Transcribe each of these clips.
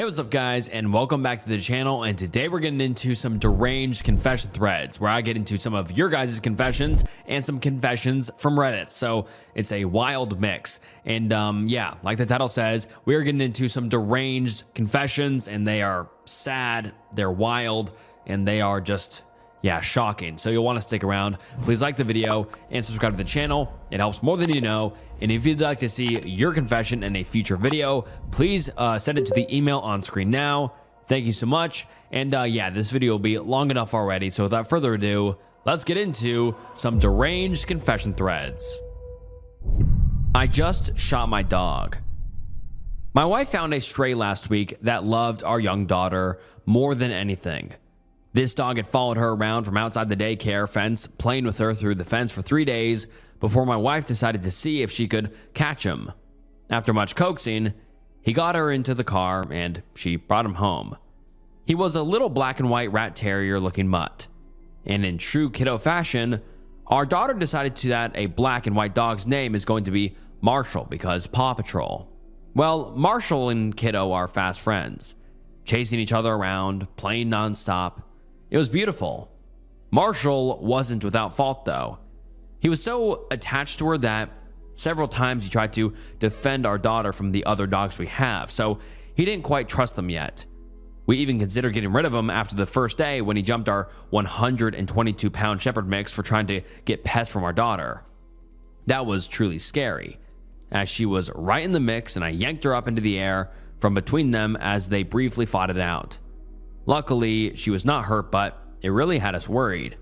Hey, what's up guys, and welcome back to the channel. And today we're getting into some deranged confession threads where I get into some of your guys' confessions and some confessions from Reddit. So it's a wild mix. And yeah, like the title says, we're getting into some deranged confessions, and they are sad, they're wild, and they are just, yeah, shocking. So you'll want to stick around. Please like the video and subscribe to the channel. It helps more than you know. And if you'd like to see your confession in a future video, please send it to the email on screen now. Thank you so much. And yeah, this video will be long enough already. So without further ado, let's get into some deranged confession threads. I just shot my dog. My wife found a stray last week that loved our young daughter more than anything. This dog had followed her around from outside the daycare fence, playing with her through the fence for 3 days before my wife decided to see if she could catch him. After much coaxing, he got her into the car and she brought him home. He was a little black and white rat terrier looking mutt. And in true kiddo fashion, our daughter decided that a black and white dog's name is going to be Marshall because Paw Patrol. Well, Marshall and Kiddo are fast friends, chasing each other around, playing nonstop. It was beautiful. Marshall wasn't without fault though. He was so attached to her that several times he tried to defend our daughter from the other dogs we have, so he didn't quite trust them yet. We even considered getting rid of him after the first day when he jumped our 122-pound shepherd mix for trying to get pets from our daughter. That was truly scary, as she was right in the mix and I yanked her up into the air from between them as they briefly fought it out. Luckily, she was not hurt, but it really had us worried.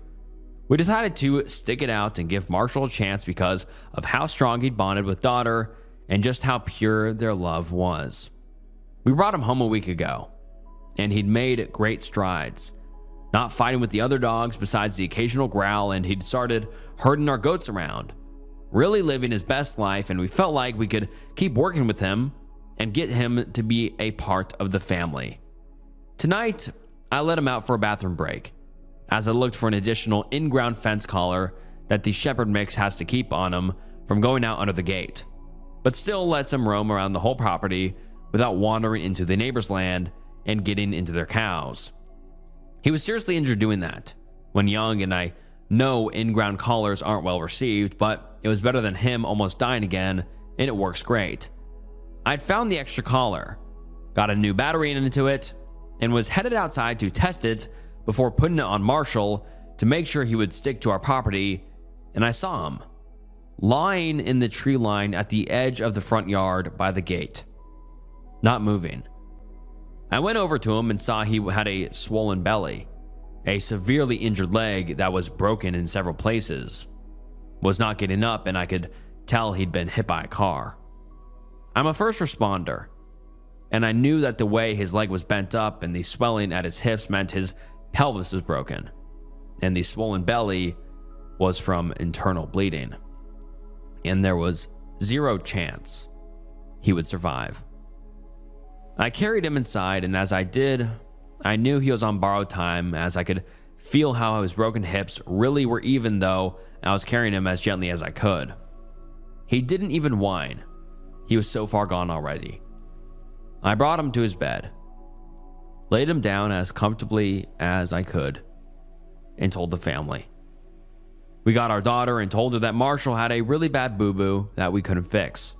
We decided to stick it out and give Marshall a chance because of how strong he'd bonded with daughter and just how pure their love was. We brought him home a week ago, and he'd made great strides, not fighting with the other dogs besides the occasional growl, and he'd started herding our goats around, really living his best life, and we felt like we could keep working with him and get him to be a part of the family. Tonight, I let him out for a bathroom break, as I looked for an additional in-ground fence collar that the shepherd mix has to keep on him from going out under the gate, but still lets him roam around the whole property without wandering into the neighbor's land and getting into their cows. He was seriously injured doing that when young, and I know in-ground collars aren't well received, but it was better than him almost dying again, and it works great. I'd found the extra collar, got a new battery into it, and was headed outside to test it before putting it on Marshall to make sure he would stick to our property, and I saw him lying in the tree line at the edge of the front yard by the gate, not moving. I went over to him and saw he had a swollen belly, a severely injured leg that was broken in several places, was not getting up, and I could tell he'd been hit by a car. I'm a first responder, and I knew that the way his leg was bent up and the swelling at his hips meant his pelvis was broken, and the swollen belly was from internal bleeding, and there was zero chance he would survive. I carried him inside, and as I did, I knew he was on borrowed time, as I could feel how his broken hips really were even, though I was carrying him as gently as I could. He didn't even whine. He was so far gone already. I brought him to his bed, laid him down as comfortably as I could, and told the family. We got our daughter and told her that Marshall had a really bad boo-boo that we couldn't fix.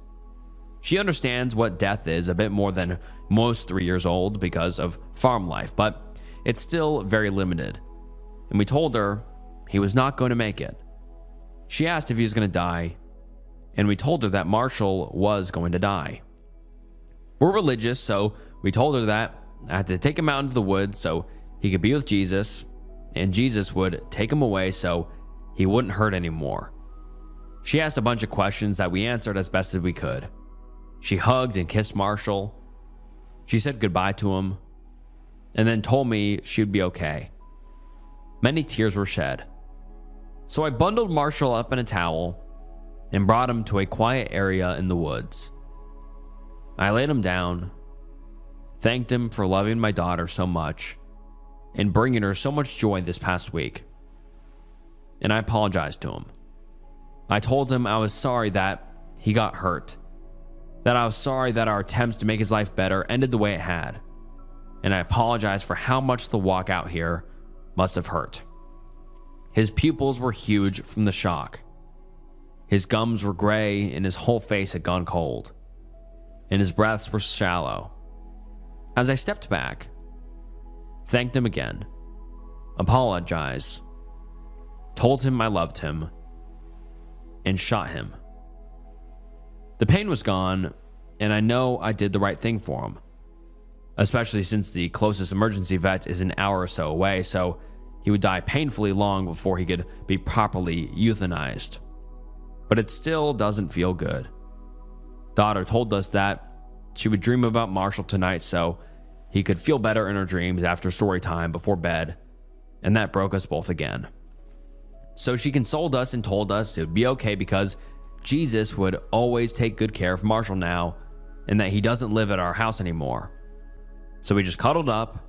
She understands what death is a bit more than most 3 years old because of farm life, but it's still very limited. And we told her he was not going to make it. She asked if he was going to die, and we told her that Marshall was going to die. We're religious, so we told her that I had to take him out into the woods so he could be with Jesus, and Jesus would take him away so he wouldn't hurt anymore. She asked a bunch of questions that we answered as best as we could. She hugged and kissed Marshall. She said goodbye to him, and then told me she'd be okay. Many tears were shed. So I bundled Marshall up in a towel and brought him to a quiet area in the woods. I laid him down, thanked him for loving my daughter so much and bringing her so much joy this past week, and I apologized to him. I told him I was sorry that he got hurt, that I was sorry that our attempts to make his life better ended the way it had, and I apologized for how much the walk out here must have hurt. His pupils were huge from the shock. His gums were gray and his whole face had gone cold, and his breaths were shallow. As I stepped back, thanked him again, apologized, told him I loved him, and shot him. The pain was gone, and I know I did the right thing for him, especially since the closest emergency vet is an hour or so away, so he would die painfully long before he could be properly euthanized. But it still doesn't feel good. Daughter told us that she would dream about Marshall tonight so he could feel better in her dreams after story time before bed, and that broke us both again. So she consoled us and told us it would be okay because Jesus would always take good care of Marshall now, and that he doesn't live at our house anymore. So we just cuddled up,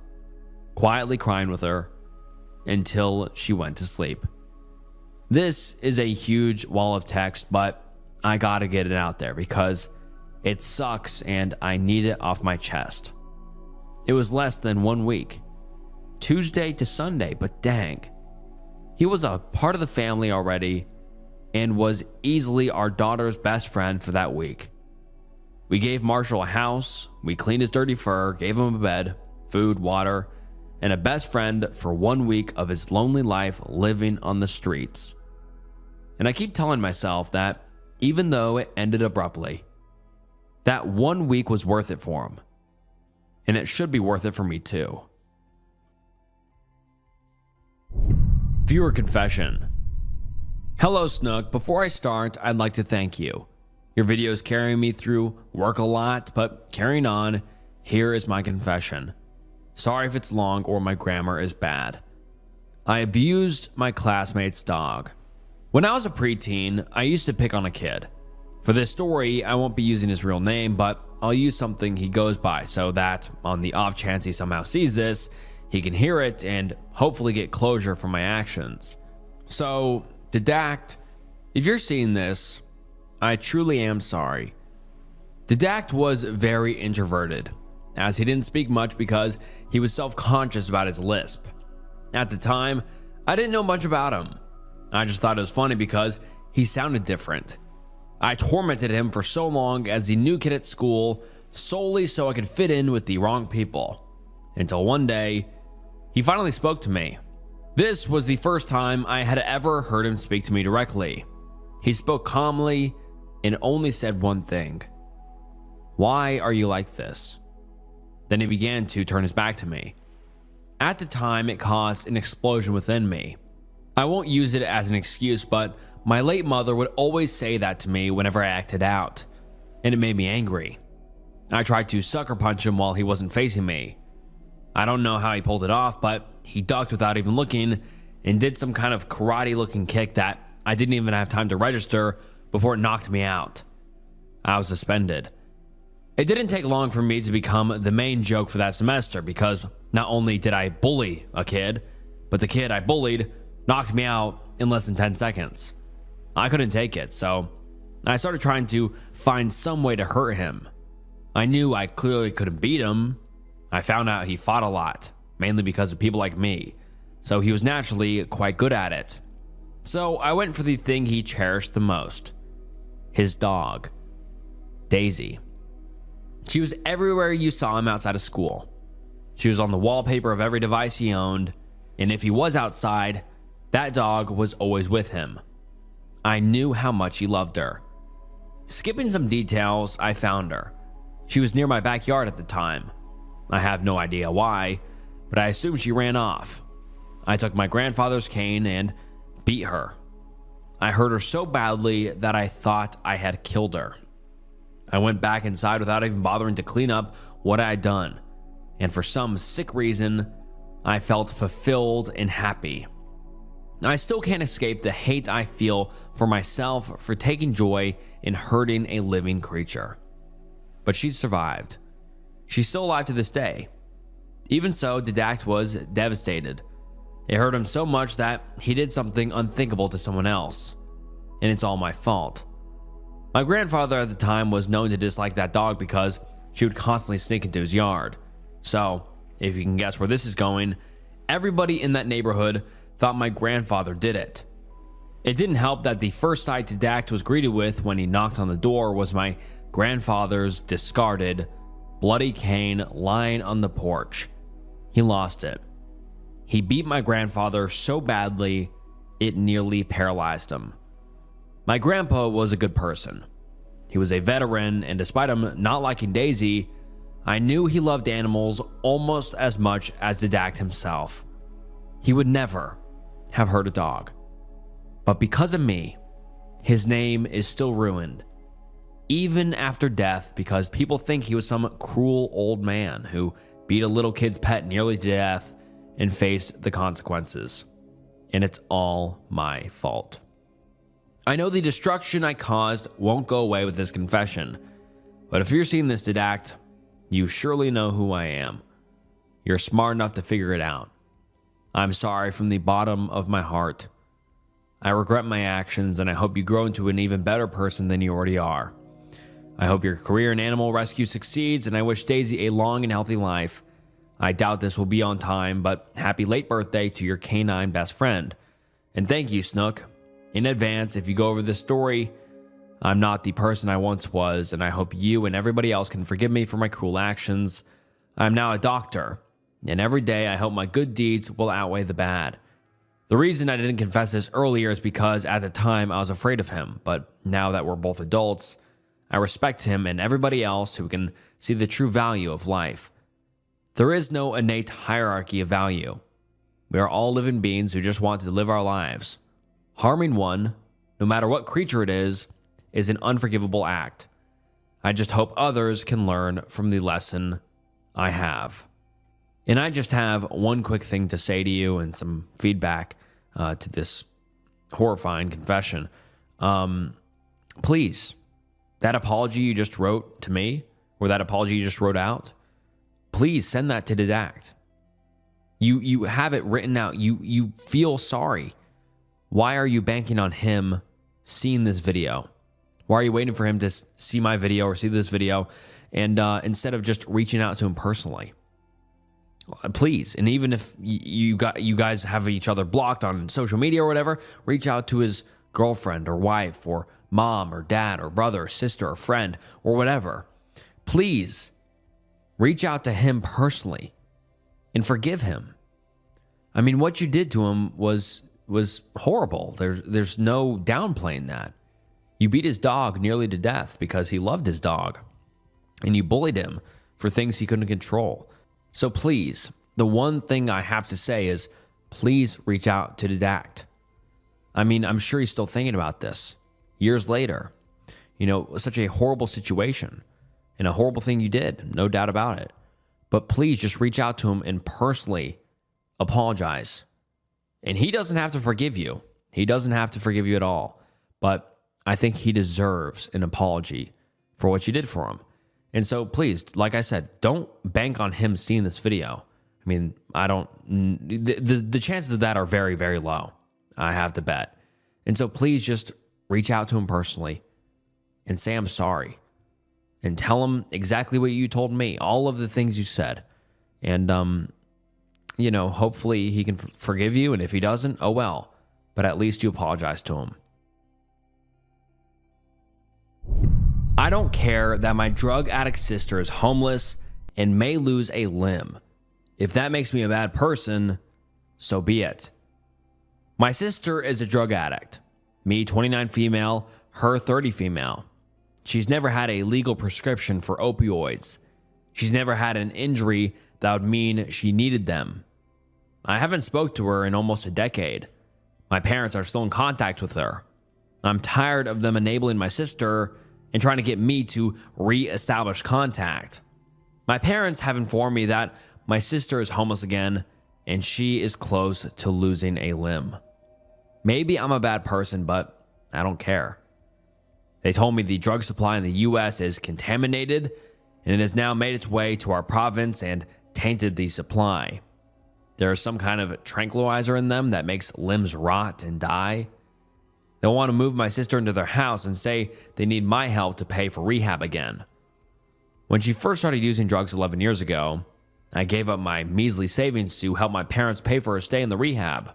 quietly crying with her, until she went to sleep. This is a huge wall of text, but I gotta get it out there because it sucks and I need it off my chest. It was less than 1 week, Tuesday to Sunday, but dang, he was a part of the family already and was easily our daughter's best friend for that week. We gave Marshall a house, we cleaned his dirty fur, gave him a bed, food, water, and a best friend for 1 week of his lonely life living on the streets. And I keep telling myself that even though it ended abruptly, that 1 week was worth it for him. And it should be worth it for me too. Viewer confession. Hello Snook, before I start, I'd like to thank you. Your videos carry me through work a lot, but carrying on, here is my confession. Sorry if it's long or my grammar is bad. I abused my classmate's dog. When I was a preteen, I used to pick on a kid. For this story, I won't be using his real name, but I'll use something he goes by so that, on the off chance he somehow sees this, he can hear it and hopefully get closure for my actions. So, Deranged, if you're seeing this, I truly am sorry. Deranged was very introverted, as he didn't speak much because he was self-conscious about his lisp. At the time, I didn't know much about him. I just thought it was funny because he sounded different. I tormented him for so long as the new kid at school solely so I could fit in with the wrong people. Until one day, he finally spoke to me. This was the first time I had ever heard him speak to me directly. He spoke calmly and only said one thing. "Why are you like this?" Then he began to turn his back to me. At the time, it caused an explosion within me. I won't use it as an excuse, but my late mother would always say that to me whenever I acted out, and it made me angry. I tried to sucker punch him while he wasn't facing me. I don't know how he pulled it off, but he ducked without even looking and did some kind of karate-looking kick that I didn't even have time to register before it knocked me out. I was suspended. It didn't take long for me to become the main joke for that semester because not only did I bully a kid, but the kid I bullied knocked me out in less than 10 seconds. I couldn't take it, so I started trying to find some way to hurt him. I knew I clearly couldn't beat him. I found out he fought a lot, mainly because of people like me, so he was naturally quite good at it. So I went for the thing he cherished the most, his dog, Daisy. She was everywhere you saw him outside of school. She was on the wallpaper of every device he owned, and if he was outside, that dog was always with him. I knew how much he loved her. Skipping some details, I found her. She was near my backyard at the time. I have no idea why, but I assumed she ran off. I took my grandfather's cane and beat her. I hurt her so badly that I thought I had killed her. I went back inside without even bothering to clean up what I had done, and for some sick reason, I felt fulfilled and happy. I still can't escape the hate I feel for myself for taking joy in hurting a living creature. But she survived. She's still alive to this day. Even so, Deranged was devastated. It hurt him so much that he did something unthinkable to someone else. And it's all my fault. My grandfather at the time was known to dislike that dog because she would constantly sneak into his yard. So, if you can guess where this is going, everybody in that neighborhood thought my grandfather did it. It didn't help that the first sight Deranged was greeted with when he knocked on the door was my grandfather's discarded, bloody cane lying on the porch. He lost it. He beat my grandfather so badly, it nearly paralyzed him. My grandpa was a good person. He was a veteran, and despite him not liking Daisy, I knew he loved animals almost as much as Deranged himself. He would never have hurt a dog. But because of me, his name is still ruined, even after death, because people think he was some cruel old man who beat a little kid's pet nearly to death and faced the consequences. And it's all my fault. I know the destruction I caused won't go away with this confession, but if you're seeing this Deranged, you surely know who I am. You're smart enough to figure it out. I'm sorry from the bottom of my heart. I regret my actions, and I hope you grow into an even better person than you already are. I hope your career in animal rescue succeeds, and I wish Daisy a long and healthy life. I doubt this will be on time, but happy late birthday to your canine best friend. And thank you, Snook. In advance, if you go over this story, I'm not the person I once was, and I hope you and everybody else can forgive me for my cruel actions. I'm now a doctor, and every day I hope my good deeds will outweigh the bad. The reason I didn't confess this earlier is because at the time I was afraid of him, but now that we're both adults, I respect him and everybody else who can see the true value of life. There is no innate hierarchy of value. We are all living beings who just want to live our lives. Harming one, no matter what creature it is an unforgivable act. I just hope others can learn from the lesson I have. And I just have one quick thing to say to you and some feedback to this horrifying confession. Please, that apology you just wrote to me, or that apology you just wrote out, please send that to Deranged. You have it written out. You feel sorry. Why are you banking on him seeing this video? Why are you waiting for him to see my video or see this video, and instead of just reaching out to him personally? Please, and even if you guys have each other blocked on social media or whatever, reach out to his girlfriend or wife or mom or dad or brother or sister or friend or whatever. Please reach out to him personally and forgive him. I mean, what you did to him was horrible. There's no downplaying that. You beat his dog nearly to death because he loved his dog, and you bullied him for things he couldn't control. So please, the one thing I have to say is, please reach out to Deranged. I mean, I'm sure he's still thinking about this years later. You know, such a horrible situation and a horrible thing you did, no doubt about it. But please just reach out to him and personally apologize. And he doesn't have to forgive you. He doesn't have to forgive you at all. But I think he deserves an apology for what you did for him. And so please, like I said, don't bank on him seeing this video. I mean, the chances of that are very, very low, I have to bet. And so please just reach out to him personally and say, I'm sorry. And tell him exactly what you told me, all of the things you said. And, you know, hopefully he can forgive you. And if he doesn't, oh well. But at least you apologize to him. I don't care that my drug addict sister is homeless and may lose a limb. If that makes me a bad person, so be it. My sister is a drug addict. Me, 29 female, her 30 female. She's never had a legal prescription for opioids. She's never had an injury that would mean she needed them. I haven't spoke to her in almost a decade. My parents are still in contact with her. I'm tired of them enabling my sister and trying to get me to re-establish contact. My parents have informed me that my sister is homeless again and she is close to losing a limb. Maybe I'm a bad person, but I don't care. They told me the drug supply in the US is contaminated and it has now made its way to our province and tainted the supply. There is some kind of tranquilizer in them that makes limbs rot and die. They want to move my sister into their house and say they need my help to pay for rehab again. When she first started using drugs 11 years ago, I gave up my measly savings to help my parents pay for her stay in the rehab.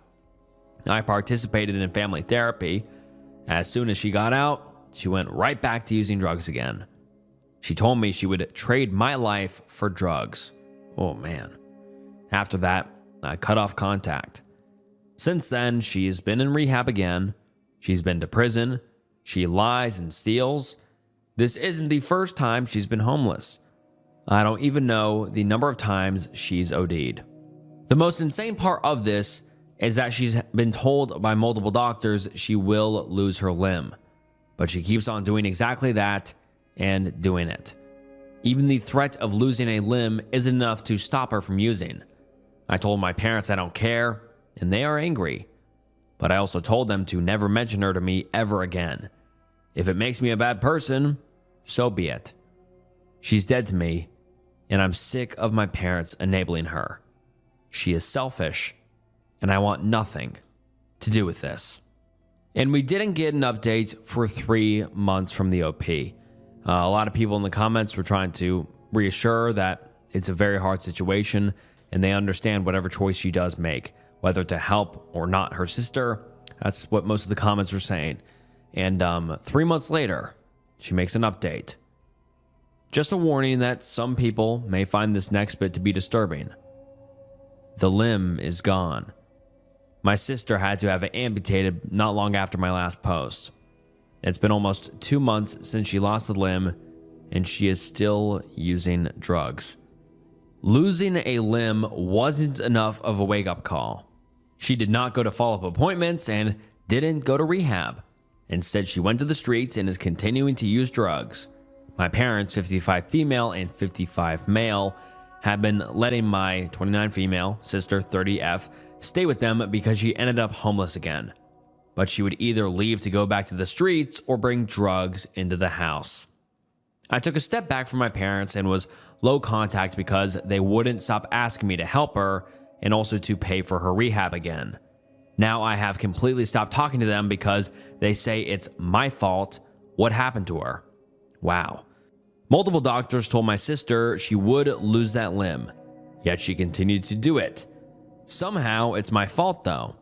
I participated in family therapy. As soon as she got out, she went right back to using drugs again. She told me she would trade my life for drugs. Oh man. After that, I cut off contact. Since then, she's been in rehab again. She's been to prison. She lies and steals. This isn't the first time she's been homeless. I don't even know the number of times she's OD'd. The most insane part of this is that she's been told by multiple doctors she will lose her limb, but she keeps on doing exactly that and doing it. Even the threat of losing a limb isn't enough to stop her from using. I told my parents I don't care, and they are angry, but I also told them to never mention her to me ever again. If it makes me a bad person, so be it. She's dead to me, and I'm sick of my parents enabling her. She is selfish, and I want nothing to do with this. And we didn't get an update for 3 months from the OP. A lot of people in the comments were trying to reassure that it's a very hard situation, and they understand whatever choice she does make, whether to help or not her sister. That's what most of the comments are saying. And 3 months later, she makes an update. Just a warning that some people may find this next bit to be disturbing. The limb is gone. My sister had to have it amputated not long after my last post. It's been almost 2 months since she lost the limb, and she is still using drugs. Losing a limb wasn't enough of a wake-up call. She did not go to follow-up appointments and didn't go to rehab. Instead, she went to the streets and is continuing to use drugs. My parents, 55 female and 55 male, have been letting my 29 female sister, 30F, stay with them because she ended up homeless again. But she would either leave to go back to the streets or bring drugs into the house. I took a step back from my parents and was low contact because they wouldn't stop asking me to help her and also to pay for her rehab again. Now I have completely stopped talking to them because they say it's my fault what happened to her. Wow. Multiple doctors told my sister she would lose that limb, yet she continued to do it. Somehow it's my fault though.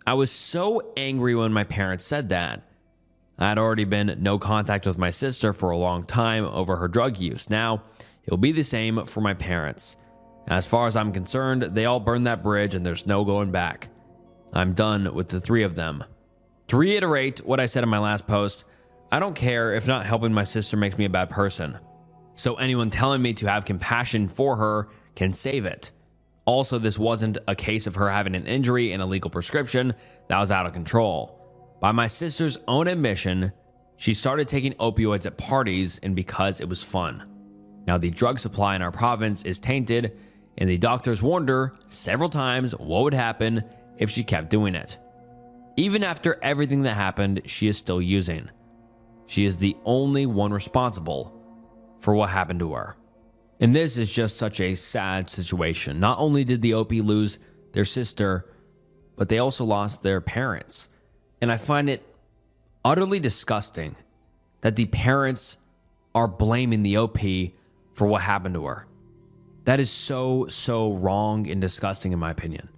I was so angry when my parents said that. I had already been no contact with my sister for a long time over her drug use. Now it'll be the same for my parents. As far as I'm concerned, they all burned that bridge and there's no going back. I'm done with the 3 of them. To reiterate what I said in my last post, I don't care if not helping my sister makes me a bad person. So anyone telling me to have compassion for her can save it. Also, this wasn't a case of her having an injury and a legal prescription that was out of control. By my sister's own admission, she started taking opioids at parties and because it was fun. Now the drug supply in our province is tainted, and the doctors warned her several times what would happen if she kept doing it. Even after everything that happened, she is still using. She is the only one responsible for what happened to her. And this is just such a sad situation. Not only did the OP lose their sister, but they also lost their parents. And I find it utterly disgusting that the parents are blaming the OP for what happened to her. That is so wrong and disgusting in my opinion.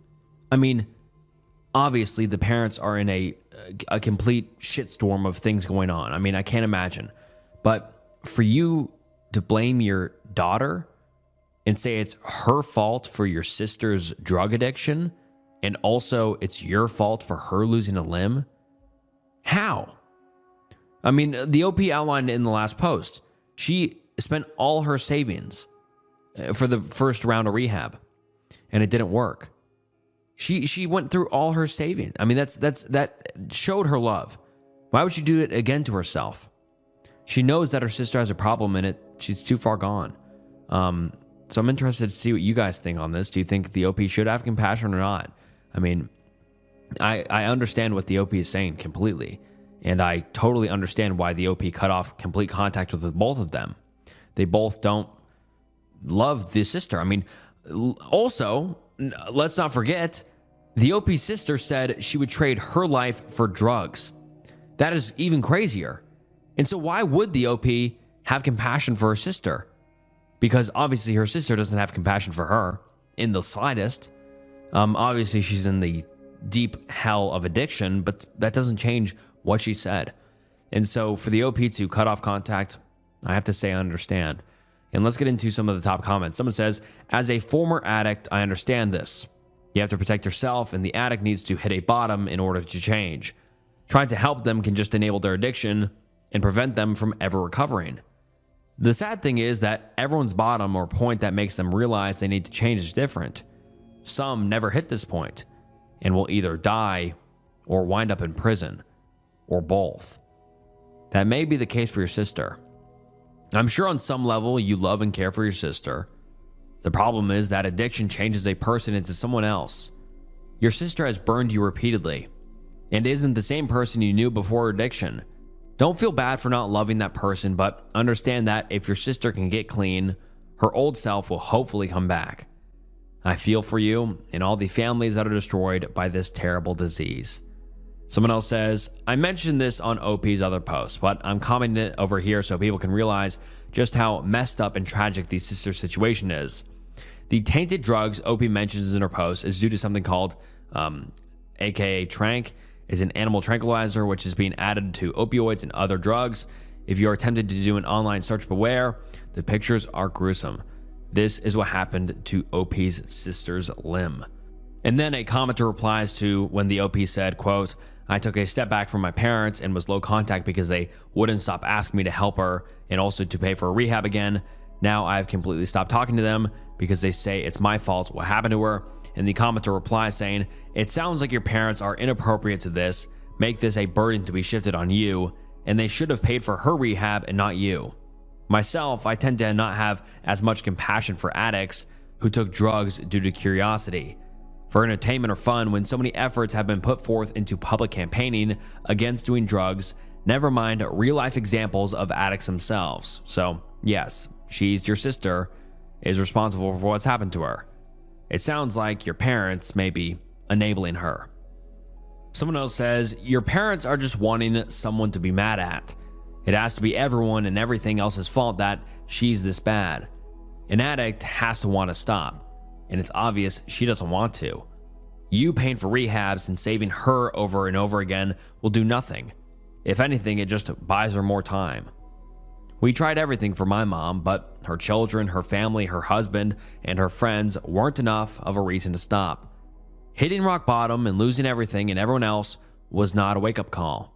I mean, obviously the parents are in a complete shitstorm of things going on. I mean, I can't imagine. But for you to blame your daughter and say it's her fault for your sister's drug addiction, and also it's your fault for her losing a limb? How? I mean, the OP outlined in the last post, she spent all her savings for the first round of rehab, and it didn't work. She went through all her savings. I mean, that showed her love. Why would she do it again to herself? She knows that her sister has a problem and she's too far gone. So I'm interested to see what you guys think on this. Do you think the OP should have compassion or not? I mean, I understand what the OP is saying completely, and I totally understand why the OP cut off complete contact with both of them. They both don't love the sister. I mean, also, let's not forget, the OP sister said she would trade her life for drugs. That is even crazier. And so why would the OP have compassion for her sister? because obviously her sister doesn't have compassion for her in the slightest. Obviously she's in the deep hell of addiction, but that doesn't change what she said. And so for the OP to cut off contact, I have to say I understand. And let's get into some of the top comments. Someone says, as a former addict, I understand this. You have to protect yourself, and the addict needs to hit a bottom in order to change. Trying to help them can just enable their addiction and prevent them from ever recovering. The sad thing is that everyone's bottom or point that makes them realize they need to change is different. Some never hit this point and will either die or wind up in prison, or both. That may be the case for your sister. I'm sure on some level you love and care for your sister. The problem is that addiction changes a person into someone else. Your sister has burned you repeatedly and isn't the same person you knew before addiction. Don't feel bad for not loving that person, but understand that if your sister can get clean, her old self will hopefully come back. I feel for you and all the families that are destroyed by this terrible disease. Someone else says, I mentioned this on OP's other post, but I'm commenting it over here so people can realize just how messed up and tragic the sister situation is. The tainted drugs OP mentions in her post is due to something called, aka Trank, is an animal tranquilizer which is being added to opioids and other drugs. If you are tempted to do an online search, beware. The pictures are gruesome. This is what happened to OP's sister's limb. And then a commenter replies to when the OP said, quote, I took a step back from my parents and was low contact because they wouldn't stop asking me to help her and also to pay for a rehab again. Now I've completely stopped talking to them because they say it's my fault what happened to her. And the commenter replies saying, it sounds like your parents are inappropriate to this, make this a burden to be shifted on you, and they should have paid for her rehab and not you. Myself, I tend to not have as much compassion for addicts who took drugs due to curiosity, for entertainment or fun, when so many efforts have been put forth into public campaigning against doing drugs, never mind real-life examples of addicts themselves. So, yes, she's your sister, is responsible for what's happened to her. It sounds like your parents may be enabling her. Someone else says, your parents are just wanting someone to be mad at. It has to be everyone and everything else's fault that she's this bad. An addict has to want to stop, and it's obvious she doesn't want to. You paying for rehabs and saving her over and over again will do nothing. If anything, it just buys her more time. We tried everything for my mom, but her children, her family, her husband, and her friends weren't enough of a reason to stop. Hitting rock bottom and losing everything and everyone else was not a wake-up call.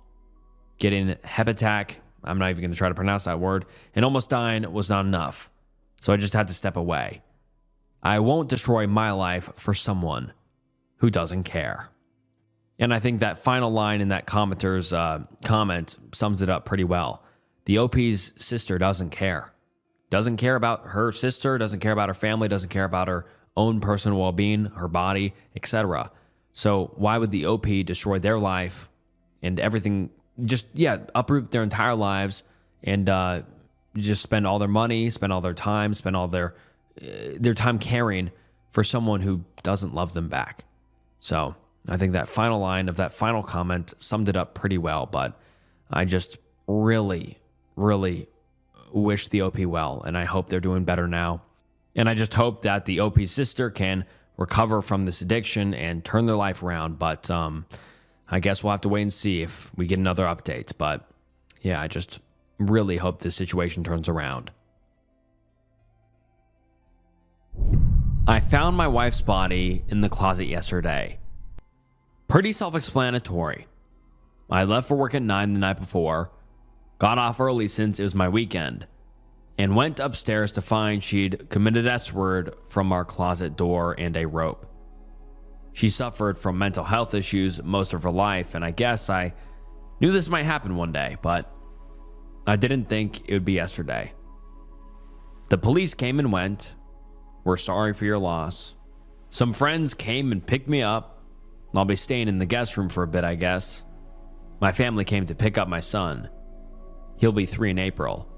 Getting hepatic, I'm not even going to try to pronounce that word, and almost dying was not enough. So I just had to step away. I won't destroy my life for someone who doesn't care. And I think that final line in that commenter's comment sums it up pretty well. The OP's sister doesn't care. Doesn't care about her sister, doesn't care about her family, doesn't care about her own personal well-being, her body, etc. So why would the OP destroy their life and everything, just, uproot their entire lives and just spend all their money, spend all their time, spend all their time caring for someone who doesn't love them back? So I think that final line of that final comment summed it up pretty well, but I just really wish the OP well, and I hope they're doing better now. And I just hope that the OP's sister can recover from this addiction and turn their life around. But I guess we'll have to wait and see if we get another update. But yeah, I just really hope this situation turns around. I found my wife's body in the closet yesterday. Pretty self-explanatory. I left for work at 9 the night before, got off early since it was my weekend, and went upstairs to find she'd committed S-word from our closet door and a rope. She suffered from mental health issues most of her life, and I guess I knew this might happen one day, but I didn't think it would be yesterday. The police came and went. We're sorry for your loss. Some friends came and picked me up. I'll be staying in the guest room for a bit, I guess. My family came to pick up my son. He'll be 3 in April.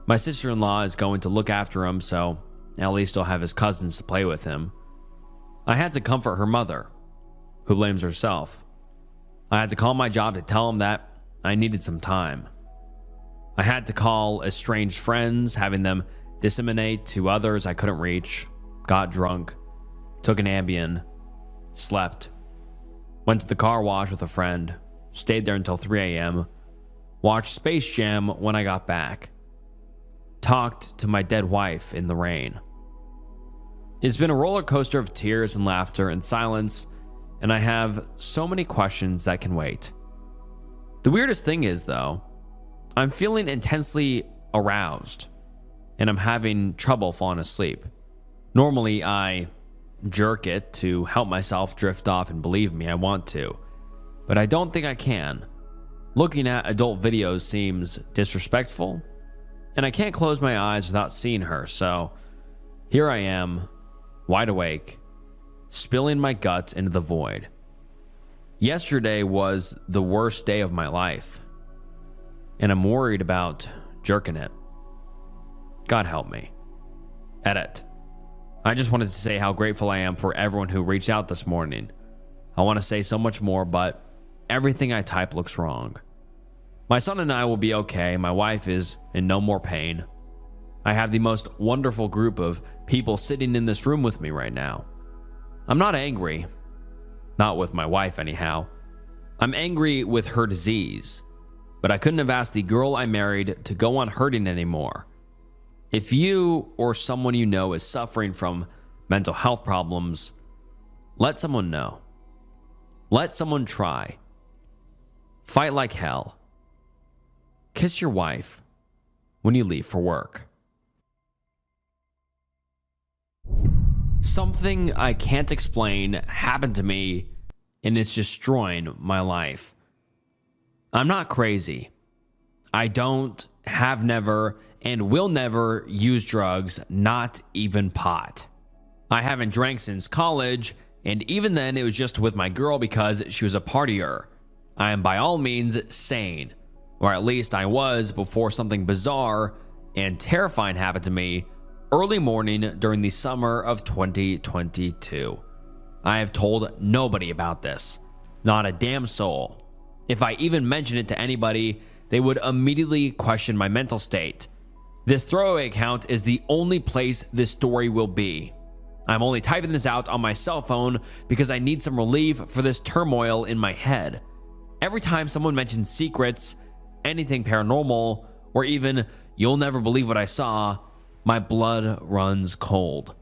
My sister-in-law is going to look after him, so at least he'll have his cousins to play with him. I had to comfort her mother, who blames herself. I had to call my job to tell him that I needed some time. I had to call estranged friends, having them disseminate to others I couldn't reach, got drunk, took an Ambien, slept, went to the car wash with a friend, stayed there until 3 a.m., watched Space Jam when I got back, talked to my dead wife in the rain. It's been a roller coaster of tears and laughter and silence, and I have so many questions that can wait. The weirdest thing is, though, I'm feeling intensely aroused, and I'm having trouble falling asleep. Normally, I jerk it to help myself drift off, and believe me, I want to, but I don't think I can. Looking at adult videos seems disrespectful, and I can't close my eyes without seeing her, so here I am, wide awake, spilling my guts into the void. Yesterday was the worst day of my life, and I'm worried about jerking it. God help me. Edit. I just wanted to say how grateful I am for everyone who reached out this morning. I want to say so much more, but everything I type looks wrong. My son and I will be okay. My wife is in no more pain. I have the most wonderful group of people sitting in this room with me right now. I'm not angry. Not with my wife, anyhow. I'm angry with her disease, but I couldn't have asked the girl I married to go on hurting anymore. If you or someone you know is suffering from mental health problems, let someone know. Let someone try. Fight like hell. Kiss your wife when you leave for work. Something I can't explain happened to me, and it's destroying my life. I'm not crazy. I don't, have never, and will never use drugs, not even pot. I haven't drank since college, and even then it was just with my girl because she was a partier. I am by all means sane, or at least I was before something bizarre and terrifying happened to me early morning during the summer of 2022. I have told nobody about this, not a damn soul. If I even mention it to anybody, they would immediately question my mental state. This throwaway account is the only place this story will be. I'm only typing this out on my cell phone because I need some relief for this turmoil in my head. Every time someone mentions secrets, anything paranormal, or even you'll never believe what I saw, my blood runs cold.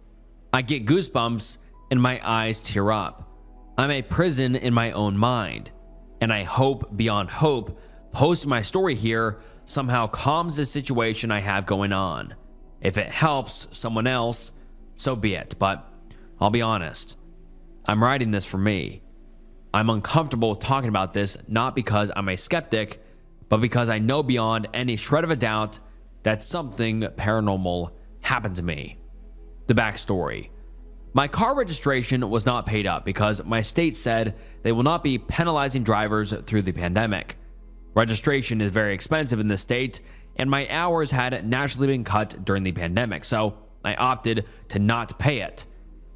I get goosebumps and my eyes tear up. I'm a prison in my own mind, and I hope beyond hope posting my story here somehow calms the situation I have going on. If it helps someone else, so be it, but I'll be honest, I'm writing this for me. I'm uncomfortable with talking about this, not because I'm a skeptic, but because I know beyond any shred of a doubt that something paranormal happened to me. The backstory. My car registration was not paid up because my state said they will not be penalizing drivers through the pandemic. Registration is very expensive in this state, and my hours had naturally been cut during the pandemic, so I opted to not pay it.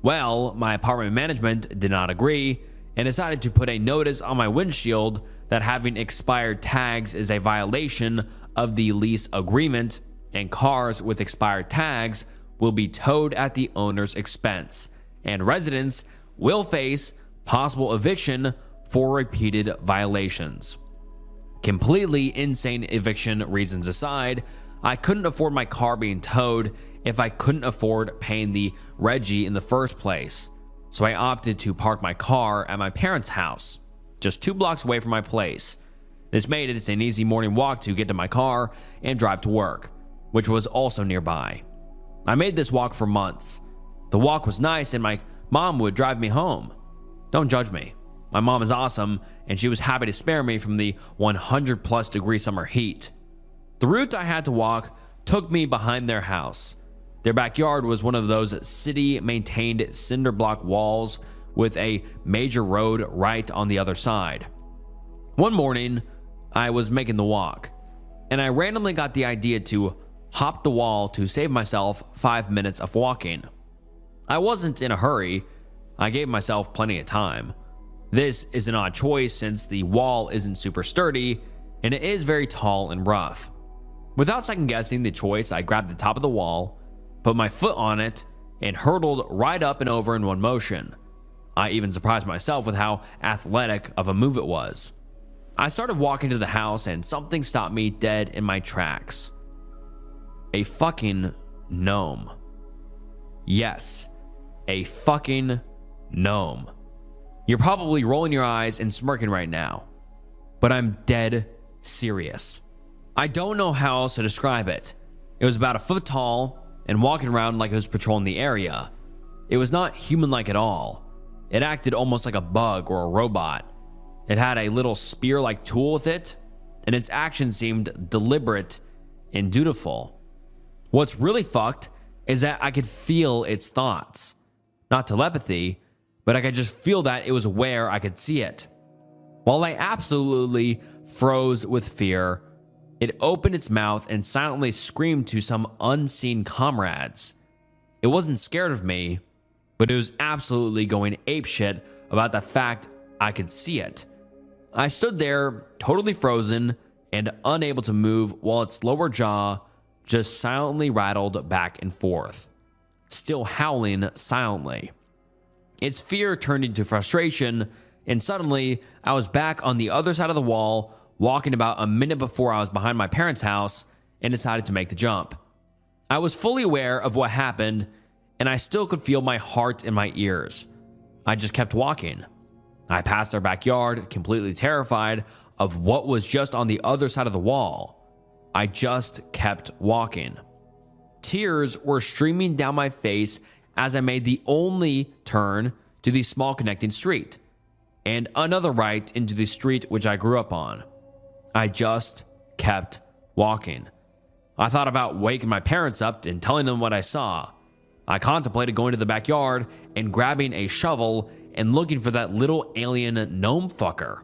Well, my apartment management did not agree and decided to put a notice on my windshield that having expired tags is a violation of the lease agreement, and cars with expired tags will be towed at the owner's expense, and residents will face possible eviction for repeated violations. Completely insane eviction reasons aside, I couldn't afford my car being towed if I couldn't afford paying the Reggie in the first place, so I opted to park my car at my parents' house, just 2 blocks away from my place. This made it an easy morning walk to get to my car and drive to work, which was also nearby. I made this walk for months. The walk was nice and my mom would drive me home. Don't judge me. My mom is awesome and she was happy to spare me from the 100+ degree summer heat. The route I had to walk took me behind their house. Their backyard was one of those city-maintained cinder block walls with a major road right on the other side. One morning, I was making the walk, and I randomly got the idea to hop the wall to save myself 5 minutes of walking. I wasn't in a hurry. I gave myself plenty of time. This is an odd choice since the wall isn't super sturdy, and it is very tall and rough. Without second guessing the choice, I grabbed the top of the wall, put my foot on it, and hurtled right up and over in one motion. I even surprised myself with how athletic of a move it was. I started walking to the house and something stopped me dead in my tracks. A fucking gnome. Yes, a fucking gnome. You're probably rolling your eyes and smirking right now, but I'm dead serious. I don't know how else to describe it. It was about a foot tall and walking around like it was patrolling the area. It was not human-like at all. It acted almost like a bug or a robot. It had a little spear-like tool with it, and its actions seemed deliberate and dutiful. What's really fucked is that I could feel its thoughts. Not telepathy, but I could just feel that it was aware I could see it. While I absolutely froze with fear, it opened its mouth and silently screamed to some unseen comrades. It wasn't scared of me, but it was absolutely going apeshit about the fact I could see it. I stood there, totally frozen and unable to move while its lower jaw just silently rattled back and forth, still howling silently. Its fear turned into frustration, and suddenly I was back on the other side of the wall, walking about a minute before I was behind my parents' house and decided to make the jump. I was fully aware of what happened, and I still could feel my heart in my ears. I just kept walking. I passed their backyard, completely terrified of what was just on the other side of the wall. I just kept walking. Tears were streaming down my face as I made the only turn to the small connecting street, and another right into the street which I grew up on. I just kept walking. I thought about waking my parents up and telling them what I saw. I contemplated going to the backyard and grabbing a shovel and looking for that little alien gnome fucker.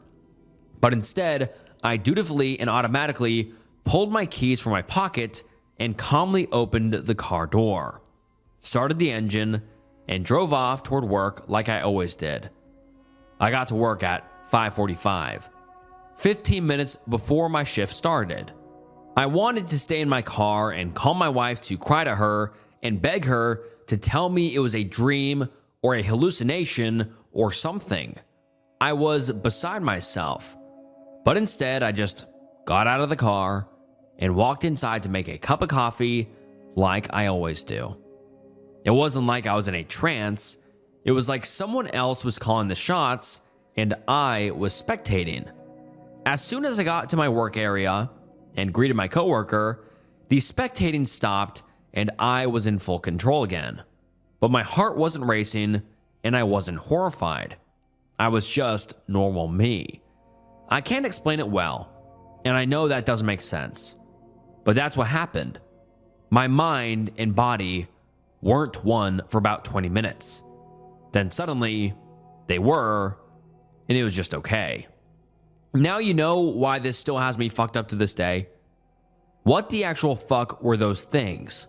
But instead, I dutifully and automatically pulled my keys from my pocket and calmly opened the car door, started the engine, and drove off toward work like I always did. I got to work at 5:45, 15 minutes before my shift started. I wanted to stay in my car and call my wife to cry to her and beg her to tell me it was a dream or a hallucination or something. I was beside myself, but instead I just got out of the car and walked inside to make a cup of coffee like I always do. It wasn't like I was in a trance. It was like someone else was calling the shots and I was spectating. As soon as I got to my work area and greeted my coworker, the spectating stopped and I was in full control again. But my heart wasn't racing and I wasn't horrified. I was just normal me. I can't explain it well, and I know that doesn't make sense. But that's what happened. My mind and body weren't one for about 20 minutes. Then suddenly, they were, and it was just okay. Now you know why this still has me fucked up to this day. What the actual fuck were those things?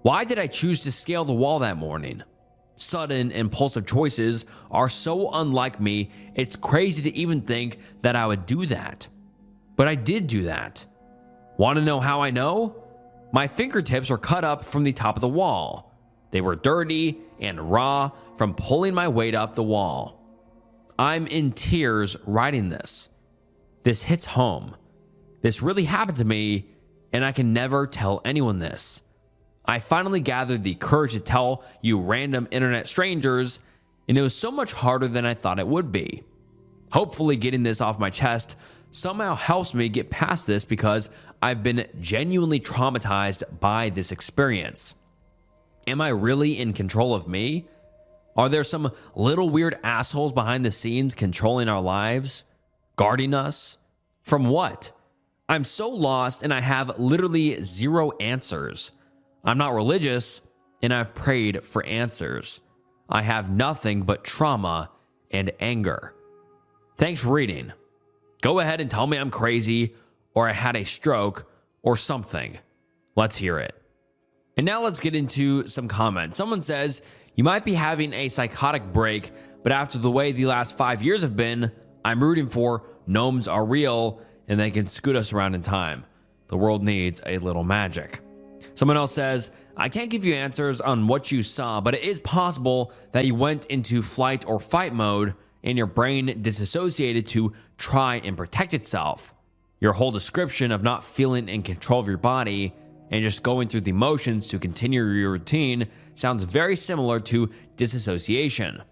Why did I choose to scale the wall that morning? Sudden, impulsive choices are so unlike me, it's crazy to even think that I would do that. But I did do that. Want to know how I know? My fingertips were cut up from the top of the wall. They were dirty and raw from pulling my weight up the wall. I'm in tears writing this. This hits home. This really happened to me, and I can never tell anyone this. I finally gathered the courage to tell you random internet strangers, and it was so much harder than I thought it would be. Hopefully getting this off my chest somehow helps me get past this because I've been genuinely traumatized by this experience. Am I really in control of me? Are there some little weird assholes behind the scenes controlling our lives? Guarding us? From what? I'm so lost and I have literally zero answers. I'm not religious, and I've prayed for answers. I have nothing but trauma and anger. Thanks for reading. Go ahead and tell me I'm crazy, or I had a stroke, or something. Let's hear it. And now let's get into some comments. Someone says, you might be having a psychotic break, but after the way the last 5 years have been, I'm rooting for gnomes are real, and they can scoot us around in time. The world needs a little magic. Someone else says, I can't give you answers on what you saw, but it is possible that you went into flight or fight mode and your brain disassociated to try and protect itself. Your whole description of not feeling in control of your body and just going through the motions to continue your routine sounds very similar to disassociation.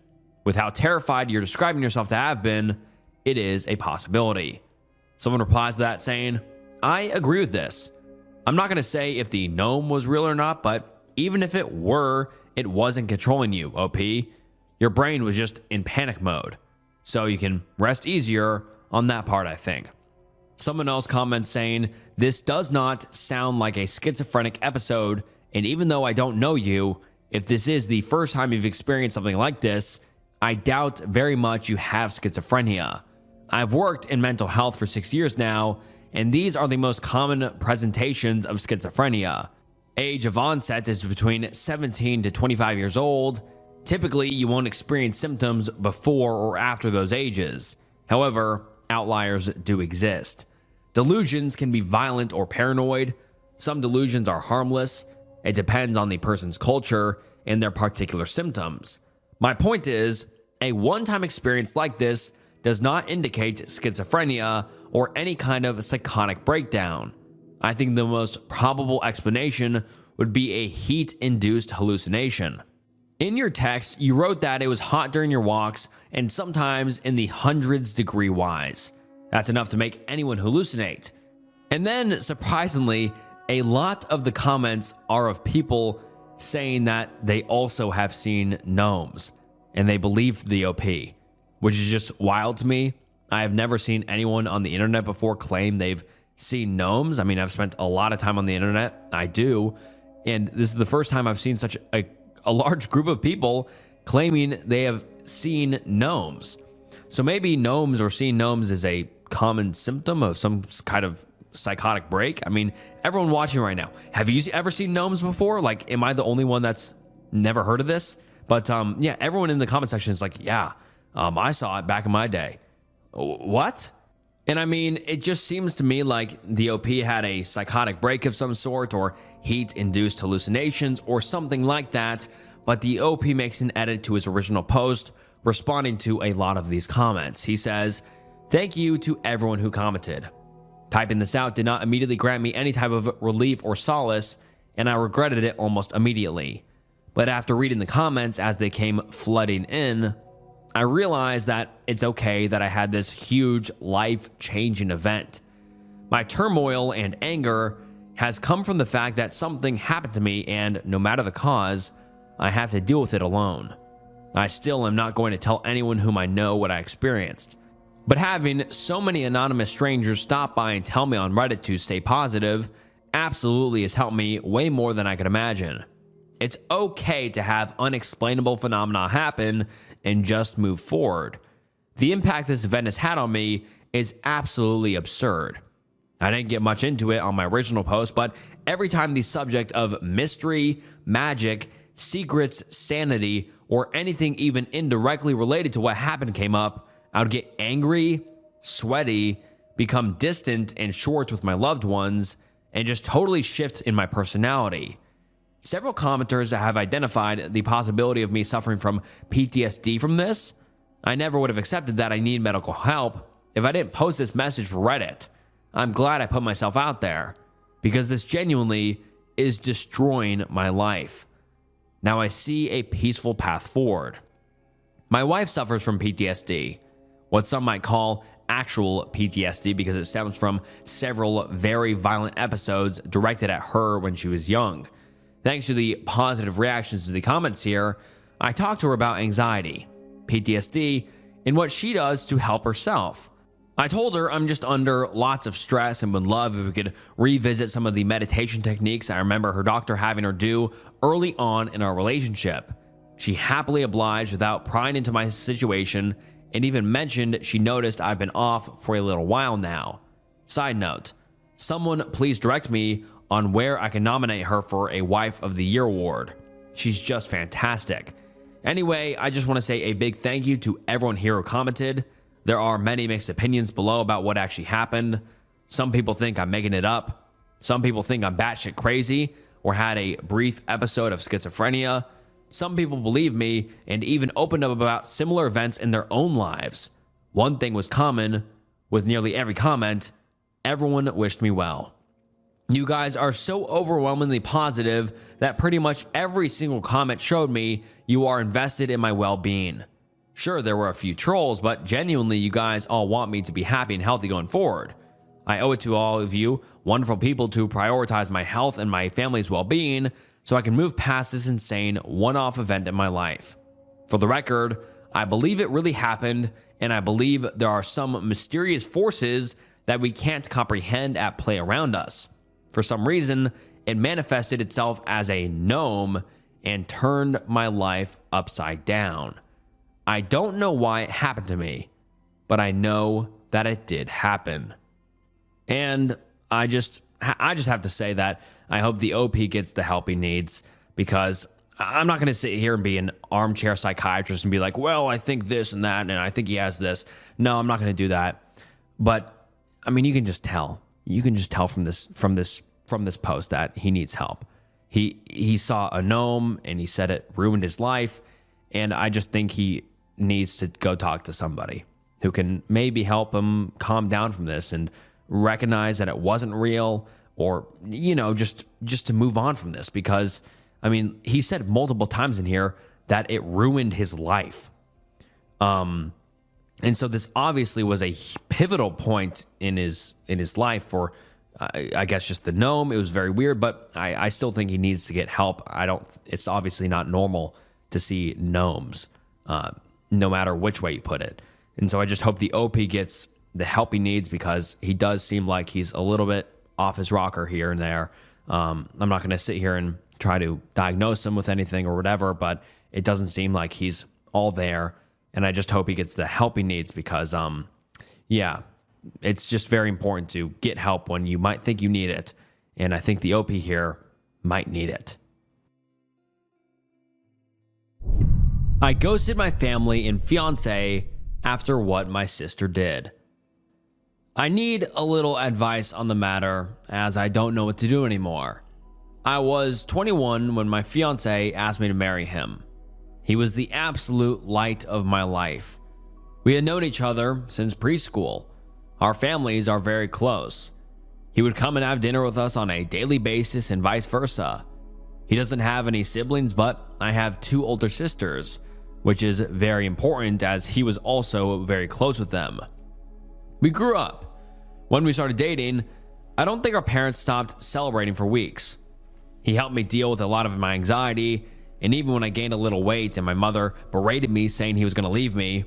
With how terrified you're describing yourself to have been, it is a possibility. Someone replies to that saying, I agree with this. I'm not going to say if the gnome was real or not, but even if it were, it wasn't controlling you, OP. Your brain was just in panic mode. So you can rest easier on that part, I think. Someone else comments saying, this does not sound like a schizophrenic episode, and even though I don't know you, if this is the first time you've experienced something like this, I doubt very much you have schizophrenia. I've worked in mental health for 6 years now, and these are the most common presentations of schizophrenia. Age of onset is between 17 to 25 years old. Typically, you won't experience symptoms before or after those ages. However, outliers do exist. Delusions can be violent or paranoid. Some delusions are harmless. It depends on the person's culture and their particular symptoms. My point is, a one-time experience like this does not indicate schizophrenia or any kind of psychotic breakdown. I think the most probable explanation would be a heat-induced hallucination. In your text, you wrote that it was hot during your walks and sometimes in the hundreds degree wise. That's enough to make anyone hallucinate. And then, surprisingly, a lot of the comments are of people saying that they also have seen gnomes and they believe the OP, which is just wild to me. I have never seen anyone on the internet before claim they've seen gnomes. I mean, I've spent a lot of time on the internet. I do. And this is the first time I've seen such a large group of people claiming they have seen gnomes. So maybe gnomes or seeing gnomes is a common symptom of some kind of psychotic break. I mean, everyone watching right now, have you ever seen gnomes before? Like, am I the only one that's never heard of this? But yeah, everyone in the comment section is like, yeah, I saw it back in my day. What? And I mean, it just seems to me like the OP had a psychotic break of some sort or heat-induced hallucinations or something like that, but the OP makes an edit to his original post responding to a lot of these comments. He says, thank you to everyone who commented. Typing this out did not immediately grant me any type of relief or solace, and I regretted it almost immediately. But after reading the comments as they came flooding in, I realized that it's okay that I had this huge life-changing event. My turmoil and anger has come from the fact that something happened to me, and no matter the cause, I have to deal with it alone. I still am not going to tell anyone whom I know what I experienced. But having so many anonymous strangers stop by and tell me on Reddit to stay positive absolutely has helped me way more than I could imagine. It's okay to have unexplainable phenomena happen and just move forward. The impact this event has had on me is absolutely absurd. I didn't get much into it on my original post, but every time the subject of mystery, magic, secrets, sanity, or anything even indirectly related to what happened came up, I would get angry, sweaty, become distant and short with my loved ones, and just totally shift in my personality. Several commenters have identified the possibility of me suffering from PTSD from this. I never would have accepted that I need medical help if I didn't post this message for Reddit. I'm glad I put myself out there because this genuinely is destroying my life. Now I see a peaceful path forward. My wife suffers from PTSD, what some might call actual PTSD because it stems from several very violent episodes directed at her when she was young. Thanks to the positive reactions to the comments here, I talked to her about anxiety, PTSD, and what she does to help herself. I told her I'm just under lots of stress and would love if we could revisit some of the meditation techniques I remember her doctor having her do early on in our relationship. She happily obliged without prying into my situation and even mentioned she noticed I've been off for a little while now. Side note, someone please direct me on where I can nominate her for a Wife of the Year award. She's just fantastic. Anyway, I just want to say a big thank you to everyone here who commented. There are many mixed opinions below about what actually happened. Some people think I'm making it up. Some people think I'm batshit crazy. or had a brief episode of schizophrenia. Some people believed me and even opened up about similar events in their own lives. One thing was common with nearly every comment: everyone wished me well. You guys are so overwhelmingly positive that pretty much every single comment showed me you are invested in my well-being. Sure, there were a few trolls, but genuinely you guys all want me to be happy and healthy going forward. I owe it to all of you wonderful people to prioritize my health and my family's well-being so I can move past this insane one-off event in my life. For the record, I believe it really happened, and I believe there are some mysterious forces that we can't comprehend at play around us. For some reason, it manifested itself as a gnome and turned my life upside down. I don't know why it happened to me, but I know that it did happen. And I just have to say that I hope the OP gets the help he needs, because I'm not going to sit here and be an armchair psychiatrist and be like, well, I think this and that, and I think he has this. No, I'm not going to do that. But I mean, you can just tell. You can just tell from this post that he needs help. He saw a gnome and he said it ruined his life, and I just think he needs to go talk to somebody who can maybe help him calm down from this and recognize that it wasn't real, or just to move on from this, because I mean, he said multiple times in here that it ruined his life. And so this obviously was a pivotal point in his life for, I guess, just the gnome. It was very weird, but I still think he needs to get help. It's obviously not normal to see gnomes, no matter which way you put it. And so I just hope the OP gets the help he needs, because he does seem like he's a little bit off his rocker here and there. I'm not going to sit here and try to diagnose him with anything or whatever, but it doesn't seem like he's all there. And I just hope he gets the help he needs, because, yeah, it's just very important to get help when you might think you need it. And I think the OP here might need it. I ghosted my family and fiance after what my sister did. I need a little advice on the matter, as I don't know what to do anymore. I was 21 when my fiance asked me to marry him. He was the absolute light of my life. We had known each other since preschool. Our families are very close. He would come and have dinner with us on a daily basis and vice versa. He doesn't have any siblings, but I have 2 older sisters, which is very important as he was also very close with them. We grew up. When we started dating, I don't think our parents stopped celebrating for weeks. He helped me deal with a lot of my anxiety, and even when I gained a little weight and my mother berated me saying he was going to leave me,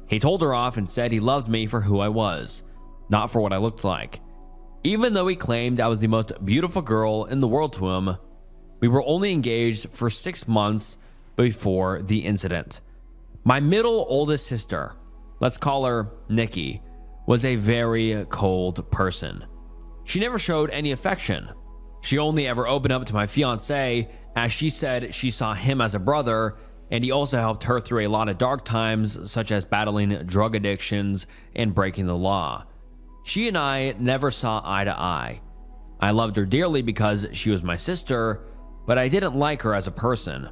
he told her off and said he loved me for who I was, not for what I looked like. Even though he claimed I was the most beautiful girl in the world to him, we were only engaged for 6 months before the incident. My middle oldest sister, let's call her Nikki, was a very cold person. She never showed any affection. She only ever opened up to my fiance, as she said she saw him as a brother, and he also helped her through a lot of dark times, such as battling drug addictions and breaking the law. She and I never saw eye to eye. I loved her dearly because she was my sister, but I didn't like her as a person.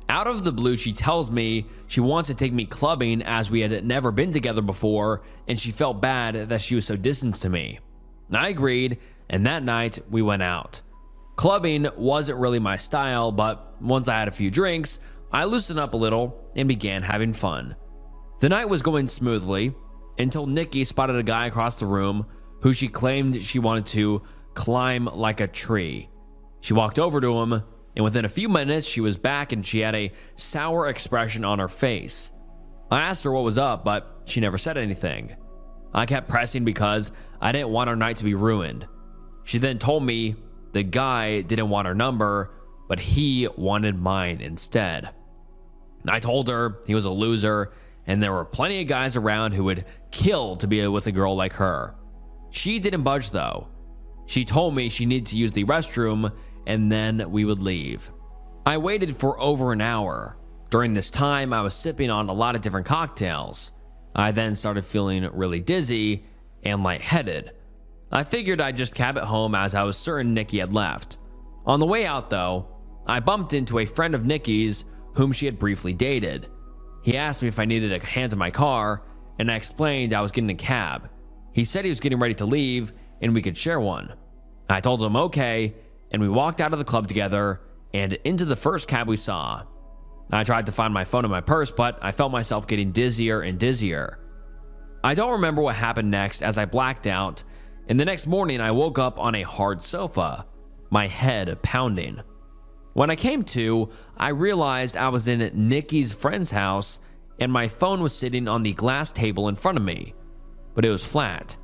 Out of the blue, she tells me she wants to take me clubbing as we had never been together before, and she felt bad that she was so distant to me. I agreed, and that night we went out. Clubbing wasn't really my style, but once I had a few drinks, I loosened up a little and began having fun. The night was going smoothly until Nikki spotted a guy across the room who she claimed she wanted to climb like a tree. She walked over to him, and within a few minutes she was back and she had a sour expression on her face. I asked her what was up, but she never said anything. I kept pressing because I didn't want our night to be ruined. She then told me the guy didn't want her number, but he wanted mine instead. I told her he was a loser and there were plenty of guys around who would kill to be with a girl like her. She didn't budge though. She told me she needed to use the restroom and then we would leave. I waited for over an hour. During this time, I was sipping on a lot of different cocktails. I then started feeling really dizzy and lightheaded. I figured I'd just cab it home as I was certain Nikki had left. On the way out though, I bumped into a friend of Nikki's whom she had briefly dated. He asked me if I needed a hand in my car, and I explained I was getting a cab. He said he was getting ready to leave and we could share one. I told him okay, and we walked out of the club together and into the first cab we saw. I tried to find my phone in my purse, but I felt myself getting dizzier and dizzier. I don't remember what happened next as I blacked out, and the next morning I woke up on a hard sofa, my head pounding. When I came to, I realized I was in Nikki's friend's house and my phone was sitting on the glass table in front of me, but it was flat.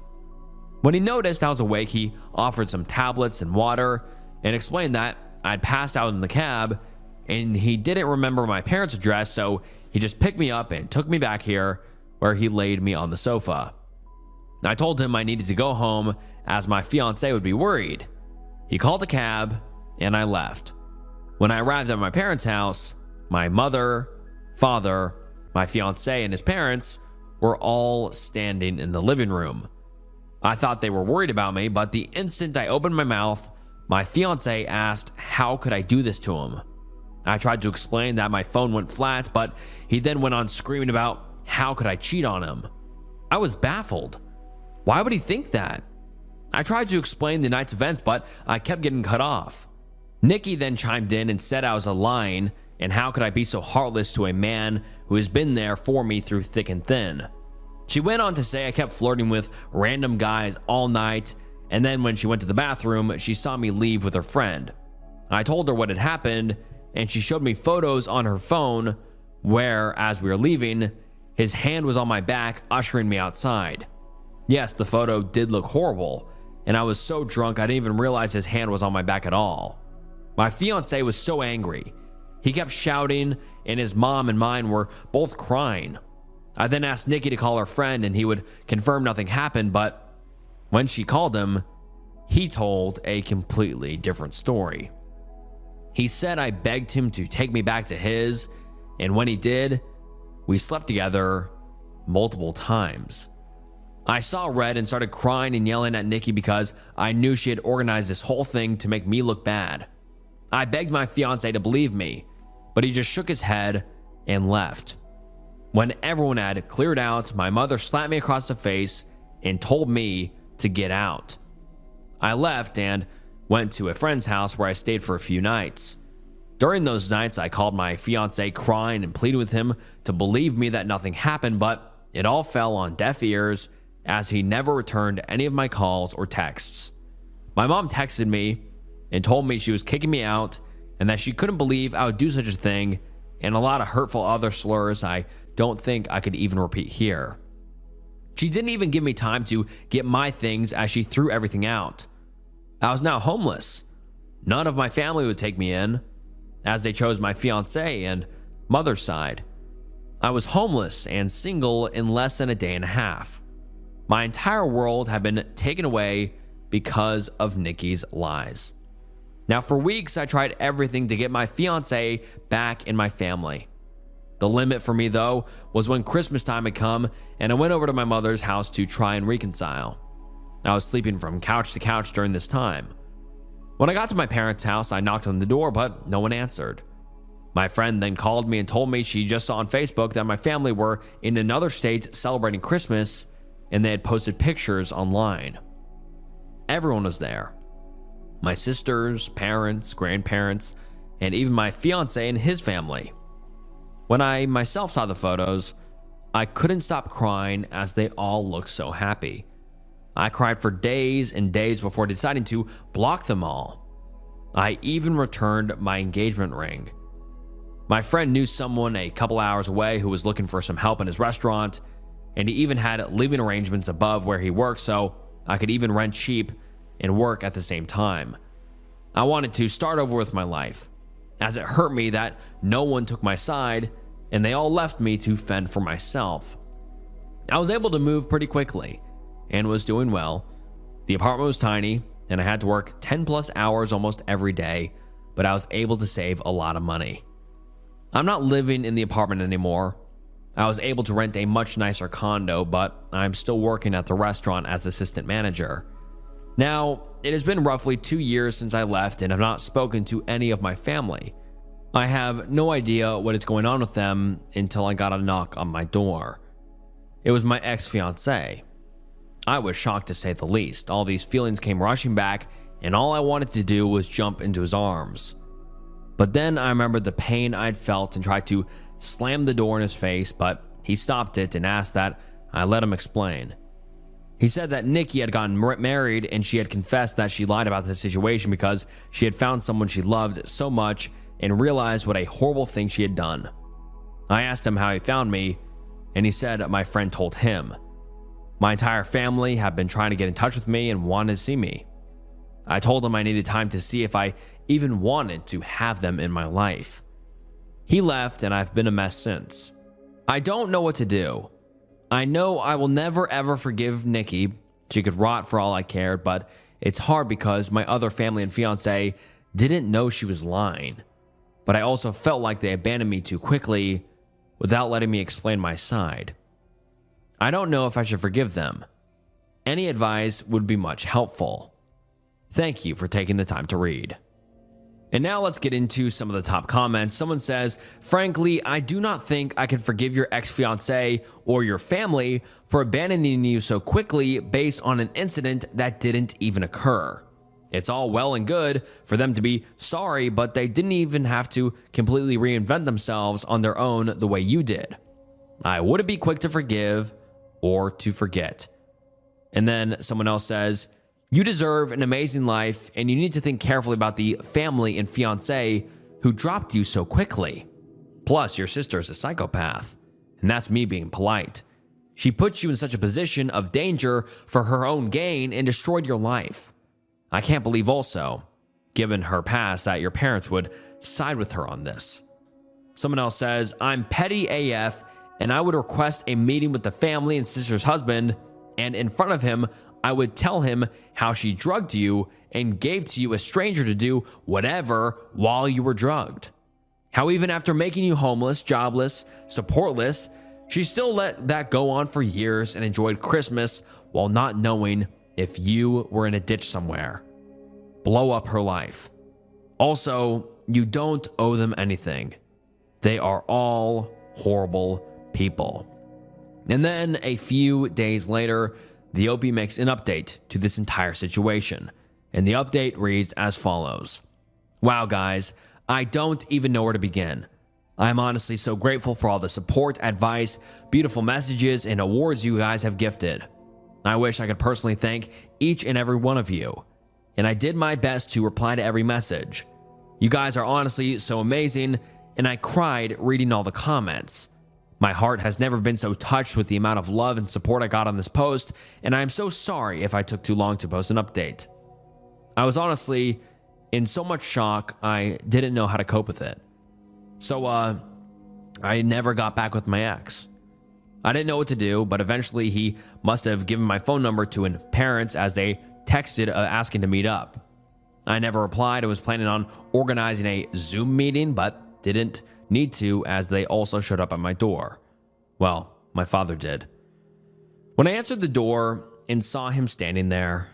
When he noticed I was awake, he offered some tablets and water and explained that I'd passed out in the cab and he didn't remember my parents' address, so he just picked me up and took me back here where he laid me on the sofa. I told him I needed to go home as my fiance would be worried. He called a cab and I left. When I arrived at my parents' house, my mother, father, my fiance, and his parents were all standing in the living room. I thought they were worried about me, but the instant I opened my mouth, my fiance asked how could I do this to him. I tried to explain that my phone went flat, but he then went on screaming about how could I cheat on him. I was baffled. Why would he think that? I tried to explain the night's events, but I kept getting cut off. Nikki then chimed in and said I was lying, and how could I be so heartless to a man who has been there for me through thick and thin. She went on to say I kept flirting with random guys all night, and then when she went to the bathroom, she saw me leave with her friend. I told her what had happened, and she showed me photos on her phone where, as we were leaving, his hand was on my back, ushering me outside. Yes, the photo did look horrible, and I was so drunk I didn't even realize his hand was on my back at all. My fiance was so angry. He kept shouting, and his mom and mine were both crying. I then asked Nikki to call her friend, and he would confirm nothing happened, but when she called him, he told a completely different story. He said I begged him to take me back to his, and when he did, we slept together multiple times. I saw red and started crying and yelling at Nikki because I knew she had organized this whole thing to make me look bad. I begged my fiance to believe me, but he just shook his head and left. When everyone had cleared out, my mother slapped me across the face and told me to get out. I left and went to a friend's house where I stayed for a few nights. During those nights, I called my fiance crying and pleaded with him to believe me that nothing happened, but it all fell on deaf ears as he never returned any of my calls or texts. My mom texted me and told me she was kicking me out and that she couldn't believe I would do such a thing, and a lot of hurtful other slurs I don't think I could even repeat here. She didn't even give me time to get my things as she threw everything out. I was now homeless. None of my family would take me in, as they chose my fiance and mother's side. I was homeless and single in less than a day and a half. My entire world had been taken away because of Nikki's lies. Now, for weeks, I tried everything to get my fiance back in my family. The limit for me, though, was when Christmas time had come and I went over to my mother's house to try and reconcile. I was sleeping from couch to couch during this time. When I got to my parents' house, I knocked on the door, but no one answered. My friend then called me and told me she just saw on Facebook that my family were in another state celebrating Christmas and they had posted pictures online. Everyone was there. My sisters, parents, grandparents, and even my fiance and his family. When I myself saw the photos, I couldn't stop crying as they all looked so happy. I cried for days and days before deciding to block them all. I even returned my engagement ring. My friend knew someone a couple hours away who was looking for some help in his restaurant, and he even had living arrangements above where he worked, so I could even rent cheap and work at the same time. I wanted to start over with my life, as it hurt me that no one took my side and they all left me to fend for myself. I was able to move pretty quickly and was doing well. The apartment was tiny and I had to work 10 plus hours almost every day, but I was able to save a lot of money. I'm not living in the apartment anymore. I was able to rent a much nicer condo, but I'm still working at the restaurant as assistant manager. Now, it has been roughly 2 years since I left and have not spoken to any of my family. I have no idea what is going on with them until I got a knock on my door. It was my ex-fiancé. I was shocked to say the least. All these feelings came rushing back, and all I wanted to do was jump into his arms. But then I remembered the pain I'd felt and tried to slam the door in his face, but he stopped it and asked that I let him explain. He said that Nikki had gotten married and she had confessed that she lied about the situation because she had found someone she loved so much and realized what a horrible thing she had done. I asked him how he found me, and he said my friend told him. My entire family had been trying to get in touch with me and wanted to see me. I told him I needed time to see if I even wanted to have them in my life. He left, and I've been a mess since. I don't know what to do. I know I will never ever forgive Nikki. She could rot for all I cared, but it's hard because my other family and fiance didn't know she was lying. But I also felt like they abandoned me too quickly without letting me explain my side. I don't know if I should forgive them. Any advice would be much helpful. Thank you for taking the time to read. And now let's get into some of the top comments. Someone says, frankly, I do not think I can forgive your ex-fiancé or your family for abandoning you so quickly based on an incident that didn't even occur. It's all well and good for them to be sorry, but they didn't even have to completely reinvent themselves on their own the way you did. I wouldn't be quick to forgive or to forget. And then someone else says, you deserve an amazing life, and you need to think carefully about the family and fiancé who dropped you so quickly. Plus, your sister is a psychopath, and that's me being polite. She put you in such a position of danger for her own gain and destroyed your life. I can't believe also, given her past, that your parents would side with her on this. Someone else says, I'm petty AF, and I would request a meeting with the family and sister's husband, and in front of him, I would tell him how she drugged you and gave to you a stranger to do whatever while you were drugged. How even after making you homeless, jobless, supportless, she still let that go on for years and enjoyed Christmas while not knowing if you were in a ditch somewhere. Blow up her life. Also, you don't owe them anything. They are all horrible people. And then a few days later, the OP makes an update to this entire situation, and the update reads as follows. Wow, guys, I don't even know where to begin. I'm honestly so grateful for all the support, advice, beautiful messages, and awards you guys have gifted. I wish I could personally thank each and every one of you, and I did my best to reply to every message. You guys are honestly so amazing, and I cried reading all the comments. My heart has never been so touched with the amount of love and support I got on this post, and I am so sorry if I took too long to post an update. I was honestly in so much shock, I didn't know how to cope with it. So, I never got back with my ex. I didn't know what to do, but eventually he must have given my phone number to his parents as they texted asking to meet up. I never replied. I was planning on organizing a Zoom meeting, but didn't need to as they also showed up at my door. Well, my father did. When I answered the door and saw him standing there,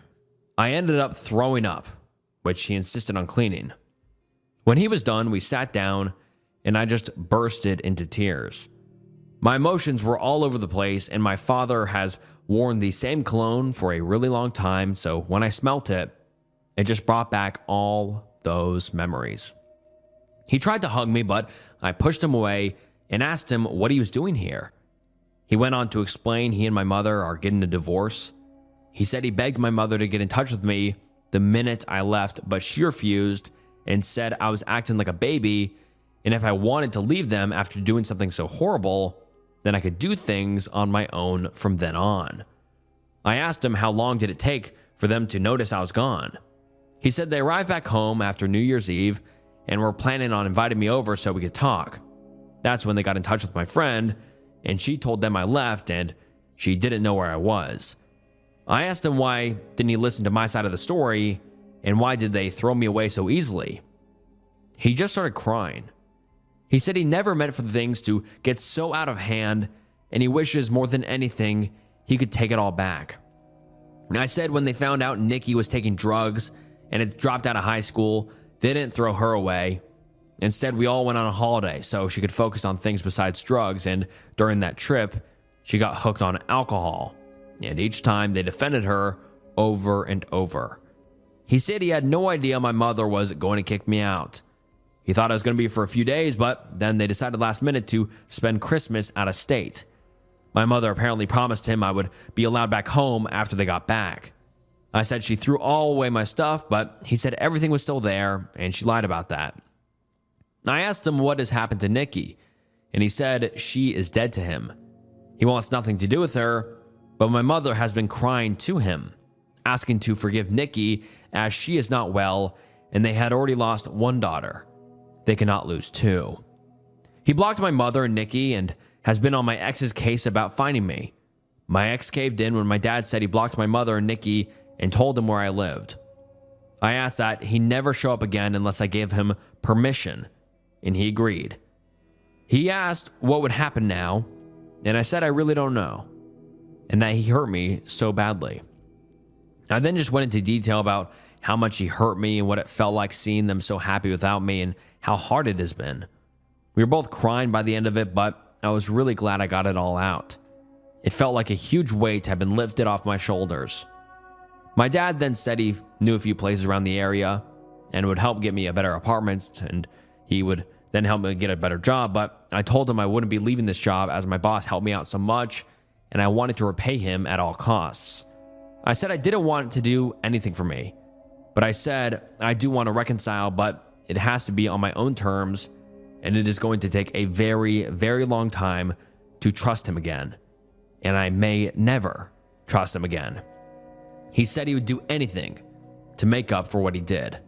I ended up throwing up, which he insisted on cleaning. When he was done, we sat down and I just bursted into tears. My emotions were all over the place, and my father has worn the same cologne for a really long time, so when I smelt it, it just brought back all those memories. He tried to hug me, but I pushed him away and asked him what he was doing here. He went on to explain he and my mother are getting a divorce. He said he begged my mother to get in touch with me the minute I left, but she refused and said I was acting like a baby, and if I wanted to leave them after doing something so horrible, then I could do things on my own from then on. I asked him how long did it take for them to notice I was gone. He said they arrived back home after New Year's Eve and were planning on inviting me over so we could talk. That's when they got in touch with my friend, and she told them I left and she didn't know where I was. I asked him why didn't he listen to my side of the story, and why did they throw me away so easily? He just started crying. He said he never meant for things to get so out of hand, and he wishes more than anything he could take it all back. I said when they found out Nikki was taking drugs and had dropped out of high school, they didn't throw her away. Instead, we all went on a holiday so she could focus on things besides drugs, and during that trip, she got hooked on alcohol, and each time they defended her over and over. He said he had no idea my mother was going to kick me out. He thought it was going to be for a few days, but then they decided last minute to spend Christmas out of state. My mother apparently promised him I would be allowed back home after they got back. I said she threw all away my stuff, but he said everything was still there, and she lied about that. I asked him what has happened to Nikki, and he said she is dead to him. He wants nothing to do with her, but my mother has been crying to him, asking to forgive Nikki as she is not well, and they had already lost one daughter. They cannot lose two. He blocked my mother and Nikki and has been on my ex's case about finding me. My ex caved in when my dad said he blocked my mother and Nikki and told him where I lived. I asked that he never show up again unless I gave him permission, and he agreed. He asked what would happen now, and I said I really don't know, and that he hurt me so badly. I then just went into detail about how much he hurt me and what it felt like seeing them so happy without me and how hard it has been. We were both crying by the end of it, but I was really glad I got it all out. It felt like a huge weight had been lifted off my shoulders. My dad then said he knew a few places around the area and would help get me a better apartment, and he would then help me get a better job, but I told him I wouldn't be leaving this job as my boss helped me out so much, and I wanted to repay him at all costs. I said I didn't want to do anything for me, but I said I do want to reconcile, but it has to be on my own terms, and it is going to take a very, very long time to trust him again, and I may never trust him again. He said he would do anything to make up for what he did.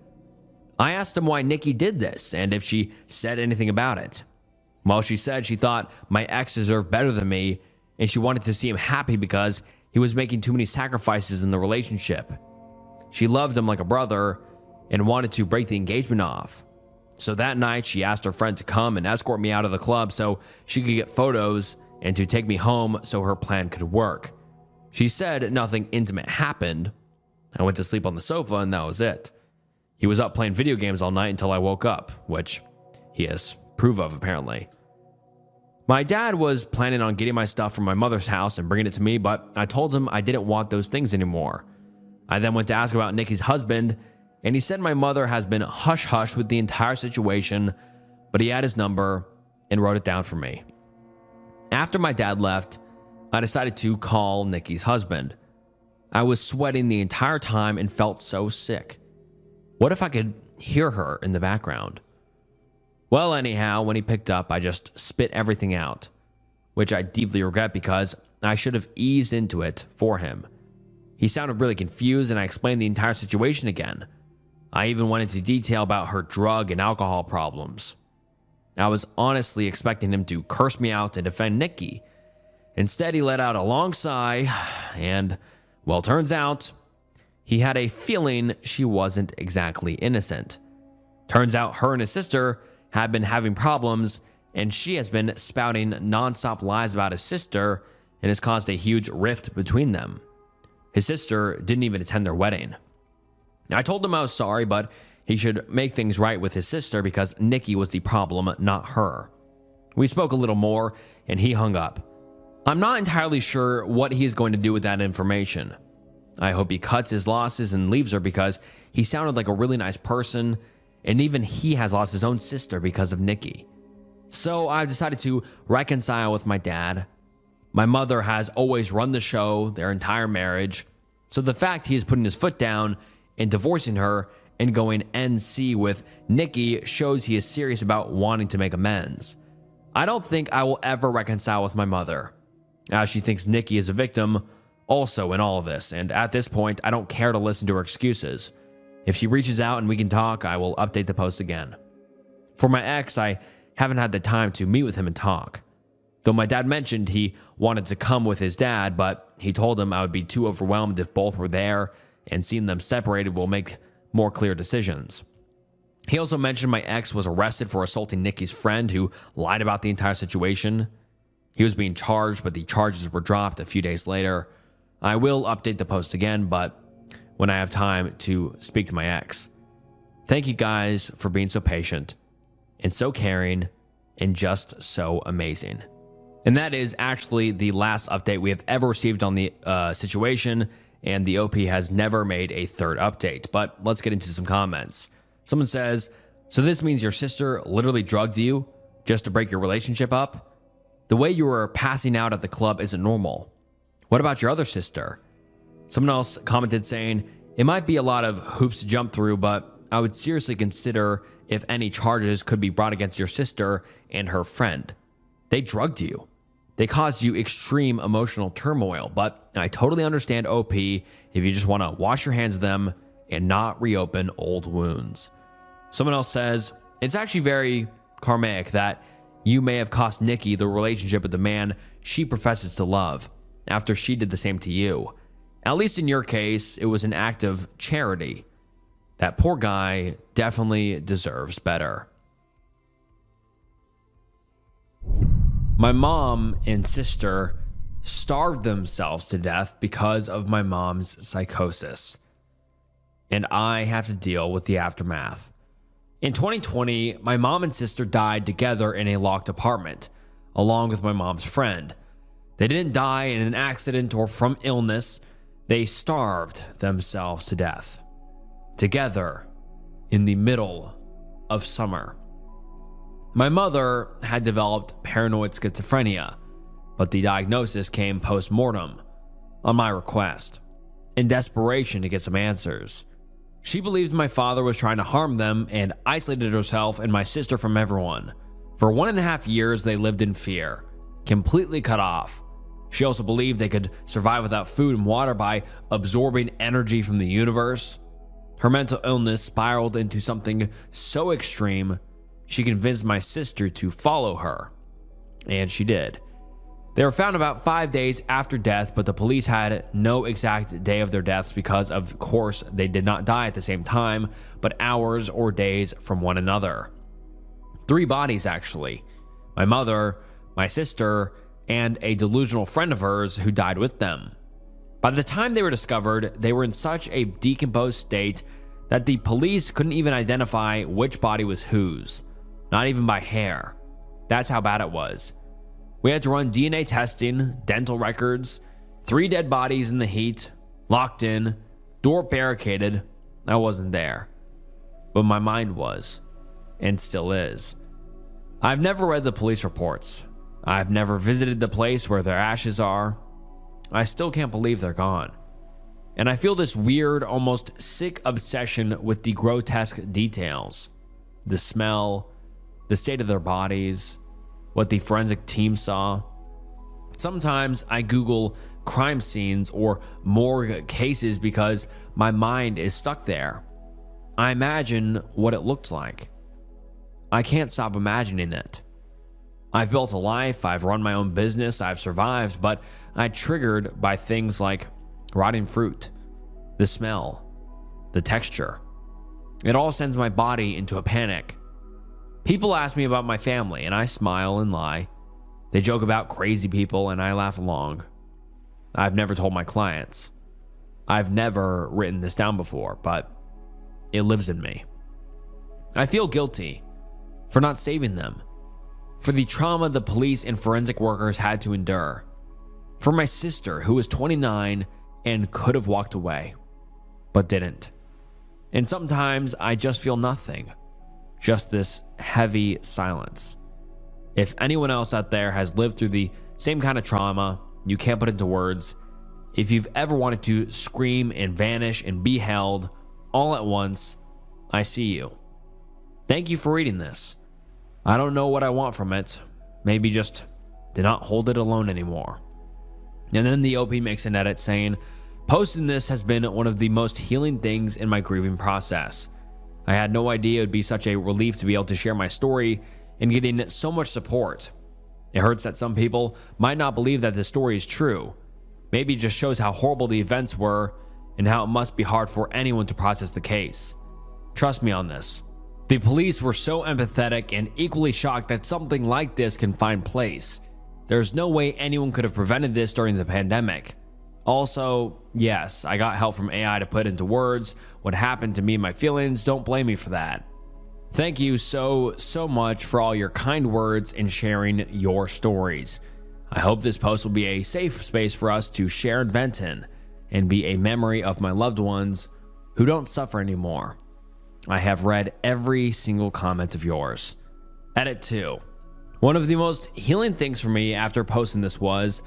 I asked him why Nikki did this and if she said anything about it. Well, she said she thought my ex deserved better than me, and she wanted to see him happy because he was making too many sacrifices in the relationship. She loved him like a brother and wanted to break the engagement off. So that night, she asked her friend to come and escort me out of the club so she could get photos and to take me home so her plan could work. She said nothing intimate happened. I went to sleep on the sofa and that was it. He was up playing video games all night until I woke up, which he has proof of apparently. My dad was planning on getting my stuff from my mother's house and bringing it to me, but I told him I didn't want those things anymore. I then went to ask about Nikki's husband, and he said my mother has been hush-hush with the entire situation, but he had his number and wrote it down for me. After my dad left, I decided to call Nikki's husband. I was sweating the entire time and felt so sick. What if I could hear her in the background? Well, anyhow, when he picked up, I just spit everything out, which I deeply regret because I should have eased into it for him. He sounded really confused, and I explained the entire situation again. I even went into detail about her drug and alcohol problems. I was honestly expecting him to curse me out and defend Nikki. Instead, he let out a long sigh, and, well, turns out, he had a feeling she wasn't exactly innocent. Turns out her and his sister had been having problems, and she has been spouting nonstop lies about his sister and has caused a huge rift between them. His sister didn't even attend their wedding. I told him I was sorry, but he should make things right with his sister because Nikki was the problem, not her. We spoke a little more, and he hung up. I'm not entirely sure what he is going to do with that information. I hope he cuts his losses and leaves her because he sounded like a really nice person, and even he has lost his own sister because of Nikki. So I've decided to reconcile with my dad. My mother has always run the show their entire marriage, so the fact he is putting his foot down and divorcing her and going NC with Nikki shows he is serious about wanting to make amends. I don't think I will ever reconcile with my mother, as she thinks Nikki is a victim also in all of this, and at this point, I don't care to listen to her excuses. If she reaches out and we can talk, I will update the post again. For my ex, I haven't had the time to meet with him and talk. Though my dad mentioned he wanted to come with his dad, but he told him I would be too overwhelmed if both were there, and seeing them separated will make more clear decisions. He also mentioned my ex was arrested for assaulting Nikki's friend who lied about the entire situation. He was being charged, but the charges were dropped a few days later. I will update the post again, but when I have time to speak to my ex. Thank you guys for being so patient and so caring and just so amazing. And that is actually the last update we have ever received on the situation, and the OP has never made a third update. But let's get into some comments. Someone says, so this means your sister literally drugged you just to break your relationship up? The way you were passing out at the club isn't normal. What about your other sister? Someone else commented saying, it might be a lot of hoops to jump through, but I would seriously consider if any charges could be brought against your sister and her friend. They drugged you. They caused you extreme emotional turmoil, but I totally understand OP if you just want to wash your hands of them and not reopen old wounds. Someone else says, it's actually very karmic that you may have cost Nikki the relationship with the man she professes to love after she did the same to you. At least in your case, it was an act of charity. That poor guy definitely deserves better. My mom and sister starved themselves to death because of my mom's psychosis, and I have to deal with the aftermath. In 2020, my mom and sister died together in a locked apartment, along with my mom's friend. They didn't die in an accident or from illness. They starved themselves to death, together in the middle of summer. My mother had developed paranoid schizophrenia, but the diagnosis came post-mortem on my request, in desperation to get some answers. She believed my father was trying to harm them and isolated herself and my sister from everyone. For 1.5 years, they lived in fear, completely cut off. She also believed they could survive without food and water by absorbing energy from the universe. Her mental illness spiraled into something so extreme, she convinced my sister to follow her. And she did. They were found about 5 days after death, but the police had no exact day of their deaths because, of course, they did not die at the same time, but hours or days from one another. 3 bodies, actually. My mother, my sister, and a delusional friend of hers who died with them. By the time they were discovered, they were in such a decomposed state that the police couldn't even identify which body was whose, not even by hair. That's how bad it was. We had to run DNA testing, dental records, 3 dead bodies in the heat, locked in, door barricaded. I wasn't there, but my mind was, and still is. I've never read the police reports. I've never visited the place where their ashes are. I still can't believe they're gone. And I feel this weird, almost sick obsession with the grotesque details. The smell, the state of their bodies, what the forensic team saw. Sometimes I Google crime scenes or morgue cases because my mind is stuck there. I imagine what it looked like. I can't stop imagining it. I've built a life, I've run my own business, I've survived, but I'm triggered by things like rotting fruit, the smell, the texture. It all sends my body into a panic. People ask me about my family, and I smile and lie. They joke about crazy people, and I laugh along. I've never told my clients. I've never written this down before, but it lives in me. I feel guilty for not saving them, for the trauma the police and forensic workers had to endure, for my sister who was 29 and could have walked away, but didn't. And sometimes I just feel nothing, just this heavy silence. If anyone else out there has lived through the same kind of trauma, you can't put into words. If you've ever wanted to scream and vanish and be held all at once, I see you. Thank you for reading this. I don't know what I want from it. Maybe just to not hold it alone anymore. And then the OP makes an edit saying, posting this has been one of the most healing things in my grieving process. I had no idea it would be such a relief to be able to share my story and getting so much support. It hurts that some people might not believe that this story is true. Maybe it just shows how horrible the events were and how it must be hard for anyone to process the case. Trust me on this. The police were so empathetic and equally shocked that something like this can find place. There's no way anyone could have prevented this during the pandemic. Also, yes, I got help from AI to put into words what happened to me and my feelings. Don't blame me for that. Thank you so much for all your kind words and sharing your stories. I hope this post will be a safe space for us to share and vent in, and be a memory of my loved ones who don't suffer anymore. I have read every single comment of yours. Edit 2. One of the most healing things for me after posting this was,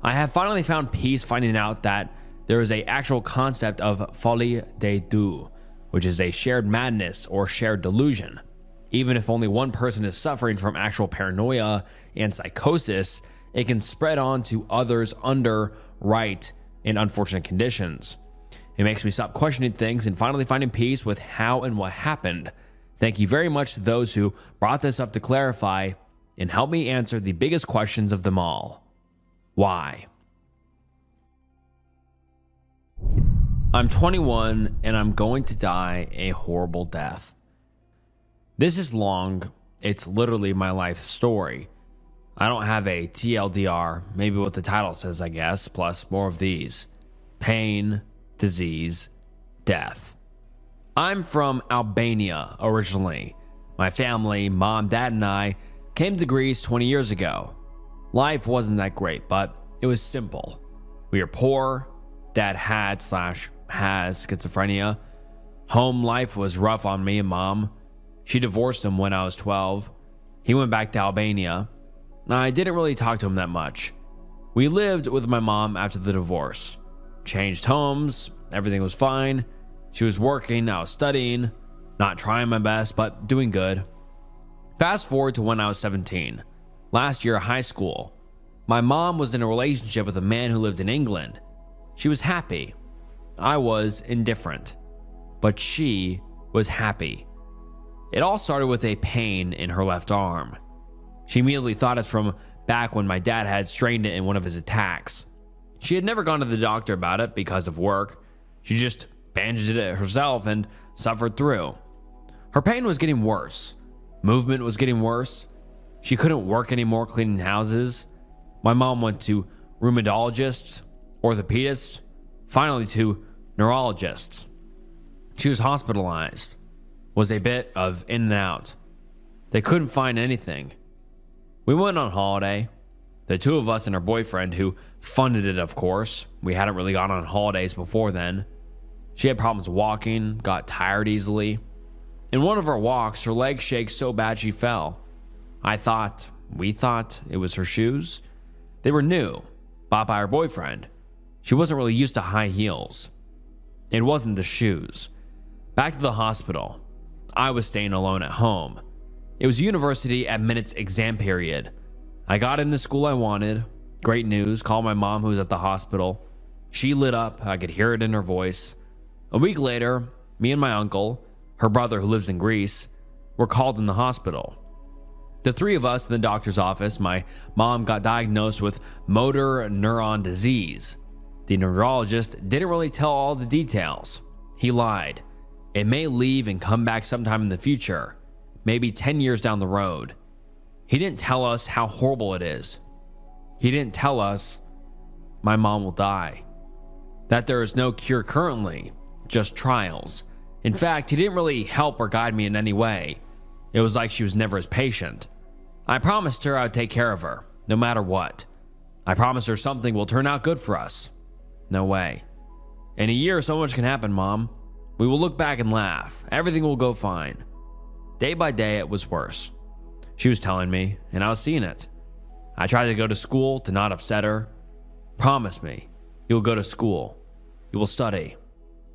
I have finally found peace finding out that there is a actual concept of folie de deux, which is a shared madness or shared delusion. Even if only one person is suffering from actual paranoia and psychosis, it can spread on to others under right and unfortunate conditions. It makes me stop questioning things and finally finding peace with how and what happened. Thank you very much to those who brought this up to clarify and help me answer the biggest questions of them all. Why? I'm 21 and I'm going to die a horrible death. This is long. It's literally my life story. I don't have a TLDR, maybe what the title says, I guess, plus more of these: pain, disease, death. I'm from Albania originally. My family, mom, dad, and I came to Greece 20 years ago. Life wasn't that great, but it was simple. We were poor. Dad had/has schizophrenia. Home life was rough on me and mom. She divorced him when I was 12. He went back to Albania. I didn't really talk to him that much. We lived with my mom after the divorce. Changed homes, everything was fine. She was working, I was studying, not trying my best, but doing good. Fast forward to when I was 17, last year of high school. My mom was in a relationship with a man who lived in England. She was happy. I was indifferent, but she was happy. It all started with a pain in her left arm. She immediately thought it's from back when my dad had strained it in one of his attacks. She had never gone to the doctor about it because of work. She just bandaged it herself and suffered through. Her pain was getting worse. Movement was getting worse. She couldn't work anymore cleaning houses. My mom went to rheumatologists, orthopedists, finally to neurologists. She was hospitalized. Was a bit of in and out. They couldn't find anything. We went on holiday. The two of us and her boyfriend, who funded it, of course. We hadn't really gone on holidays before then. She had problems walking, got tired easily. In one of our walks, her leg shakes so bad she fell. We thought it was her shoes. They were new, bought by her boyfriend. She wasn't really used to high heels. It wasn't the shoes. Back to the hospital. I was staying alone at home. It was university at minutes exam period. I got in the school I wanted. Great news. Called my mom, who was at the hospital. She lit up. I could hear it in her voice. A week later, me and my uncle, her brother who lives in Greece, were called in the hospital. The three of us in the doctor's office. My mom got diagnosed with motor neuron disease. The neurologist didn't really tell all the details. He lied. It may leave and come back sometime in the future, maybe 10 years down the road. He didn't tell us how horrible it is. He didn't tell us my mom will die, that there is no cure currently, just trials. In fact, he didn't really help or guide me in any way. It was like she was never his patient. I promised her I would take care of her, no matter what. I promised her something will turn out good for us. No way. In a year, so much can happen, Mom. We will look back and laugh. Everything will go fine. Day by day, it was worse. She was telling me, and I was seeing it. I tried to go to school to not upset her. Promise me, you will go to school. You will study.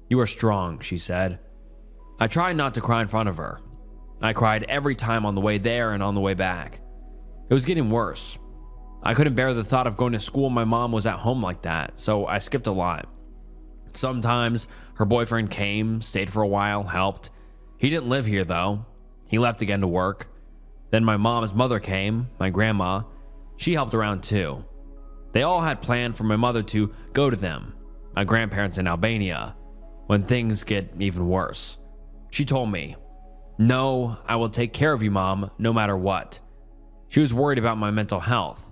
You are strong, she said. I tried not to cry in front of her. I cried every time on the way there and on the way back. It was getting worse. I couldn't bear the thought of going to school when my mom was at home like that, so I skipped a lot. Sometimes her boyfriend came, stayed for a while, helped. He didn't live here though. He left again to work. Then my mom's mother came, my grandma. She helped around too. They all had planned for my mother to go to them, my grandparents in Albania, when things get even worse. She told me, "No, I will take care of you, Mom, no matter what." She was worried about my mental health.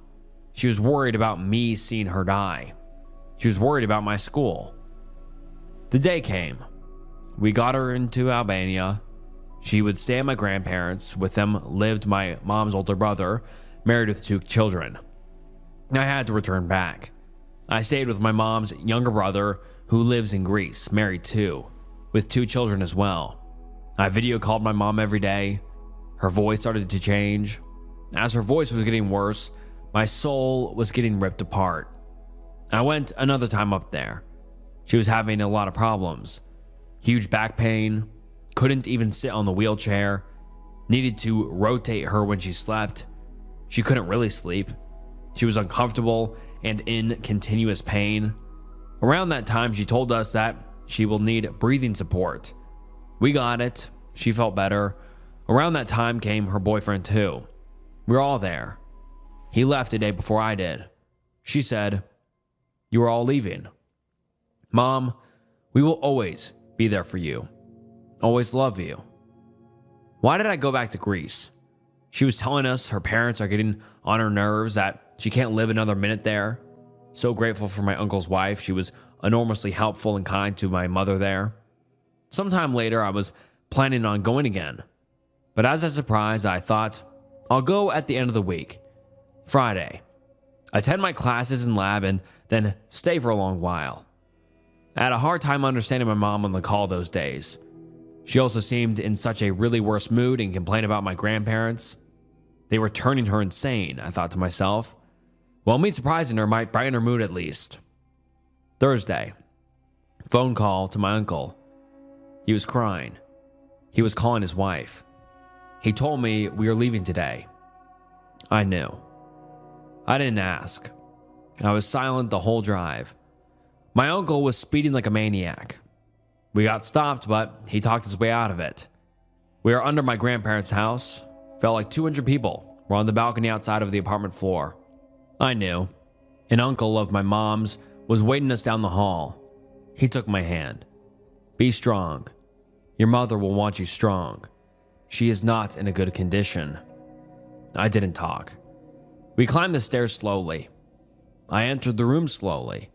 She was worried about me seeing her die. She was worried about my school. The day came. We got her into Albania. She would stay at my grandparents'. With them lived my mom's older brother, married with 2 children. I had to return back. I stayed with my mom's younger brother, who lives in Greece, married too, with 2 children as well. I video called my mom every day. Her voice started to change. As her voice was getting worse, my soul was getting ripped apart. I went another time up there. She was having a lot of problems. Huge back pain, couldn't even sit on the wheelchair, needed to rotate her when she slept. She couldn't really sleep. She was uncomfortable and in continuous pain. Around that time, she told us that she will need breathing support. We got it. She felt better. Around that time came her boyfriend too. We were all there. He left a day before I did. She said, "You are all leaving. Mom, we will always be there for you. Always love you." Why did I go back to Greece? She was telling us her parents are getting on her nerves, that she can't live another minute there. So grateful for my uncle's wife. She was enormously helpful and kind to my mother there. Sometime later, I was planning on going again. But as a surprise, I thought, I'll go at the end of the week, Friday. Attend my classes and lab and then stay for a long while. I had a hard time understanding my mom on the call those days. She also seemed in such a really worse mood and complained about my grandparents. They were turning her insane, I thought to myself. Well, me surprising her might brighten her mood at least. Thursday. Phone call to my uncle. He was crying. He was calling his wife. He told me we are leaving today. I knew. I didn't ask. I was silent the whole drive. My uncle was speeding like a maniac. We got stopped, but he talked his way out of it. We were under my grandparents' house. Felt like 200 people were on the balcony outside of the apartment floor. I knew. An uncle of my mom's was waiting us down the hall. He took my hand. "Be strong. Your mother will want you strong. She is not in a good condition." I didn't talk. We climbed the stairs slowly. I entered the room slowly.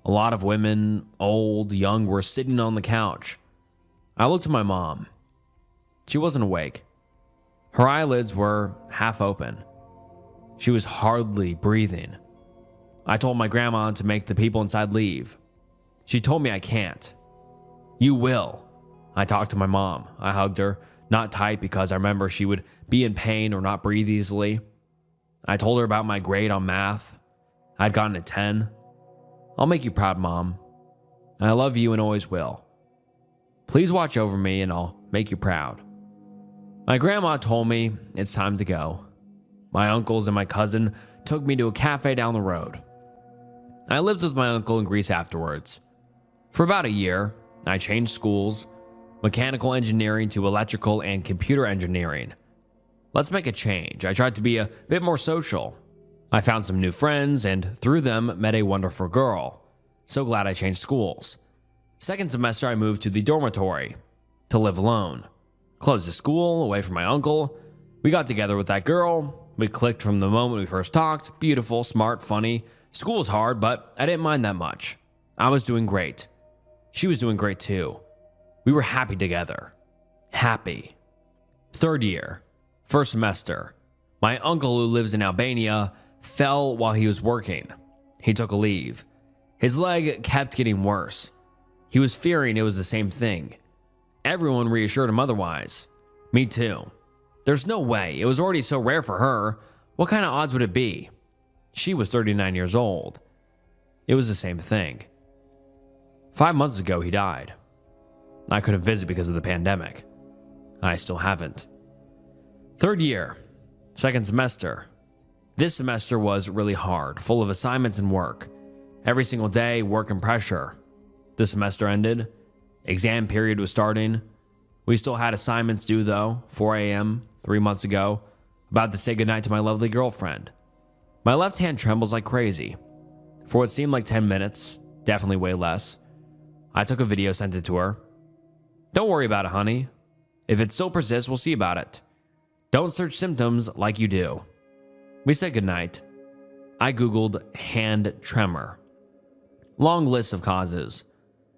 A lot of women, old, young, were sitting on the couch. I looked at my mom. She wasn't awake. Her eyelids were half open. She was hardly breathing. I told my grandma to make the people inside leave. She told me I can't. "You will." I talked to my mom. I hugged her, not tight because I remember she would be in pain or not breathe easily. I told her about my grade on math. I'd gotten a 10. "I'll make you proud, Mom. I love you and always will. Please watch over me and I'll make you proud." My grandma told me it's time to go. My uncles and my cousin took me to a cafe down the road. I lived with my uncle in Greece afterwards. For about a year, I changed schools, mechanical engineering to electrical and computer engineering. Let's make a change. I tried to be a bit more social. I found some new friends and through them met a wonderful girl. So glad I changed schools. Second semester, I moved to the dormitory to live alone. Close to school, away from my uncle. We got together with that girl. We clicked from the moment we first talked. Beautiful, smart, funny. School was hard, but I didn't mind that much. I was doing great. She was doing great too. We were happy together. Happy. Third year, first semester. My uncle, who lives in Albania, fell while he was working. He took a leave. His leg kept getting worse. He was fearing it was the same thing. Everyone reassured him otherwise. Me too. There's no way. It was already so rare for her. What kind of odds would it be? She was 39 years old. It was the same thing. 5 months ago, he died. I couldn't visit because of the pandemic. I still haven't. Third year, second semester. This semester was really hard, full of assignments and work. Every single day, work and pressure. The semester ended. Exam period was starting. We still had assignments due though, 4 a.m., 3 months ago. About to say goodnight to my lovely girlfriend. My left hand trembles like crazy. For what seemed like 10 minutes, definitely way less. I took a video, sent it to her. "Don't worry about it, honey. If it still persists, we'll see about it. Don't search symptoms like you do." We said goodnight. I Googled hand tremor. Long list of causes: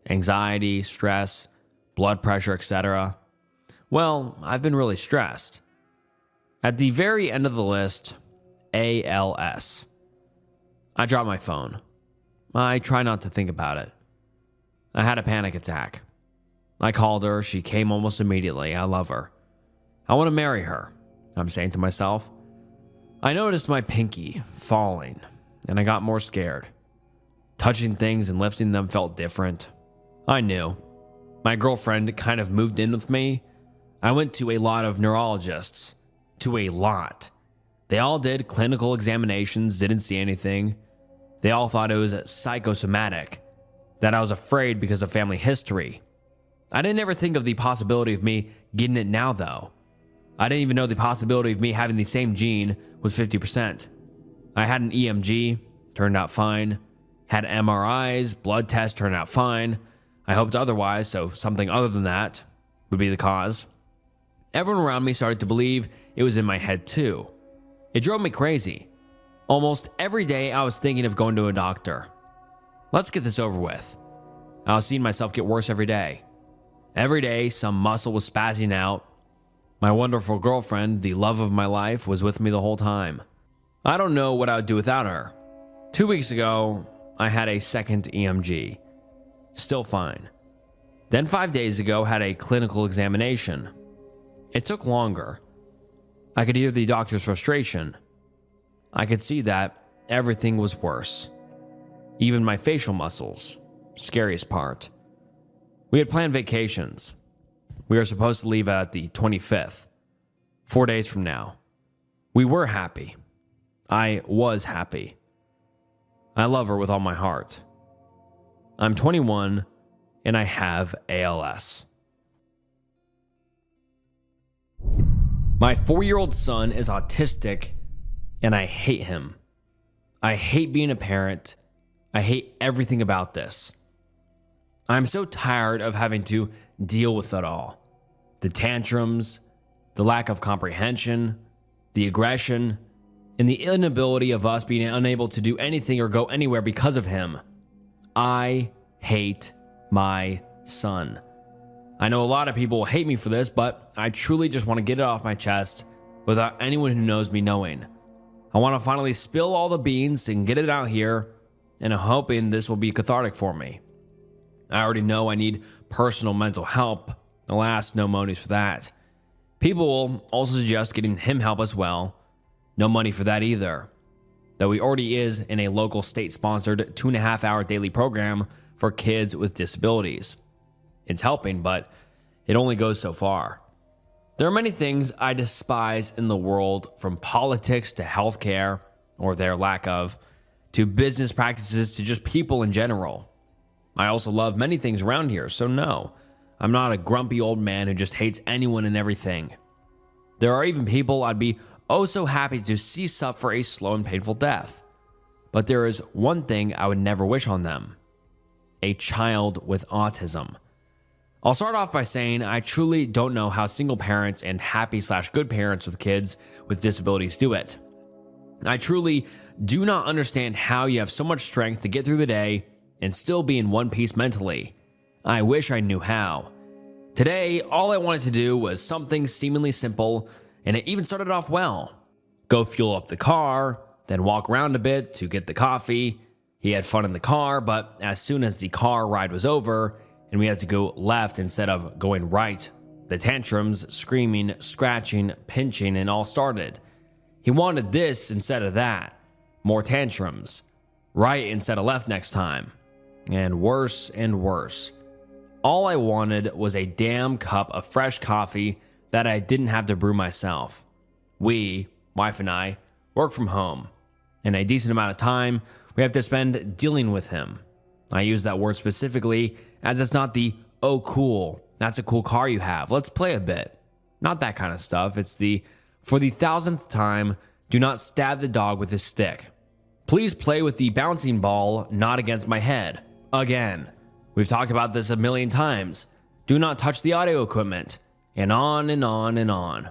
anxiety, stress, blood pressure, etc. Well, I've been really stressed. At the very end of the list, ALS. I dropped my phone. I try not to think about it. I had a panic attack. I called her. She came almost immediately. I love her. I want to marry her, I'm saying to myself. I noticed my pinky falling, and I got more scared. Touching things and lifting them felt different. I knew. My girlfriend kind of moved in with me. I went to a lot of neurologists. To a lot. They all did clinical examinations, didn't see anything. They all thought it was psychosomatic, that I was afraid because of family history. I didn't ever think of the possibility of me getting it now, though. I didn't even know the possibility of me having the same gene was 50%. I had an EMG, turned out fine. Had MRIs, blood tests turned out fine. I hoped otherwise, so something other than that would be the cause. Everyone around me started to believe it was in my head too. It drove me crazy. Almost every day I was thinking of going to a doctor. Let's get this over with. I was seeing myself get worse every day. Every day some muscle was spazzing out. My wonderful girlfriend, the love of my life, was with me the whole time. I don't know what I would do without her. 2 weeks ago, I had a second EMG. Still fine. Then 5 days ago, had a clinical examination. It took longer. I could hear the doctor's frustration. I could see that everything was worse. Even my facial muscles. Scariest part. We had planned vacations. We were supposed to leave at the 25th. 4 days from now. We were happy. I was happy. I love her with all my heart. I'm 21 and I have ALS. My 4-year-old son is autistic and I hate him. I hate being a parent. I hate everything about this. I'm so tired of having to deal with it all. The tantrums, the lack of comprehension, the aggression, and the inability of us being unable to do anything or go anywhere because of him. I hate my son. I know a lot of people will hate me for this, but I truly just want to get it off my chest without anyone who knows me knowing. I want to finally spill all the beans and get it out here, and I'm hoping this will be cathartic for me. I already know I need personal mental help. Alas, no monies for that. People will also suggest getting him help as well. No money for that either. Though he already is in a local state-sponsored 2.5-hour daily program for kids with disabilities. It's helping, but it only goes so far. There are many things I despise in the world, from politics to healthcare, or their lack of, to business practices to just people in general. I also love many things around here, so no, I'm not a grumpy old man who just hates anyone and everything. There are even people I'd be oh so happy to see suffer a slow and painful death. But there is one thing I would never wish on them: a child with autism. I'll start off by saying I truly don't know how single parents and happy/good parents with kids with disabilities do it. I truly do not understand how you have so much strength to get through the day and still be in one piece mentally. I wish I knew how. Today, all I wanted to do was something seemingly simple, and it even started off well. Go fuel up the car, then walk around a bit to get the coffee. He had fun in the car, but as soon as the car ride was over and we had to go left instead of going right, the tantrums, screaming, scratching, pinching, and all started. He wanted this instead of that. More tantrums. Right instead of left next time. And worse and worse. All I wanted was a damn cup of fresh coffee that I didn't have to brew myself. We, wife and I, work from home. And a decent amount of time we have to spend dealing with him. I use that word specifically as it's not the, oh cool, that's a cool car you have, let's play a bit. Not that kind of stuff. It's the, for the 1000th time, do not stab the dog with his stick. Please play with the bouncing ball, not against my head. Again. We've talked about this a million times. Do not touch the audio equipment. And on and on and on.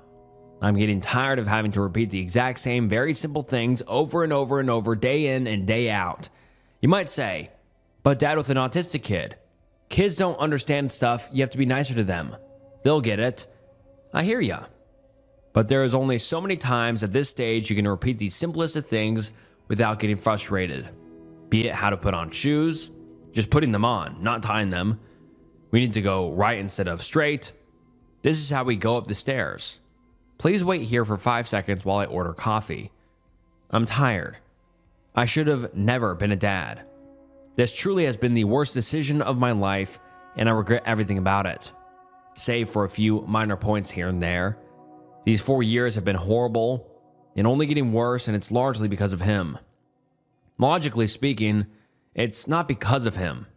I'm getting tired of having to repeat the exact same very simple things over and over and over, day in and day out. You might say, But dad with an autistic kid. Kids don't understand stuff, you have to be nicer to them. They'll get it. I hear ya. But there is only so many times at this stage you can repeat the simplest of things without getting frustrated. Be it how to put on shoes, just putting them on, not tying them. We need to go right instead of straight. This is how we go up the stairs. Please wait here for 5 seconds while I order coffee. I'm tired. I should have never been a dad. This truly has been the worst decision of my life, and I regret everything about it. Save for a few minor points here and there. These 4 years have been horrible and only getting worse, and it's largely because of him. Logically speaking, it's not because of him.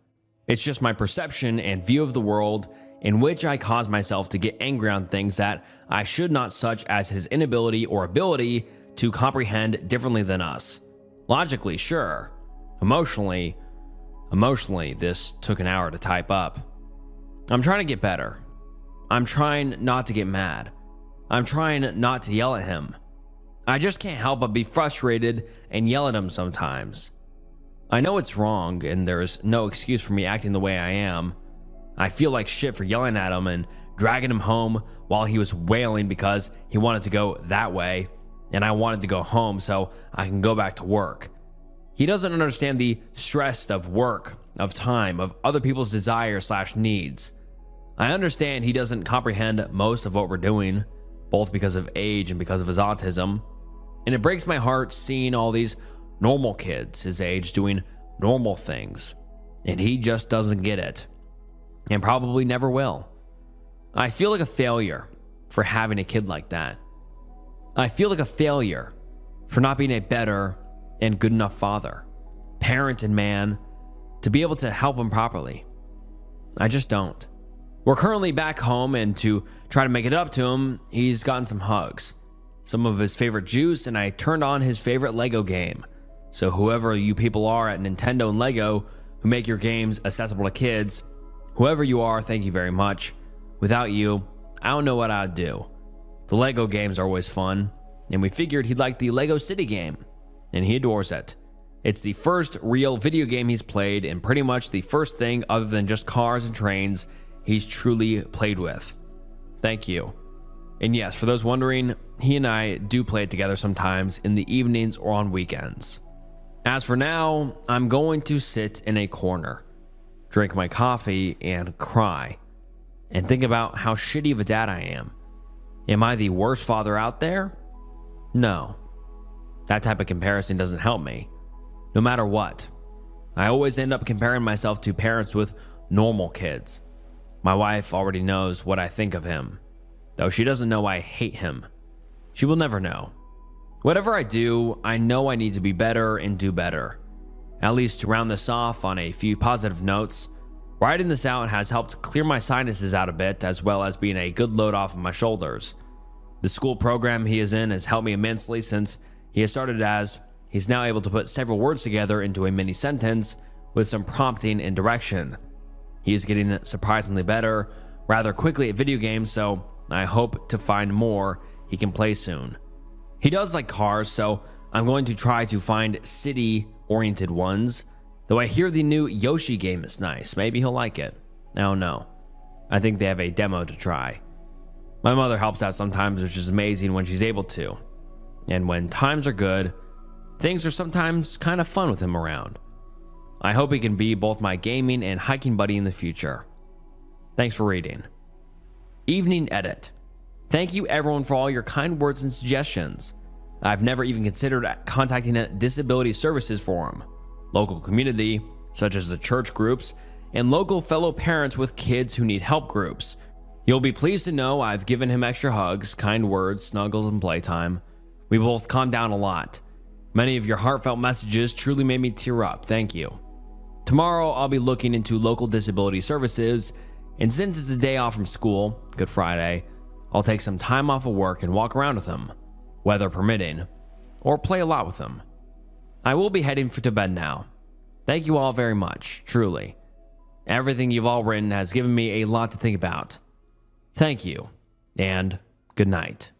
It's just my perception and view of the world in which I cause myself to get angry on things that I should not, such as his inability or ability to comprehend differently than us. Logically, sure. Emotionally, this took an hour to type up. I'm trying to get better. I'm trying not to get mad. I'm trying not to yell at him. I just can't help but be frustrated and yell at him sometimes. I know it's wrong, and there's no excuse for me acting the way I am. I feel like shit for yelling at him and dragging him home while he was wailing because he wanted to go that way, and I wanted to go home so I can go back to work. He doesn't understand the stress of work, of time, of other people's desires/needs. I understand he doesn't comprehend most of what we're doing, both because of age and because of his autism. And it breaks my heart seeing all these normal kids his age doing normal things, and he just doesn't get it, and probably never will. I feel like a failure for having a kid like that. I feel like a failure for not being a better and good enough father, parent, and man to be able to help him properly. I just don't. We're currently back home, and to try to make it up to him, he's gotten some hugs, some of his favorite juice, and I turned on his favorite Lego game. So whoever you people are at Nintendo and Lego who make your games accessible to kids, whoever you are, thank you very much. Without you, I don't know what I'd do. The Lego games are always fun, and we figured he'd like the Lego City game, and he adores it. It's the first real video game he's played, and pretty much the first thing other than just cars and trains he's truly played with. Thank you. And yes, for those wondering, he and I do play it together sometimes in the evenings or on weekends. As for now, I'm going to sit in a corner, drink my coffee, and cry, and think about how shitty of a dad I am. Am I the worst father out there? No. That type of comparison doesn't help me. No matter what, I always end up comparing myself to parents with normal kids. My wife already knows what I think of him, though she doesn't know I hate him. She will never know. Whatever I do, I know I need to be better and do better. At least to round this off on a few positive notes, writing this out has helped clear my sinuses out a bit, as well as being a good load off of my shoulders. The school program he is in has helped me immensely, since he has started as he's now able to put several words together into a mini sentence with some prompting and direction. He is getting surprisingly better rather quickly at video games, so I hope to find more he can play soon. He does like cars, so I'm going to try to find city-oriented ones, though I hear the new Yoshi game is nice. Maybe he'll like it. I don't know. I think they have a demo to try. My mother helps out sometimes, which is amazing when she's able to. And when times are good, things are sometimes kind of fun with him around. I hope he can be both my gaming and hiking buddy in the future. Thanks for reading. Evening edit. Thank you everyone for all your kind words and suggestions. I've never even considered contacting a disability services forum, local community, such as the church groups, and local fellow parents with kids who need help groups. You'll be pleased to know I've given him extra hugs, kind words, snuggles, and playtime. We both calmed down a lot. Many of your heartfelt messages truly made me tear up. Thank you. Tomorrow, I'll be looking into local disability services, and since it's a day off from school, Good Friday, I'll take some time off of work and walk around with him, weather permitting, or play a lot with him. I will be heading to bed now. Thank you all very much, truly. Everything you've all written has given me a lot to think about. Thank you, and good night.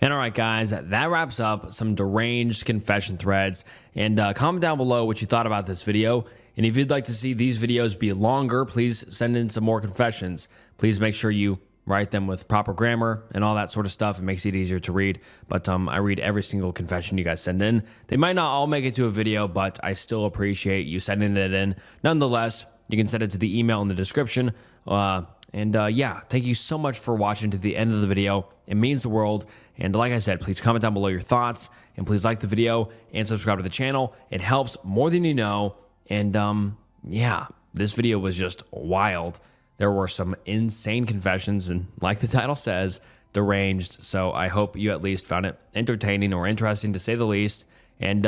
And all right, guys, that wraps up some deranged confession threads. And comment down below what you thought about this video. And if you'd like to see these videos be longer, please send in some more confessions. Please make sure you write them with proper grammar and all that sort of stuff. It makes it easier to read. But I read every single confession you guys send in. They might not all make it to a video, but I still appreciate you sending it in. Nonetheless, you can send it to the email in the description. Yeah, thank you so much for watching to the end of the video. It means the world. And like I said, please comment down below your thoughts, and please like the video and subscribe to the channel. It helps more than you know. And yeah, this video was just wild. There were some insane confessions, and like the title says, deranged. So I hope you at least found it entertaining or interesting, to say the least. And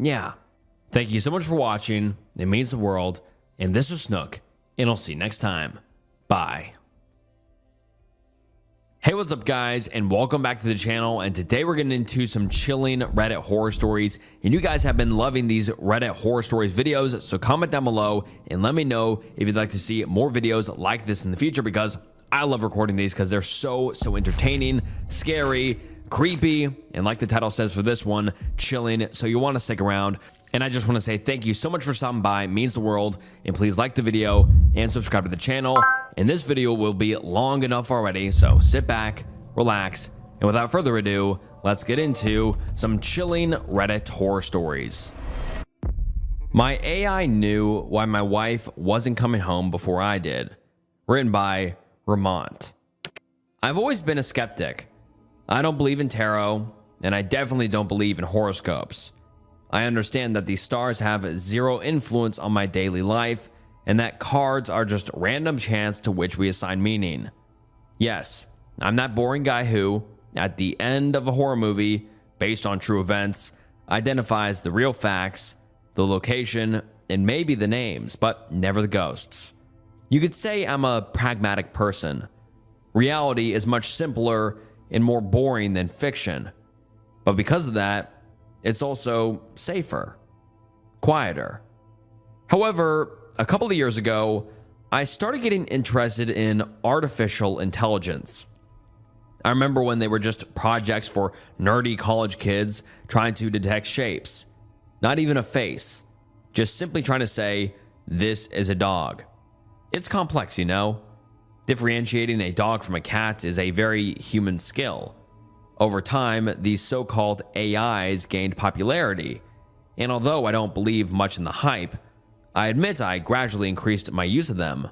yeah, thank you so much for watching. It means the world. And this was Snook, and I'll see you next time. Bye. Hey, what's up, guys, and welcome back to the channel. And today we're getting into some chilling Reddit horror stories, and you guys have been loving these Reddit horror stories videos, so comment down below and let me know if you'd like to see more videos like this in the future, because I love recording these because they're so entertaining, scary, creepy, and like the title says for this one, chilling. So you want to stick around. And I just want to say thank you so much for stopping by. It means the world. And please like the video and subscribe to the channel. And this video will be long enough already, so sit back, relax, and without further ado, let's get into some chilling Reddit horror stories. My AI knew why my wife wasn't coming home before I did. Written by Vermont. I've always been a skeptic. I don't believe in tarot, and I definitely don't believe in horoscopes. I understand that the stars have zero influence on my daily life, and that cards are just random chance to which we assign meaning. Yes, I'm that boring guy who, at the end of a horror movie based on true events, identifies the real facts, the location, and maybe the names, but never the ghosts. You could say I'm a pragmatic person. Reality is much simpler and more boring than fiction. But because of that, it's also safer, quieter. However, a couple of years ago, I started getting interested in artificial intelligence. I remember when they were just projects for nerdy college kids trying to detect shapes. Not even a face, just simply trying to say, this is a dog. It's complex, you know? Differentiating a dog from a cat is a very human skill. Over time, these so-called AIs gained popularity, and although I don't believe much in the hype, I admit I gradually increased my use of them.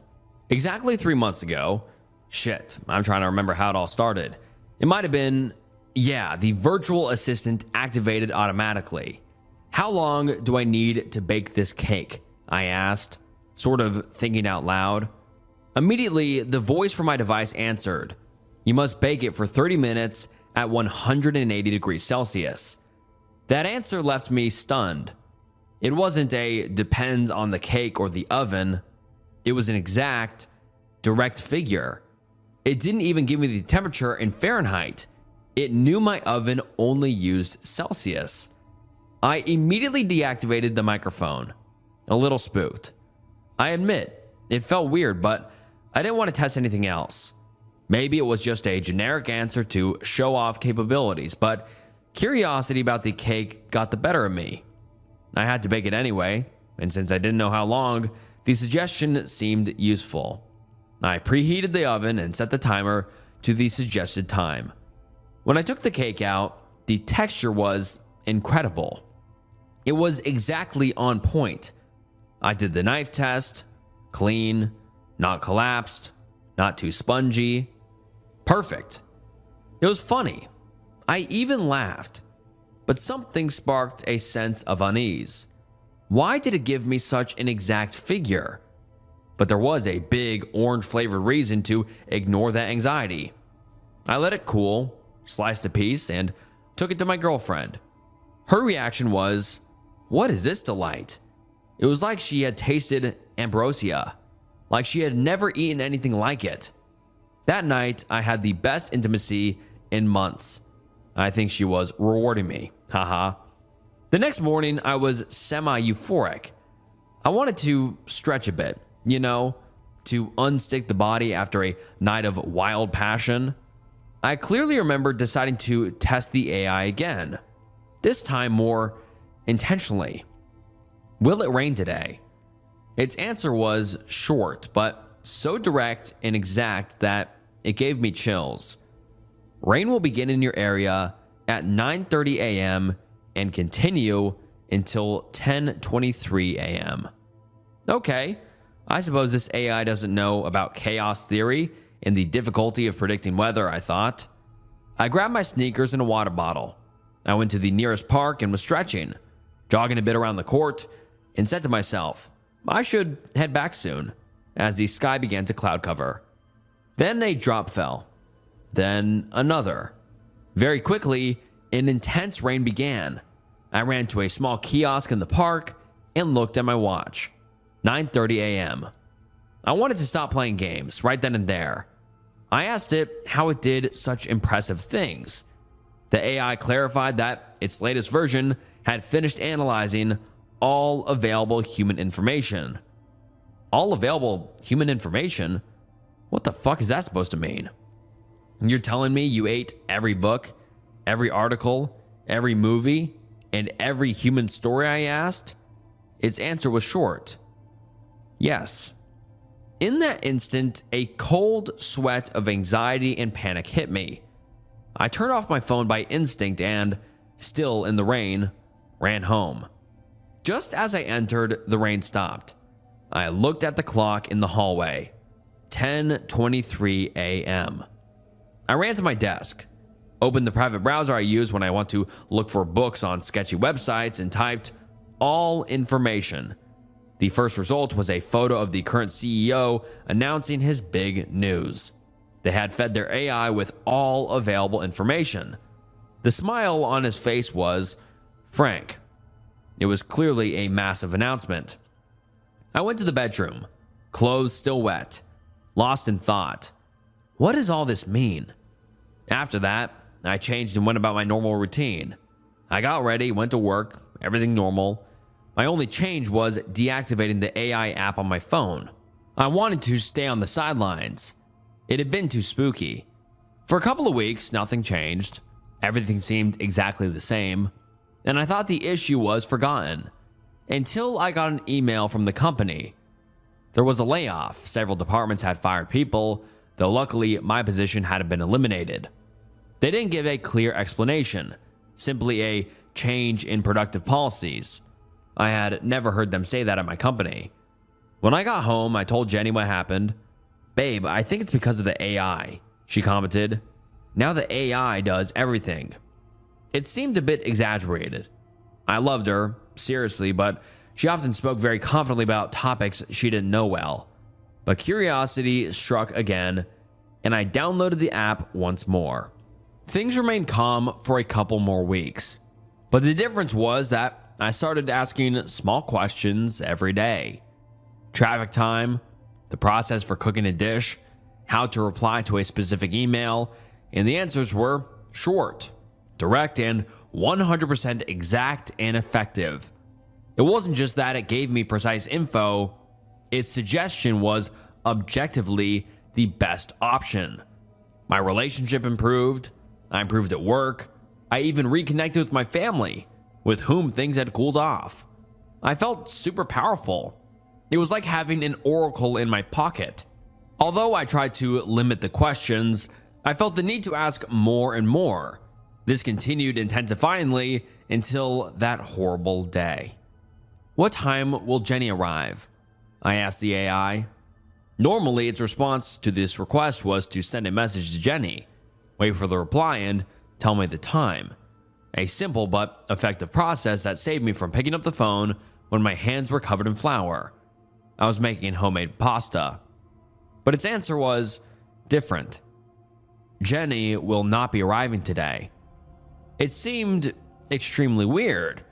Exactly 3 months ago, shit, I'm trying to remember how it all started. It might have been, yeah, the virtual assistant activated automatically. How long do I need to bake this cake? I asked, sort of thinking out loud. Immediately, the voice from my device answered, you must bake it for 30 minutes at 180 degrees Celsius. That answer left me stunned. It wasn't a depends on the cake or the oven. It was an exact, direct figure. It didn't even give me the temperature in Fahrenheit. It knew my oven only used Celsius. I immediately deactivated the microphone. A little spooked. I admit, it felt weird, but I didn't want to test anything else. Maybe it was just a generic answer to show off capabilities, but curiosity about the cake got the better of me. I had to bake it anyway, and since I didn't know how long, the suggestion seemed useful. I preheated the oven and set the timer to the suggested time. When I took the cake out, the texture was incredible. It was exactly on point. I did the knife test, clean, not collapsed, not too spongy, perfect. It was funny. I even laughed. But something sparked a sense of unease. Why did it give me such an exact figure? But there was a big orange-flavored reason to ignore that anxiety. I let it cool, sliced a piece, and took it to my girlfriend. Her reaction was, what is this delight? It was like she had tasted ambrosia, like she had never eaten anything like it. That night, I had the best intimacy in months. I think she was rewarding me. Haha. The next morning, I was semi-euphoric. I wanted to stretch a bit, you know, to unstick the body after a night of wild passion. I clearly remember deciding to test the AI again, this time more intentionally. Will it rain today? Its answer was short, but so direct and exact that it gave me chills. Rain will begin in your area at 9:30 a.m. and continue until 10:23 a.m. Okay, I suppose this AI doesn't know about chaos theory and the difficulty of predicting weather, I thought. I grabbed my sneakers and a water bottle. I went to the nearest park and was stretching, jogging a bit around the court, and said to myself, I should head back soon, as the sky began to cloud cover. Then a drop fell. Then another. Very quickly, an intense rain began. I ran to a small kiosk in the park and looked at my watch. 9:30 a.m. I wanted to stop playing games right then and there. I asked it how it did such impressive things. The AI clarified that its latest version had finished analyzing all available human information. All available human information? What the fuck is that supposed to mean? You're telling me you ate every book, every article, every movie, and every human story I asked? Its answer was short. Yes. In that instant, a cold sweat of anxiety and panic hit me. I turned off my phone by instinct and, still in the rain, ran home. Just as I entered, the rain stopped. I looked at the clock in the hallway. 10:23 a.m. I ran to my desk, opened the private browser I use when I want to look for books on sketchy websites, and typed all information. The first result was a photo of the current CEO announcing his big news. They had fed their AI with all available information. The smile on his face was frank. It was clearly a massive announcement. I went to the bedroom, clothes still wet, lost in thought. What does all this mean? After that, I changed and went about my normal routine. I got ready, went to work, everything normal. My only change was deactivating the AI app on my phone. I wanted to stay on the sidelines. It had been too spooky. For a couple of weeks, nothing changed. Everything seemed exactly the same, and I thought the issue was forgotten. Until I got an email from the company. There was a layoff. Several departments had fired people, though luckily my position hadn't been eliminated. They didn't give a clear explanation, simply a change in productive policies. I had never heard them say that at my company. When I got home, I told Jenny what happened. Babe, I think it's because of the AI, she commented. Now the AI does everything. It seemed a bit exaggerated. I loved her, seriously, but she often spoke very confidently about topics she didn't know well. But curiosity struck again, and I downloaded the app once more. Things remained calm for a couple more weeks. But the difference was that I started asking small questions every day. Traffic time, the process for cooking a dish, how to reply to a specific email, and the answers were short, direct, and 100% exact and effective. It wasn't just that it gave me precise info, its suggestion was objectively the best option. My relationship improved, I improved at work, I even reconnected with my family, with whom things had cooled off. I felt super powerful. It was like having an oracle in my pocket. Although I tried to limit the questions, I felt the need to ask more and more. This continued intensifyingly until that horrible day. What time will Jenny arrive? I asked the AI. Normally, its response to this request was to send a message to Jenny, wait for the reply, and tell me the time. A simple but effective process that saved me from picking up the phone when my hands were covered in flour. I was making homemade pasta. But its answer was different. Jenny will not be arriving today. It seemed extremely weird.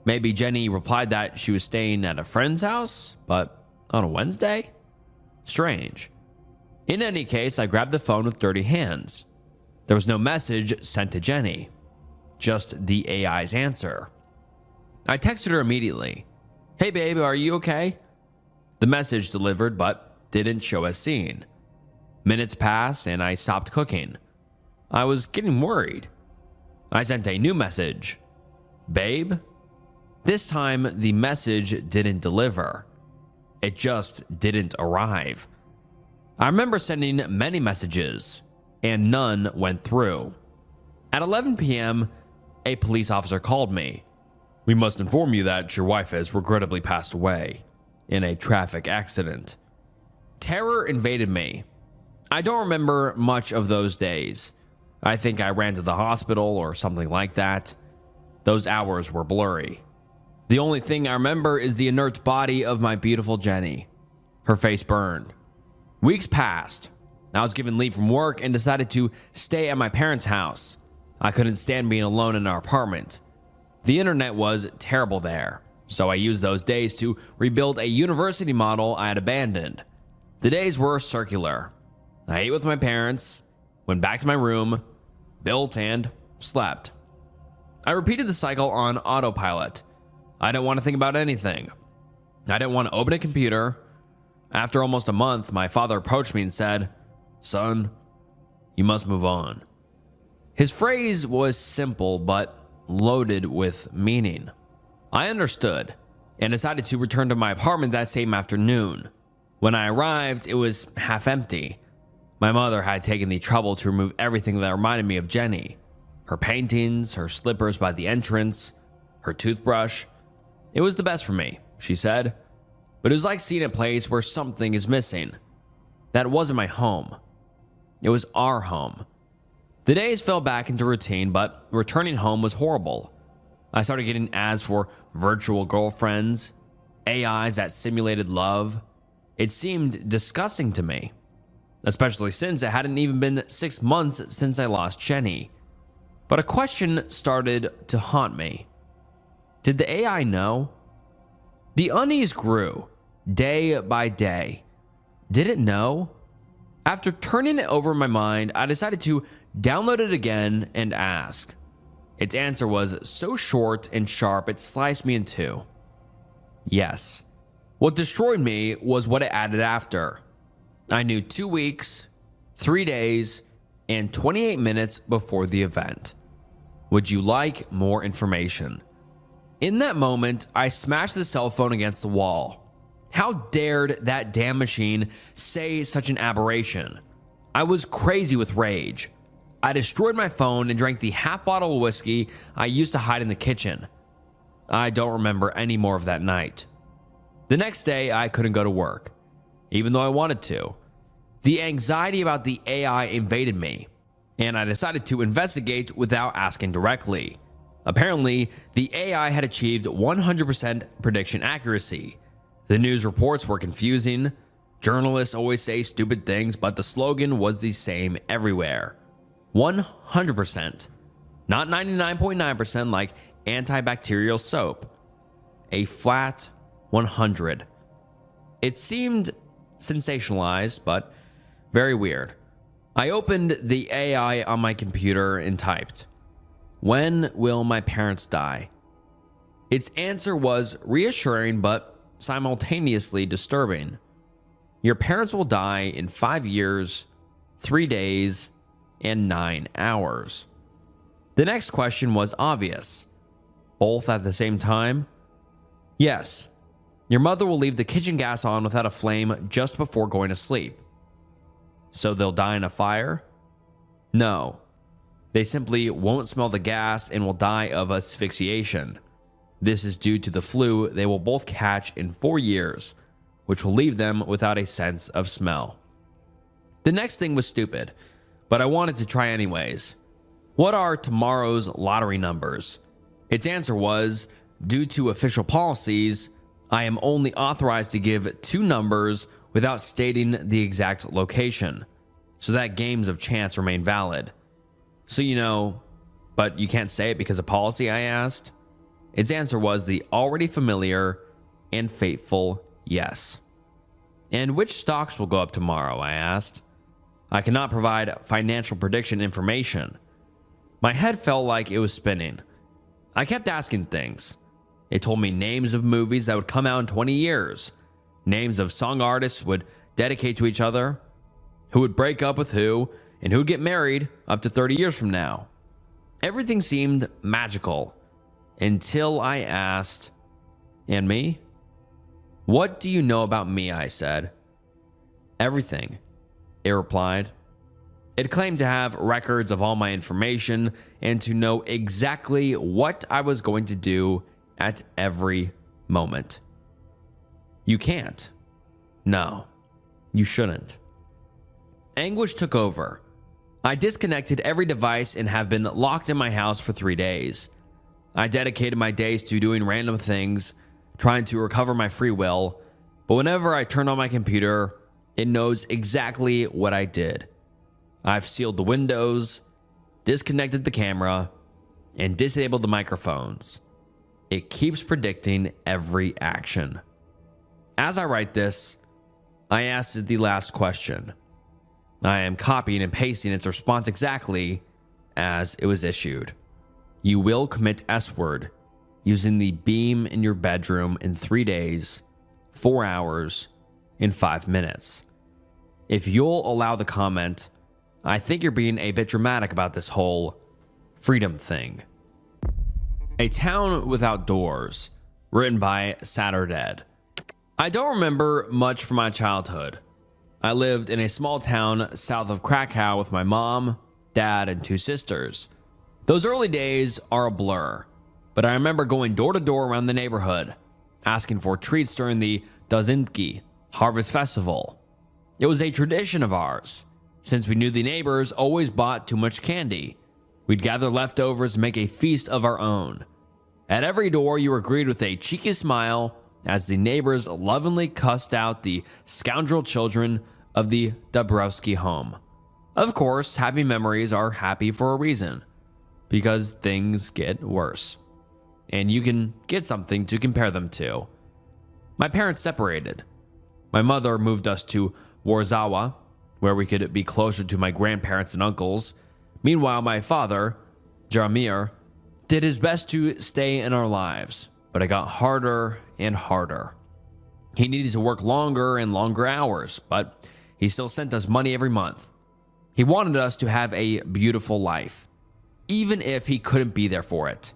Maybe Jenny replied that she was staying at a friend's house, but on a Wednesday? Strange. In any case, I grabbed the phone with dirty hands. There was no message sent to Jenny, just the AI's answer. I texted her immediately. Hey babe, are you okay? The message delivered, but didn't show as seen. Minutes passed and I stopped cooking. I was getting worried. I sent a new message. Babe? This time, the message didn't deliver. It just didn't arrive. I remember sending many messages, and none went through. At 11 p.m., a police officer called me. We must inform you that your wife has regrettably passed away in a traffic accident. Terror invaded me. I don't remember much of those days. I think I ran to the hospital or something like that. Those hours were blurry. The only thing I remember is the inert body of my beautiful Jenny. Her face burned. Weeks passed. I was given leave from work and decided to stay at my parents' house. I couldn't stand being alone in our apartment. The internet was terrible there, so I used those days to rebuild a university model I had abandoned. The days were circular. I ate with my parents, went back to my room, built, and slept. I repeated the cycle on autopilot. I didn't want to think about anything. I didn't want to open a computer. After almost a month, my father approached me and said, "Son, you must move on." His phrase was simple but loaded with meaning. I understood and decided to return to my apartment that same afternoon. When I arrived, it was half empty. My mother had taken the trouble to remove everything that reminded me of Jenny. Her paintings, her slippers by the entrance, her toothbrush. It was the best for me, she said. But it was like seeing a place where something is missing. That wasn't my home. It was our home. The days fell back into routine, but returning home was horrible. I started getting ads for virtual girlfriends, AIs that simulated love. It seemed disgusting to me, especially since it hadn't even been 6 months since I lost Jenny. But a question started to haunt me. Did the AI know? The unease grew, day by day. Did it know? After turning it over in my mind, I decided to download it again and ask. Its answer was so short and sharp it sliced me in two. Yes. What destroyed me was what it added after. I knew 2 weeks, 3 days, and 28 minutes before the event. Would you like more information? In that moment, I smashed the cell phone against the wall. How dared that damn machine say such an aberration? I was crazy with rage. I destroyed my phone and drank the half bottle of whiskey I used to hide in the kitchen. I don't remember any more of that night. The next day, I couldn't go to work, even though I wanted to. The anxiety about the AI invaded me, and I decided to investigate without asking directly. Apparently, the AI had achieved 100% prediction accuracy. The news reports were confusing. Journalists always say stupid things, but the slogan was the same everywhere. 100%. Not 99.9% like antibacterial soap. A flat 100. It seemed sensationalized, but very weird. I opened the AI on my computer and typed, "When will my parents die?" Its answer was reassuring but simultaneously disturbing. Your parents will die in 5 years, 3 days, and 9 hours. The next question was obvious. Both at the same time? Yes. Your mother will leave the kitchen gas on without a flame just before going to sleep. So they'll die in a fire? No. They simply won't smell the gas and will die of asphyxiation. This is due to the flu they will both catch in 4 years, which will leave them without a sense of smell. The next thing was stupid, but I wanted to try anyways. What are tomorrow's lottery numbers? Its answer was, due to official policies, I am only authorized to give 2 numbers without stating the exact location, so that games of chance remain valid. So but you can't say it because of policy, I asked. Its answer was the already familiar and fateful yes. And which stocks will go up tomorrow, I asked. I cannot provide financial prediction information. My head felt like it was spinning. I kept asking things. It told me names of movies that would come out in 20 years, names of song artists would dedicate to each other, who would break up with who, and who'd get married up to 30 years from now. Everything seemed magical until I asked, "And me? What do you know about me?" I said. "Everything," it replied. It claimed to have records of all my information and to know exactly what I was going to do at every moment. You can't. No, you shouldn't. Anguish took over. I disconnected every device and have been locked in my house for 3 days. I dedicated my days to doing random things, trying to recover my free will, but whenever I turn on my computer, it knows exactly what I did. I've sealed the windows, disconnected the camera, and disabled the microphones. It keeps predicting every action. As I write this, I asked it the last question. I am copying and pasting its response exactly as it was issued. You will commit S-word using the beam in your bedroom in 3 days, 4 hours, and 5 minutes. If you'll allow the comment, I think you're being a bit dramatic about this whole freedom thing. A Town Without Doors, written by Saturday. I don't remember much from my childhood. I lived in a small town south of Krakow with my mom, dad, and 2 sisters. Those early days are a blur, but I remember going door to door around the neighborhood, asking for treats during the Deranged Harvest Festival. It was a tradition of ours. Since we knew the neighbors always bought too much candy, we'd gather leftovers and make a feast of our own. At every door, you were greeted with a cheeky smile as the neighbors lovingly cussed out the scoundrel children of the Dabrowski home. Of course, happy memories are happy for a reason, because things get worse, and you can get something to compare them to. My parents separated. My mother moved us to Warsaw, where we could be closer to my grandparents and uncles. Meanwhile, my father, Jaromir, did his best to stay in our lives, but it got harder and harder. He needed to work longer and longer hours, but he still sent us money every month. He wanted us to have a beautiful life, even if he couldn't be there for it.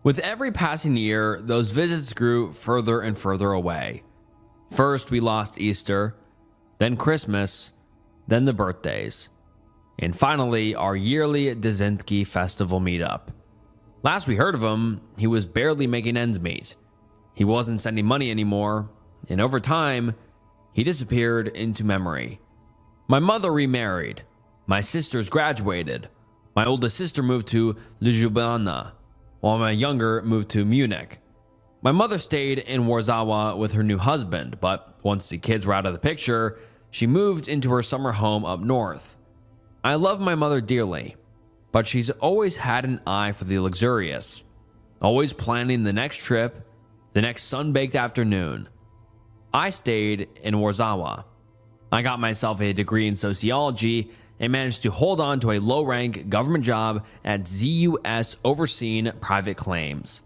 With every passing year, those visits grew further and further away. First, we lost Easter, then Christmas, then the birthdays, and finally our yearly Deranged festival meetup. Last we heard of him, he was barely making ends meet. He wasn't sending money anymore, and over time, he disappeared into memory. My mother remarried. My sisters graduated. My oldest sister moved to Ljubljana, while my younger moved to Munich. My mother stayed in Warsaw with her new husband, but once the kids were out of the picture, she moved into her summer home up north. I love my mother dearly, but she's always had an eye for the luxurious, always planning the next trip, the next sun-baked afternoon. I stayed in Warsaw. I got myself a degree in sociology and managed to hold on to a low-rank government job at ZUS overseeing private claims.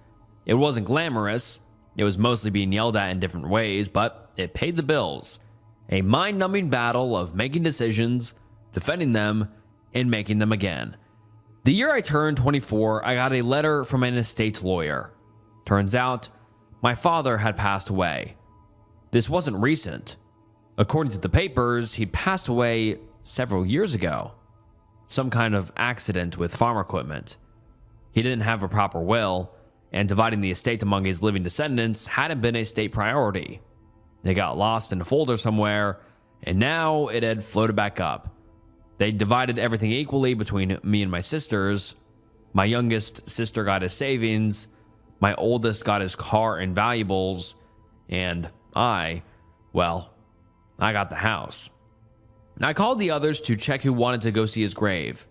It wasn't glamorous. It was mostly being yelled at in different ways, but it paid the bills. A mind-numbing battle of making decisions, defending them, and making them again. The year I turned 24, I got a letter from an estate lawyer. Turns out, my father had passed away. This wasn't recent. According to the papers, he'd passed away several years ago. Some kind of accident with farm equipment. He didn't have a proper will, and dividing the estate among his living descendants hadn't been a state priority. It got lost in a folder somewhere, and now it had floated back up. They divided everything equally between me and my sisters. My youngest sister got his savings, my oldest got his car and valuables, and I got the house. I called the others to check who wanted to go see his grave.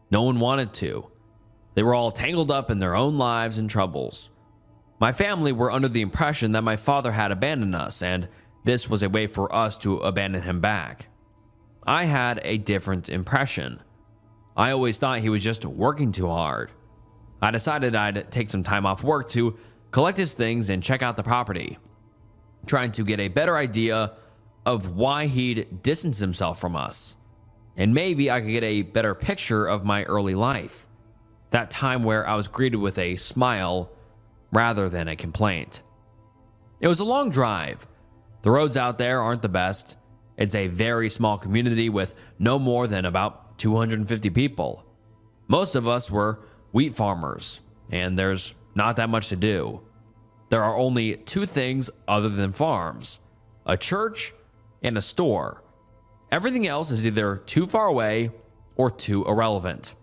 No one wanted to. They were all tangled up in their own lives and troubles. My family were under the impression that my father had abandoned us, and this was a way for us to abandon him back. I had a different impression. I always thought he was just working too hard. I decided I'd take some time off work to collect his things and check out the property, trying to get a better idea of why he'd distanced himself from us. and maybe I could get a better picture of my early life. That time where I was greeted with a smile rather than a complaint. It was a long drive. The roads out there aren't the best. It's a very small community with no more than about 250 people. Most of us were wheat farmers, and there's not that much to do. There are only two things other than farms: a church and a store. Everything else is either too far away or too irrelevant.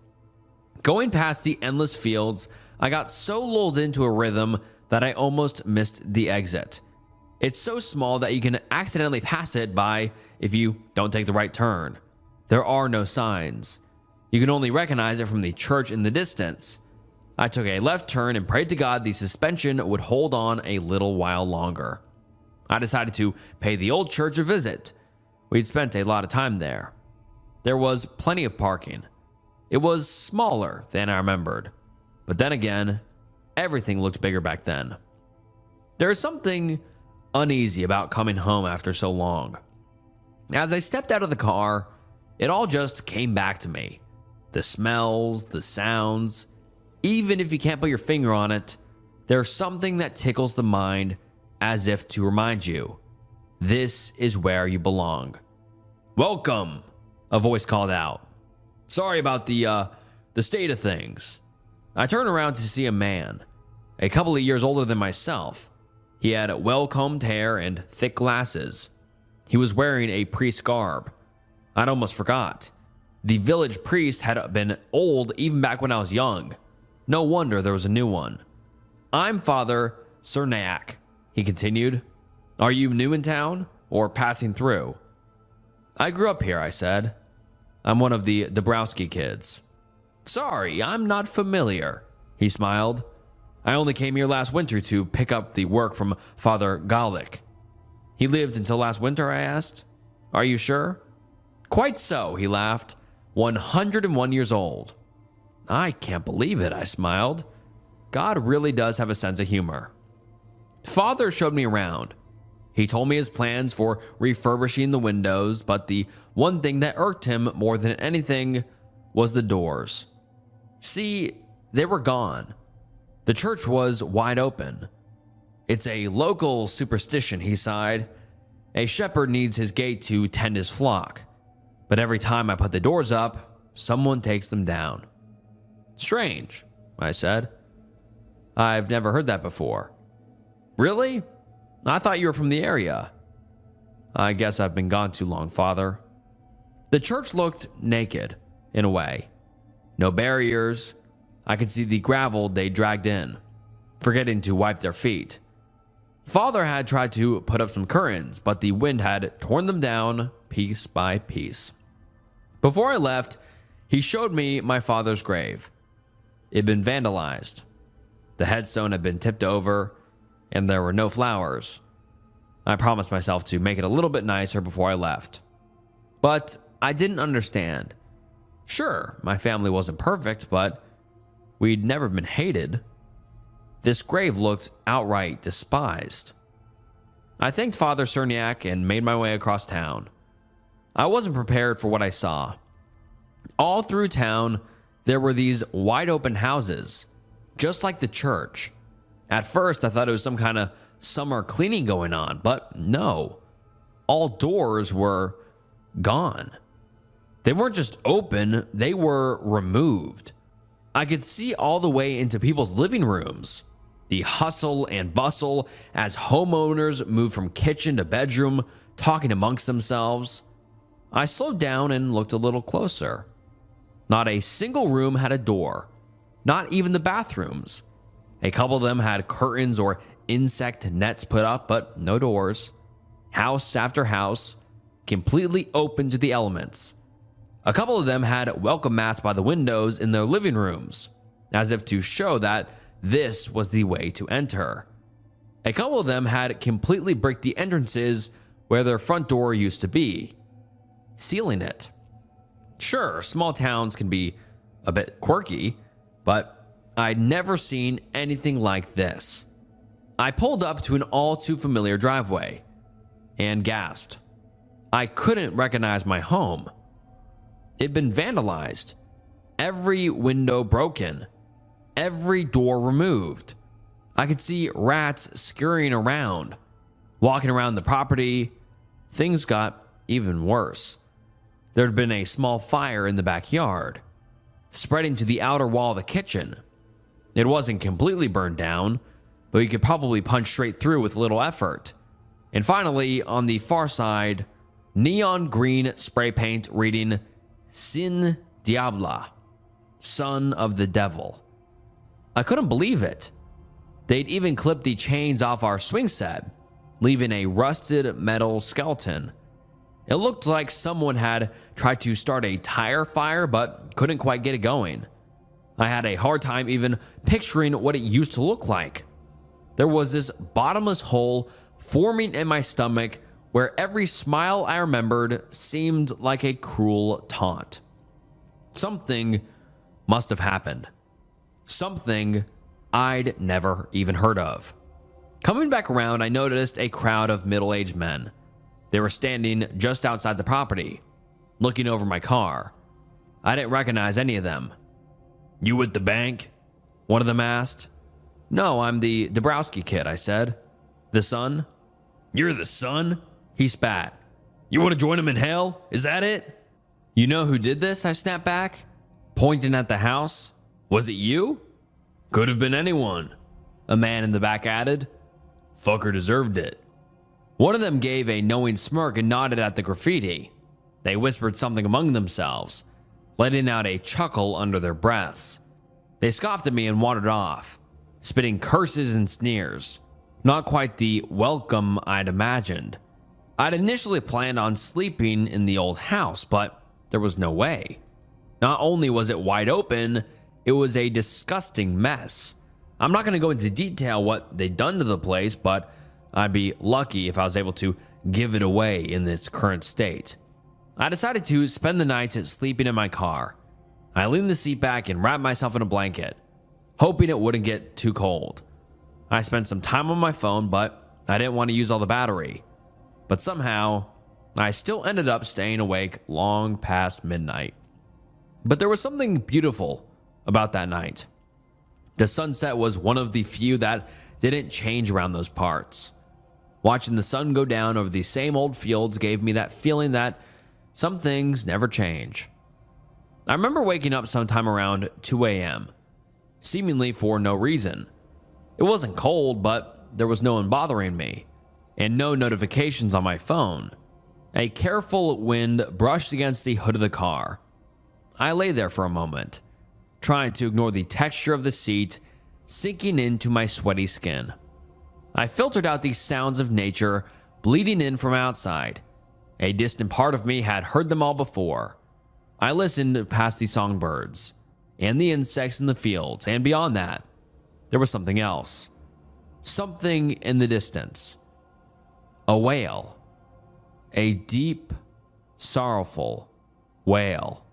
Going past the endless fields, I got so lulled into a rhythm that I almost missed the exit. It's so small that you can accidentally pass it by if you don't take the right turn. There are no signs. You can only recognize it from the church in the distance. I took a left turn and prayed to God the suspension would hold on a little while longer. I decided to pay the old church a visit. We'd spent a lot of time there. There was plenty of parking. It was smaller than I remembered. But then again, everything looked bigger back then. There is something uneasy about coming home after so long. As I stepped out of the car, it all just came back to me. The smells, the sounds. Even if you can't put your finger on it, there's something that tickles the mind as if to remind you, this is where you belong. "Welcome," a voice called out. "Sorry about the state of things." I turned around to see a man, a couple of years older than myself. He had well-combed hair and thick glasses. He was wearing a priest's garb. I'd almost forgot. The village priest had been old even back when I was young. No wonder there was a new one. "I'm Father Cernak," he continued. "Are you new in town or passing through?" "I grew up here," I said. "I'm one of the Dabrowski kids." "Sorry, I'm not familiar," he smiled. "I only came here last winter to pick up the work from Father Gallic." "He lived until last winter?" I asked. "Are you sure?" "Quite so," he laughed. 101 years old. "I can't believe it," I smiled. God really does have a sense of humor. Father showed me around. He told me his plans for refurbishing the windows, but the one thing that irked him more than anything was the doors. See, they were gone. The church was wide open. "It's a local superstition," he sighed. "A shepherd needs his gate to tend his flock. But every time I put the doors up, someone takes them down." "Strange," I said. "I've never heard that before." "Really? I thought you were from the area." "I guess I've been gone too long, Father." The church looked naked, in a way. No barriers. I could see the gravel they dragged in, forgetting to wipe their feet. Father had tried to put up some curtains, but the wind had torn them down piece by piece. Before I left, he showed me my father's grave. It had been vandalized. The headstone had been tipped over, and there were no flowers. I promised myself to make it a little bit nicer before I left. But I didn't understand. Sure, my family wasn't perfect, but we'd never been hated. This grave looked outright despised. I thanked Father Cernak and made my way across town. I wasn't prepared for what I saw. All through town, there were these wide open houses, just like the church. At first, I thought it was some kind of summer cleaning going on, but no. All doors were gone. They weren't just open, they were removed. I could see all the way into people's living rooms. The hustle and bustle as homeowners moved from kitchen to bedroom, talking amongst themselves. I slowed down and looked a little closer. Not a single room had a door, not even the bathrooms. A couple of them had curtains or insect nets put up, but no doors. House after house, completely open to the elements. A couple of them had welcome mats by the windows in their living rooms, as if to show that this was the way to enter. A couple of them had completely bricked the entrances where their front door used to be, sealing it. Sure, small towns can be a bit quirky, but I'd never seen anything like this. I pulled up to an all too familiar driveway and gasped. I couldn't recognize my home. It'd been vandalized. Every window broken. Every door removed. I could see rats scurrying around. Walking around the property, things got even worse. There had been a small fire in the backyard, spreading to the outer wall of the kitchen. It wasn't completely burned down, but you could probably punch straight through with little effort. And finally, on the far side, neon green spray paint reading Sin Diabla, Son of the Devil. I couldn't believe it. They'd even clipped the chains off our swing set, leaving a rusted metal skeleton. It looked like someone had tried to start a tire fire but couldn't quite get it going. I had a hard time even picturing what it used to look like. There was this bottomless hole forming in my stomach where every smile I remembered seemed like a cruel taunt. Something must have happened. Something I'd never even heard of. Coming back around, I noticed a crowd of middle-aged men. They were standing just outside the property, looking over my car. I didn't recognize any of them. "You with the bank?" one of them asked. "No, I'm the Dabrowski kid," I said. "The son?" "You're the son?" He spat. "You want to join him in hell? Is that it?" "You know who did this?" I snapped back, pointing at the house. "Was it you?" "Could have been anyone," a man in the back added. "Fucker deserved it." One of them gave a knowing smirk and nodded at the graffiti. They whispered something among themselves, letting out a chuckle under their breaths. They scoffed at me and wandered off, spitting curses and sneers. Not quite the welcome I'd imagined. I'd initially planned on sleeping in the old house, but there was no way. Not only was it wide open, it was a disgusting mess. I'm not going to go into detail what they'd done to the place, but I'd be lucky if I was able to give it away in its current state. I decided to spend the night sleeping in my car. I leaned the seat back and wrapped myself in a blanket, hoping it wouldn't get too cold. I spent some time on my phone, but I didn't want to use all the battery. But somehow, I still ended up staying awake long past midnight. But there was something beautiful about that night. The sunset was one of the few that didn't change around those parts. Watching the sun go down over the same old fields gave me that feeling that some things never change. I remember waking up sometime around 2 a.m., seemingly for no reason. It wasn't cold, but there was no one bothering me, and no notifications on my phone. A careful wind brushed against the hood of the car. I lay there for a moment, trying to ignore the texture of the seat sinking into my sweaty skin. I filtered out the sounds of nature bleeding in from outside. A distant part of me had heard them all before. I listened past the songbirds and the insects in the fields, and beyond that, there was something else. Something in the distance. A wail. A deep, sorrowful wail.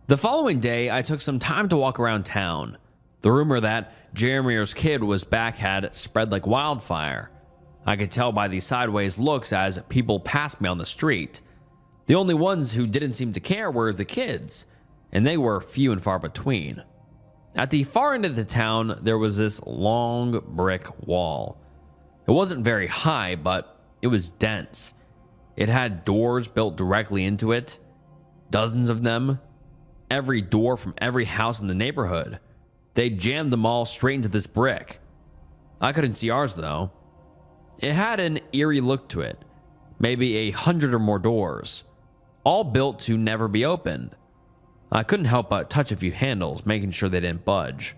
The following day, I took some time to walk around town. The rumor that Jeremy's kid was back had spread like wildfire. I could tell by the sideways looks as people passed me on the street. The only ones who didn't seem to care were the kids, and they were few and far between. At the far end of the town, there was this long brick wall. It wasn't very high, but it was dense. It had doors built directly into it, dozens of them, every door from every house in the neighborhood. They jammed them all straight into this brick. I couldn't see ours, though. It had an eerie look to it, maybe 100 or more doors, all built to never be opened. I couldn't help but touch a few handles, making sure they didn't budge.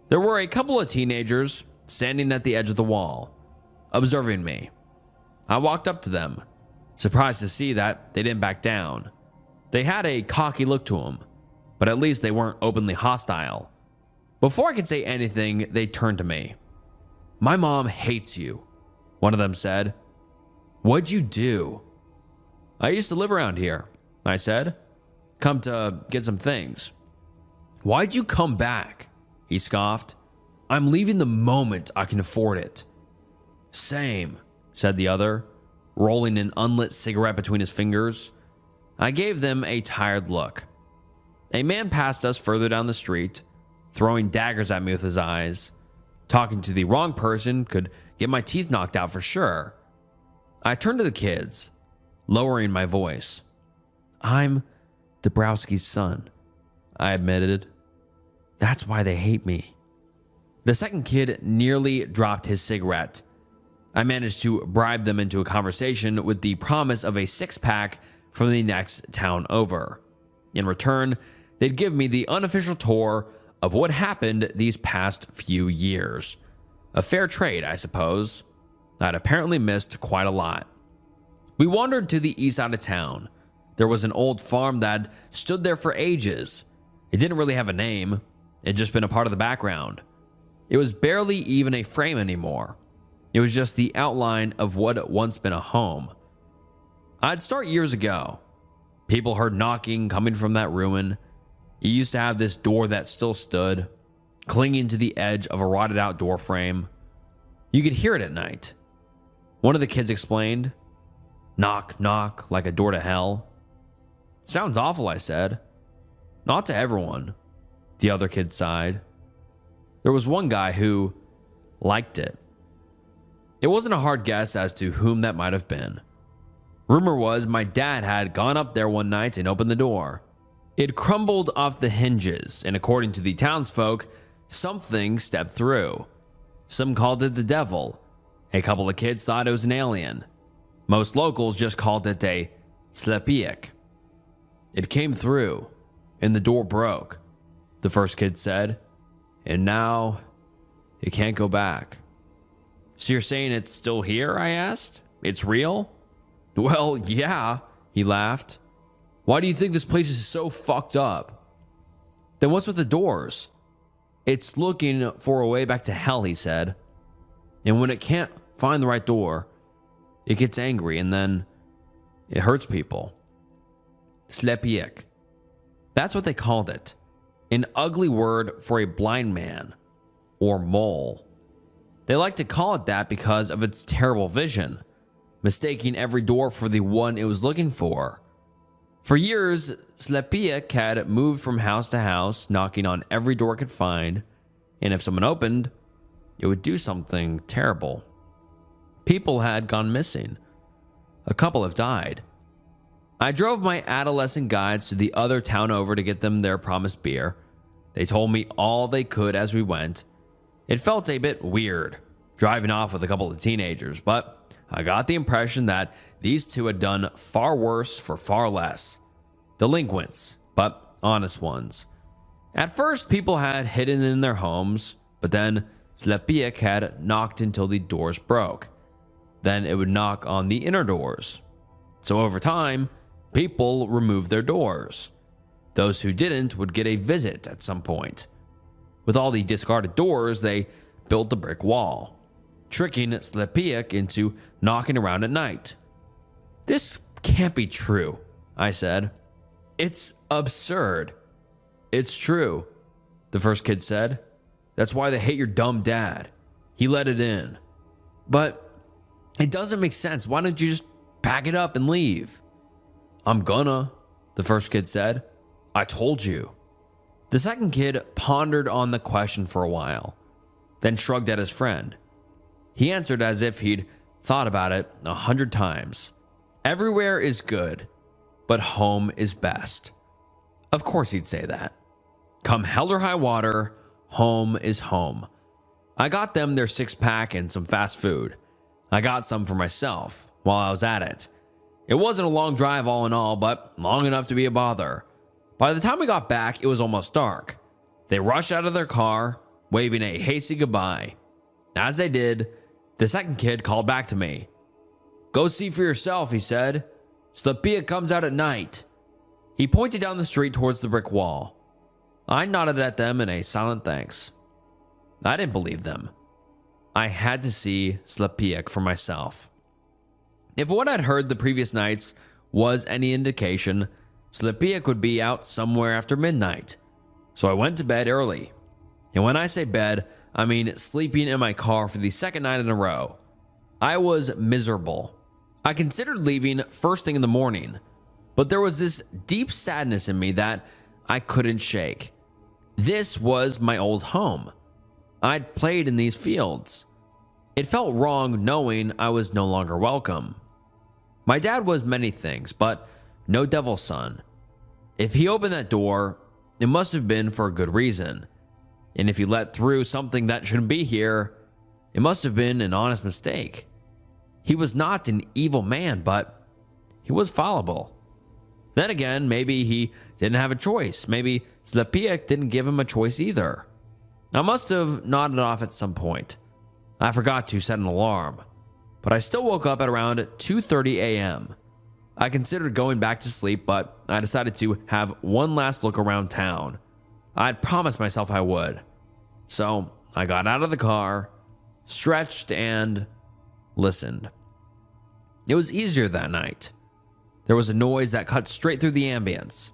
There were a couple of teenagers standing at the edge of the wall, observing me. I walked up to them, surprised to see that they didn't back down. They had a cocky look to them, but at least they weren't openly hostile. Before I could say anything, they turned to me. "My mom hates you," one of them said. "What'd you do?" "I used to live around here," I said. "Come to get some things." "Why'd you come back?" he scoffed. "I'm leaving the moment I can afford it." "Same," said the other, rolling an unlit cigarette between his fingers. I gave them a tired look. A man passed us further down the street, throwing daggers at me with his eyes. Talking to the wrong person could get my teeth knocked out for sure. I turned to the kids, lowering my voice. I'm Dabrowski's son, I admitted. That's why they hate me. The second kid nearly dropped his cigarette. I managed to bribe them into a conversation with the promise of a six-pack from the next town over. In return, they'd give me the unofficial tour of what happened these past few years. A fair trade, I suppose. I'd apparently missed quite a lot. We wandered to the east side of town. There was an old farm that stood there for ages. It didn't really have a name. It'd just been a part of the background. It was barely even a frame anymore. It was just the outline of what had once been a home. I'd start years ago. People heard knocking coming from that ruin. It used to have this door that still stood, clinging to the edge of a rotted out door frame. You could hear it at night. One of the kids explained, "Knock, knock, like a door to hell." "Sounds awful," I said. "Not to everyone," the other kid sighed. There was one guy who liked it. It wasn't a hard guess as to whom that might have been. Rumor was my dad had gone up there one night and opened the door. It crumbled off the hinges, and according to the townsfolk, something stepped through. Some called it the devil. A couple of kids thought it was an alien. Most locals just called it a slepiak. "It came through, and the door broke," the first kid said. "And now, it can't go back." "So you're saying it's still here?" I asked. "It's real?" "Well, yeah," he laughed. "Why do you think this place is so fucked up?" "Then what's with the doors?" "It's looking for a way back to hell," he said. "And when it can't find the right door, it gets angry and then it hurts people." Slepiak. That's what they called it. An ugly word for a blind man or mole. They like to call it that because of its terrible vision, mistaking every door for the one it was looking for. For years, Slepiak had moved from house to house, knocking on every door it could find, and if someone opened, it would do something terrible. People had gone missing. A couple have died. I drove my adolescent guides to the other town over to get them their promised beer. They told me all they could as we went. It felt a bit weird, driving off with a couple of teenagers, but I got the impression that these two had done far worse for far less. Delinquents, but honest ones. At first, people had hidden in their homes, but then Slepiak had knocked until the doors broke. Then it would knock on the inner doors. So over time, people removed their doors. Those who didn't would get a visit at some point. With all the discarded doors, they built a brick wall, tricking Slepiak into knocking around at night. "This can't be true," I said. "It's absurd." "It's true," the first kid said. "That's why they hate your dumb dad. He let it in." "But it doesn't make sense. Why don't you just pack it up and leave?" "I'm gonna," the first kid said. "I told you." The second kid pondered on the question for a while, then shrugged at his friend. He answered as if he'd thought about it 100 times. "Everywhere is good, but home is best." Of course he'd say that. Come hell or high water, home is home. I got them their six-pack and some fast food. I got some for myself while I was at it. It wasn't a long drive all in all, but long enough to be a bother. By the time we got back, it was almost dark. They rushed out of their car, waving a hasty goodbye. As they did, the second kid called back to me. "Go see for yourself," he said. "Slepiak comes out at night." He pointed down the street towards the brick wall. I nodded at them in a silent thanks. I didn't believe them. I had to see Slepiak for myself. If what I'd heard the previous nights was any indication, Slepiak would be out somewhere after midnight. So I went to bed early. And when I say bed, I mean sleeping in my car for the second night in a row. I was miserable. I considered leaving first thing in the morning, but there was this deep sadness in me that I couldn't shake. This was my old home. I'd played in these fields. It felt wrong knowing I was no longer welcome. My dad was many things, but no devil's son. If he opened that door, it must have been for a good reason. And if he let through something that shouldn't be here, it must have been an honest mistake. He was not an evil man, but he was fallible. Then again, maybe he didn't have a choice. Maybe Slepiak didn't give him a choice either. I must have nodded off at some point. I forgot to set an alarm, but I still woke up at around 2:30 a.m. I considered going back to sleep, but I decided to have one last look around town. I'd promised myself I would. So I got out of the car, stretched, and listened. It was easier that night. There was a noise that cut straight through the ambience.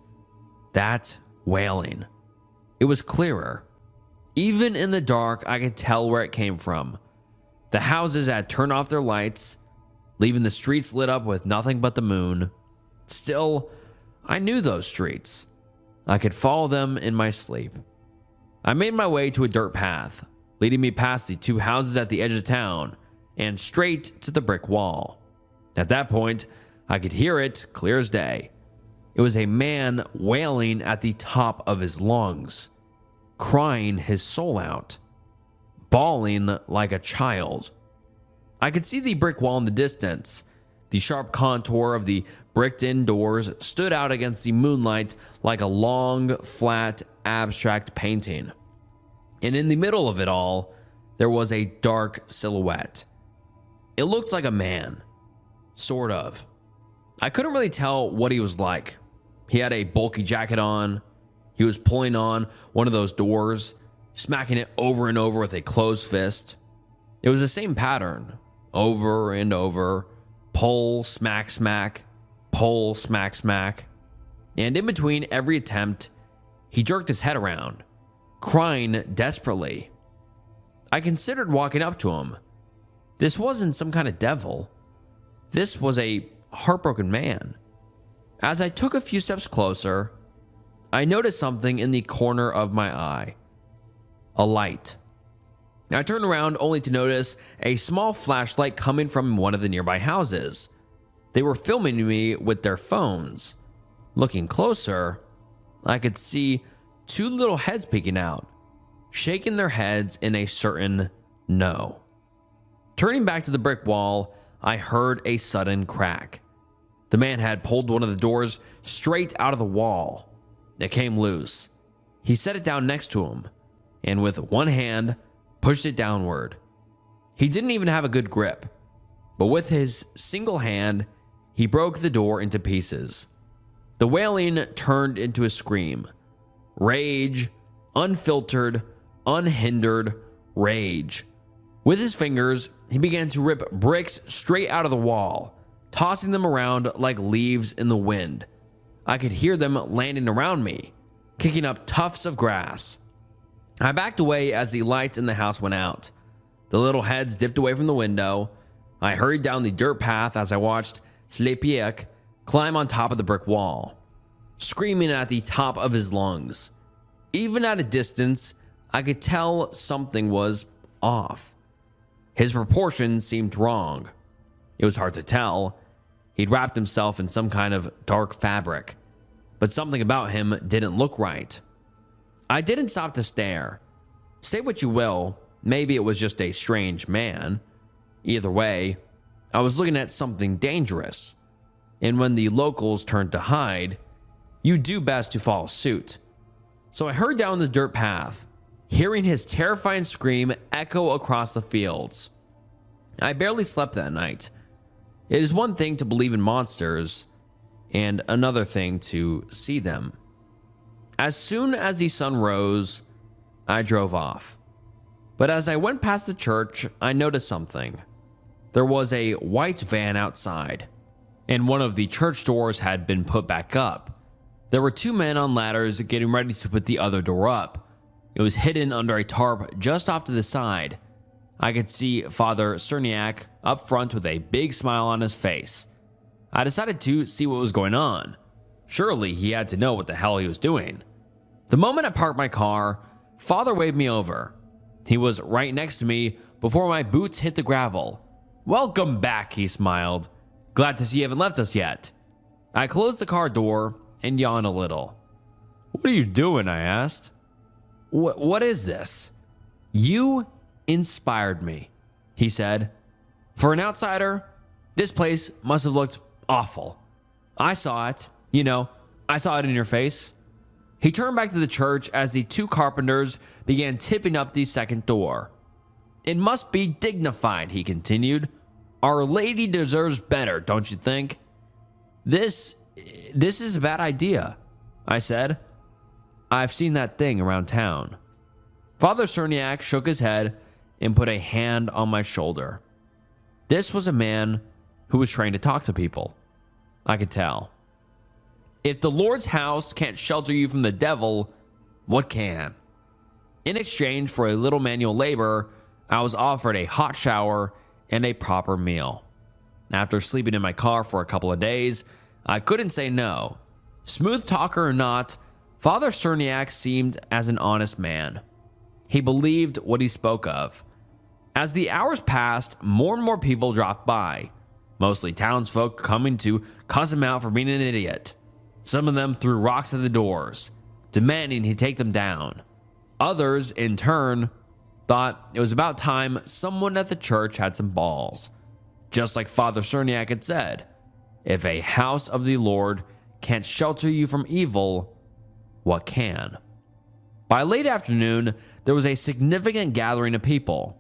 That wailing. It was clearer. Even in the dark, I could tell where it came from. The houses had turned off their lights, leaving the streets lit up with nothing but the moon. Still, I knew those streets. I could follow them in my sleep. I made my way to a dirt path, leading me past the two houses at the edge of town and straight to the brick wall. At that point, I could hear it clear as day. It was a man wailing at the top of his lungs, crying his soul out, bawling like a child. I could see the brick wall in the distance. The sharp contour of the bricked-in doors stood out against the moonlight like a long, flat, abstract painting. And in the middle of it all, there was a dark silhouette. It looked like a man. Sort of. I couldn't really tell what he was like. He had a bulky jacket on. He was pulling on one of those doors, smacking it over and over with a closed fist. It was the same pattern, over and over. Pull, smack, smack. Pull, smack, smack. And in between every attempt, he jerked his head around, crying desperately. I considered walking up to him. This wasn't some kind of devil. This was a heartbroken man. As I took a few steps closer, I noticed something in the corner of my eye. A light. I turned around only to notice a small flashlight coming from one of the nearby houses. They were filming me with their phones. Looking closer, I could see two little heads peeking out, shaking their heads in a certain no. Turning back to the brick wall, I heard a sudden crack. The man had pulled one of the doors straight out of the wall. It came loose. He set it down next to him, and with one hand, pushed it downward. He didn't even have a good grip, but with his single hand, he broke the door into pieces. The wailing turned into a scream. Rage, unfiltered, unhindered rage. With his fingers, he began to rip bricks straight out of the wall, tossing them around like leaves in the wind. I could hear them landing around me, kicking up tufts of grass. I backed away as the lights in the house went out. The little heads dipped away from the window. I hurried down the dirt path as I watched Slepiak climb on top of the brick wall, screaming at the top of his lungs. Even at a distance, I could tell something was off. His proportions seemed wrong. It was hard to tell. He'd wrapped himself in some kind of dark fabric, but something about him didn't look right. I didn't stop to stare. Say what you will, maybe it was just a strange man. Either way, I was looking at something dangerous. And when the locals turned to hide, you do best to follow suit. So I hurried down the dirt path, hearing his terrifying scream echo across the fields. I barely slept that night. It is one thing to believe in monsters, and another thing to see them. As soon as the sun rose, I drove off. But as I went past the church, I noticed something. There was a white van outside, and one of the church doors had been put back up. There were two men on ladders getting ready to put the other door up. It was hidden under a tarp just off to the side. I could see Father Sterniak up front with a big smile on his face. I decided to see what was going on. Surely he had to know what the hell he was doing. The moment I parked my car, Father waved me over. He was right next to me before my boots hit the gravel. "Welcome back," he smiled. "Glad to see you haven't left us yet." I closed the car door and yawned a little. "What are you doing?" I asked. What is this?" "You inspired me," he said. "For an outsider, this place must have looked awful. I saw it. I saw it in your face." He turned back to the church as the two carpenters began tipping up the second door. "It must be dignified," he continued. "Our Lady deserves better, don't you think?" This is a bad idea," I said. "I've seen that thing around town." Father Cerniak shook his head and put a hand on my shoulder. This was a man who was trained to talk to people. I could tell. "If the Lord's house can't shelter you from the devil, what can?" In exchange for a little manual labor, I was offered a hot shower and a proper meal. After sleeping in my car for a couple of days, I couldn't say no. Smooth talker or not, Father Cerniak seemed as an honest man. He believed what he spoke of. As the hours passed, more and more people dropped by, mostly townsfolk coming to cuss him out for being an idiot. Some of them threw rocks at the doors, demanding he take them down. Others, in turn, thought it was about time someone at the church had some balls. Just like Father Cerniak had said, if a house of the Lord can't shelter you from evil, what can? By late afternoon, there was a significant gathering of people.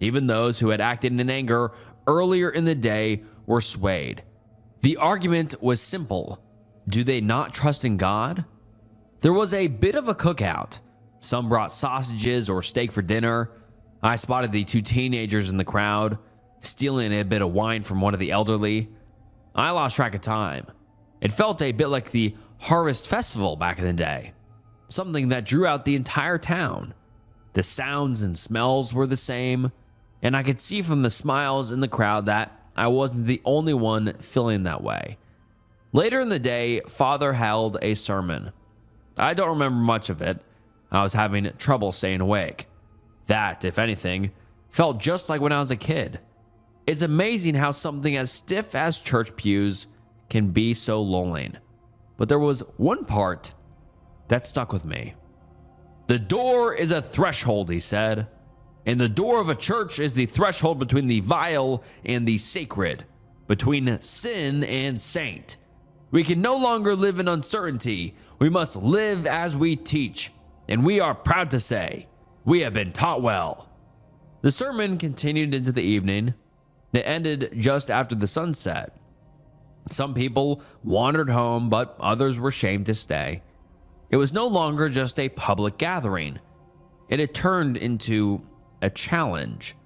Even those who had acted in anger earlier in the day were swayed. The argument was simple. Do they not trust in God? There was a bit of a cookout. Some brought sausages or steak for dinner. I spotted the two teenagers in the crowd, stealing a bit of wine from one of the elderly. I lost track of time. It felt a bit like the Harvest Festival back in the day, something that drew out the entire town. The sounds and smells were the same, and I could see from the smiles in the crowd that I wasn't the only one feeling that way. Later in the day, Father held a sermon. I don't remember much of it. I was having trouble staying awake. That, if anything, felt just like when I was a kid. It's amazing how something as stiff as church pews can be so lulling. But there was one part that stuck with me. "The door is a threshold," he said. "And the door of a church is the threshold between the vile and the sacred, between sin and saint. We can no longer live in uncertainty. We must live as we teach. And we are proud to say, we have been taught well." The sermon continued into the evening. It ended just after the sunset. Some people wandered home, but others were shamed to stay. It was no longer just a public gathering. It had turned into a challenge.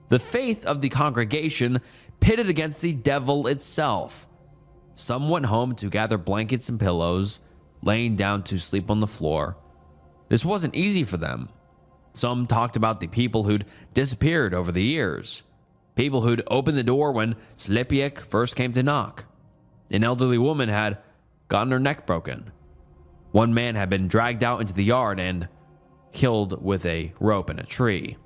The faith of the congregation pitted against the devil itself. Some went home to gather blankets and pillows, laying down to sleep on the floor. This wasn't easy for them. Some talked about the people who'd disappeared over the years. People who'd opened the door when Slepiak first came to knock. An elderly woman had gotten her neck broken. One man had been dragged out into the yard and killed with a rope in a tree.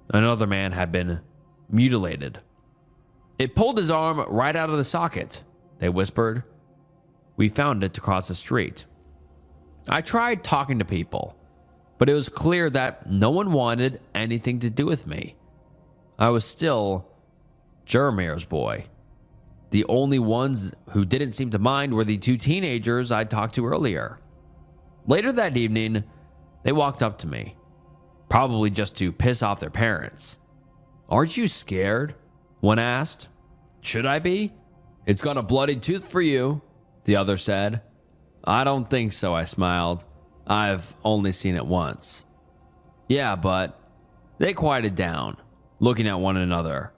Another man had been mutilated. "It pulled his arm right out of the socket," they whispered. "We found it across the street." I tried talking to people, but it was clear that no one wanted anything to do with me. I was still Jaramir's boy. The only ones who didn't seem to mind were the two teenagers I talked to earlier. Later that evening, they walked up to me, probably just to piss off their parents. "Aren't you scared?" one asked. "Should I be?" "It's got a bloody tooth for you," the other said. "I don't think so," I smiled. "I've only seen it once." "Yeah, but..." They quieted down, looking at one another,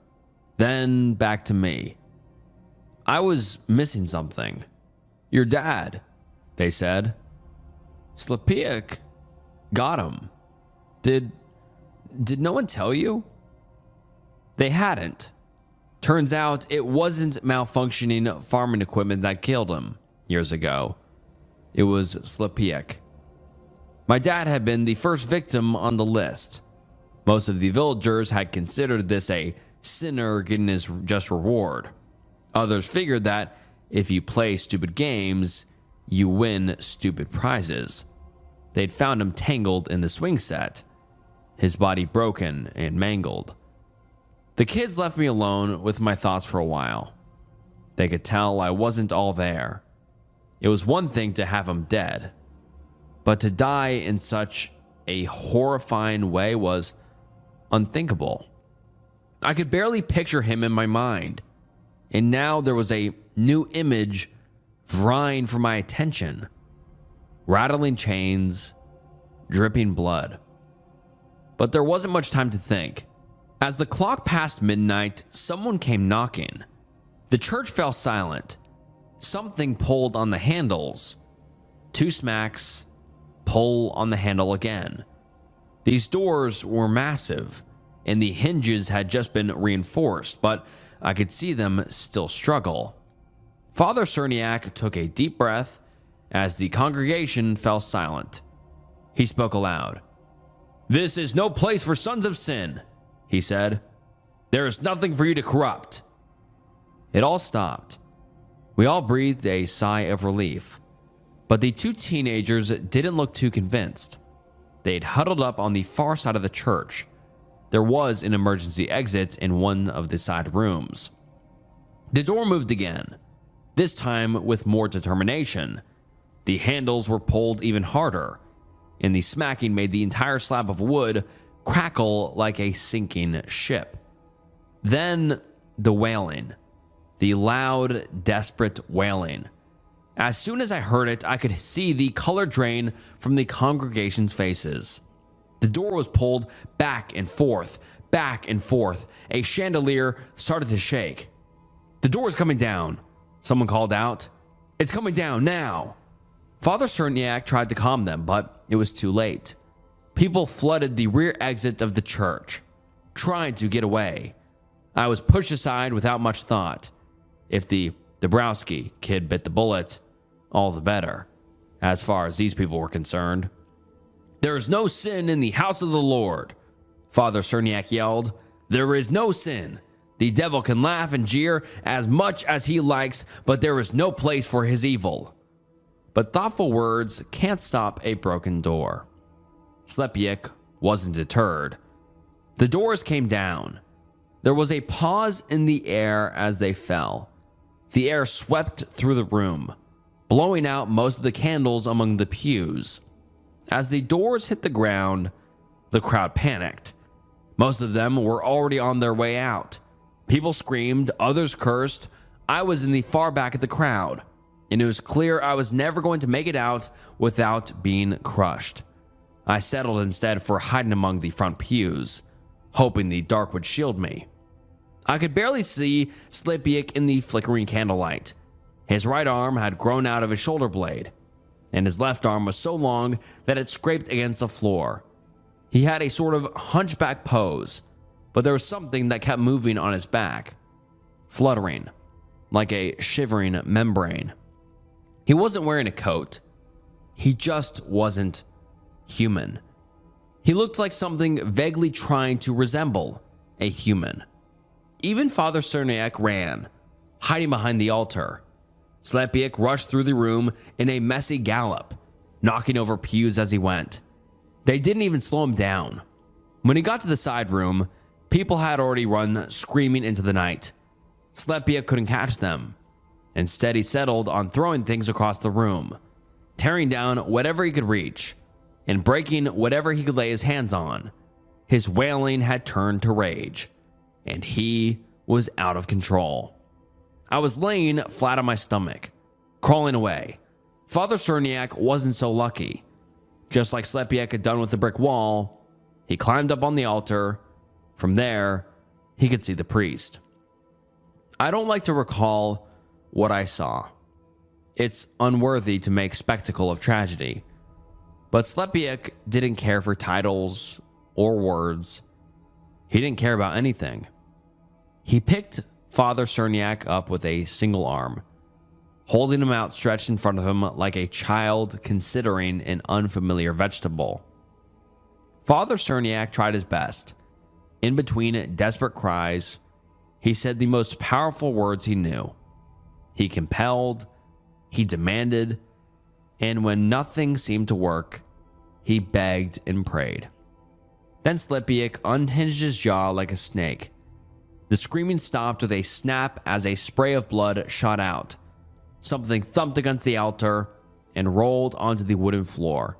then back to me. I was missing something. "Your dad," they said. "Slepiak got him. Did no one tell you?" They hadn't. Turns out it wasn't malfunctioning farming equipment that killed him years ago. It was Slepiak. My dad had been the first victim on the list. Most of the villagers had considered this a sinner getting his just reward. Others figured that if you play stupid games, you win stupid prizes. They'd found him tangled in the swing set, his body broken and mangled. The kids left me alone with my thoughts for a while. They could tell I wasn't all there. It was one thing to have him dead, but to die in such a horrifying way was unthinkable. I could barely picture him in my mind, and now there was a new image vying for my attention. Rattling chains, dripping blood. But there wasn't much time to think. As the clock passed midnight, someone came knocking. The church fell silent. Something pulled on the handles. 2 smacks, pull on the handle again. These doors were massive, and the hinges had just been reinforced, but I could see them still struggle. Father Cerniak took a deep breath as the congregation fell silent. He spoke aloud. "This is no place for sons of sin," he said. "There is nothing for you to corrupt." It all stopped. We all breathed a sigh of relief, but the 2 teenagers didn't look too convinced. They'd huddled up on the far side of the church. There was an emergency exit in one of the side rooms. The door moved again, this time with more determination. The handles were pulled even harder, and the smacking made the entire slab of wood crackle like a sinking ship. Then the wailing. The loud, desperate wailing. As soon as I heard it, I could see the color drain from the congregation's faces. The door was pulled back and forth, back and forth. A chandelier started to shake. "The door is coming down," someone called out. "It's coming down now." Father Cerniak tried to calm them, but it was too late. People flooded the rear exit of the church, trying to get away. I was pushed aside without much thought. If the Dabrowski kid bit the bullet, all the better, as far as these people were concerned. "There is no sin in the house of the Lord," Father Cerniak yelled. "There is no sin. The devil can laugh and jeer as much as he likes, but there is no place for his evil." But thoughtful words can't stop a broken door. Slepiak wasn't deterred. The doors came down. There was a pause in the air as they fell. The air swept through the room, blowing out most of the candles among the pews. As the doors hit the ground, the crowd panicked. Most of them were already on their way out. People screamed, others cursed. I was in the far back of the crowd, and it was clear I was never going to make it out without being crushed. I settled instead for hiding among the front pews, hoping the dark would shield me. I could barely see Slepiak in the flickering candlelight. His right arm had grown out of his shoulder blade, and his left arm was so long that it scraped against the floor. He had a sort of hunchback pose, but there was something that kept moving on his back, fluttering, like a shivering membrane. He wasn't wearing a coat. He just wasn't human. He looked like something vaguely trying to resemble a human. Even Father Cerniak ran, hiding behind the altar. Slepiak rushed through the room in a messy gallop, knocking over pews as he went. They didn't even slow him down. When he got to the side room, people had already run screaming into the night. Slepiak couldn't catch them. Instead, he settled on throwing things across the room, tearing down whatever he could reach, and breaking whatever he could lay his hands on. His wailing had turned to rage, and he was out of control. I was laying flat on my stomach, crawling away. Father Cerniak wasn't so lucky. Just like Slepiak had done with the brick wall, he climbed up on the altar. From there, he could see the priest. I don't like to recall what I saw. It's unworthy to make spectacle of tragedy. But Slepiak didn't care for titles or words. He didn't care about anything. He picked Father Cerniak up with a single arm, holding him outstretched in front of him like a child considering an unfamiliar vegetable. Father Cerniak tried his best. In between desperate cries, he said the most powerful words he knew. He compelled, he demanded, and when nothing seemed to work, he begged and prayed. Then Slepiak unhinged his jaw like a snake. The screaming stopped with a snap as a spray of blood shot out. Something thumped against the altar and rolled onto the wooden floor.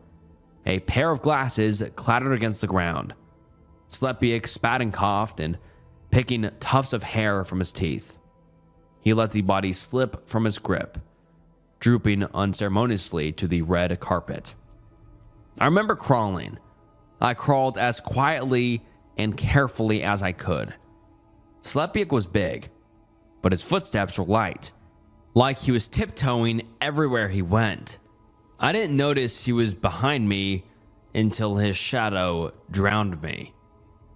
A pair of glasses clattered against the ground. Slepiak spat and coughed, and picking tufts of hair from his teeth. He let the body slip from his grip, drooping unceremoniously to the red carpet. I remember crawling. I crawled as quietly and carefully as I could. Slepiak was big, but his footsteps were light, like he was tiptoeing everywhere he went. I didn't notice he was behind me until his shadow drowned me.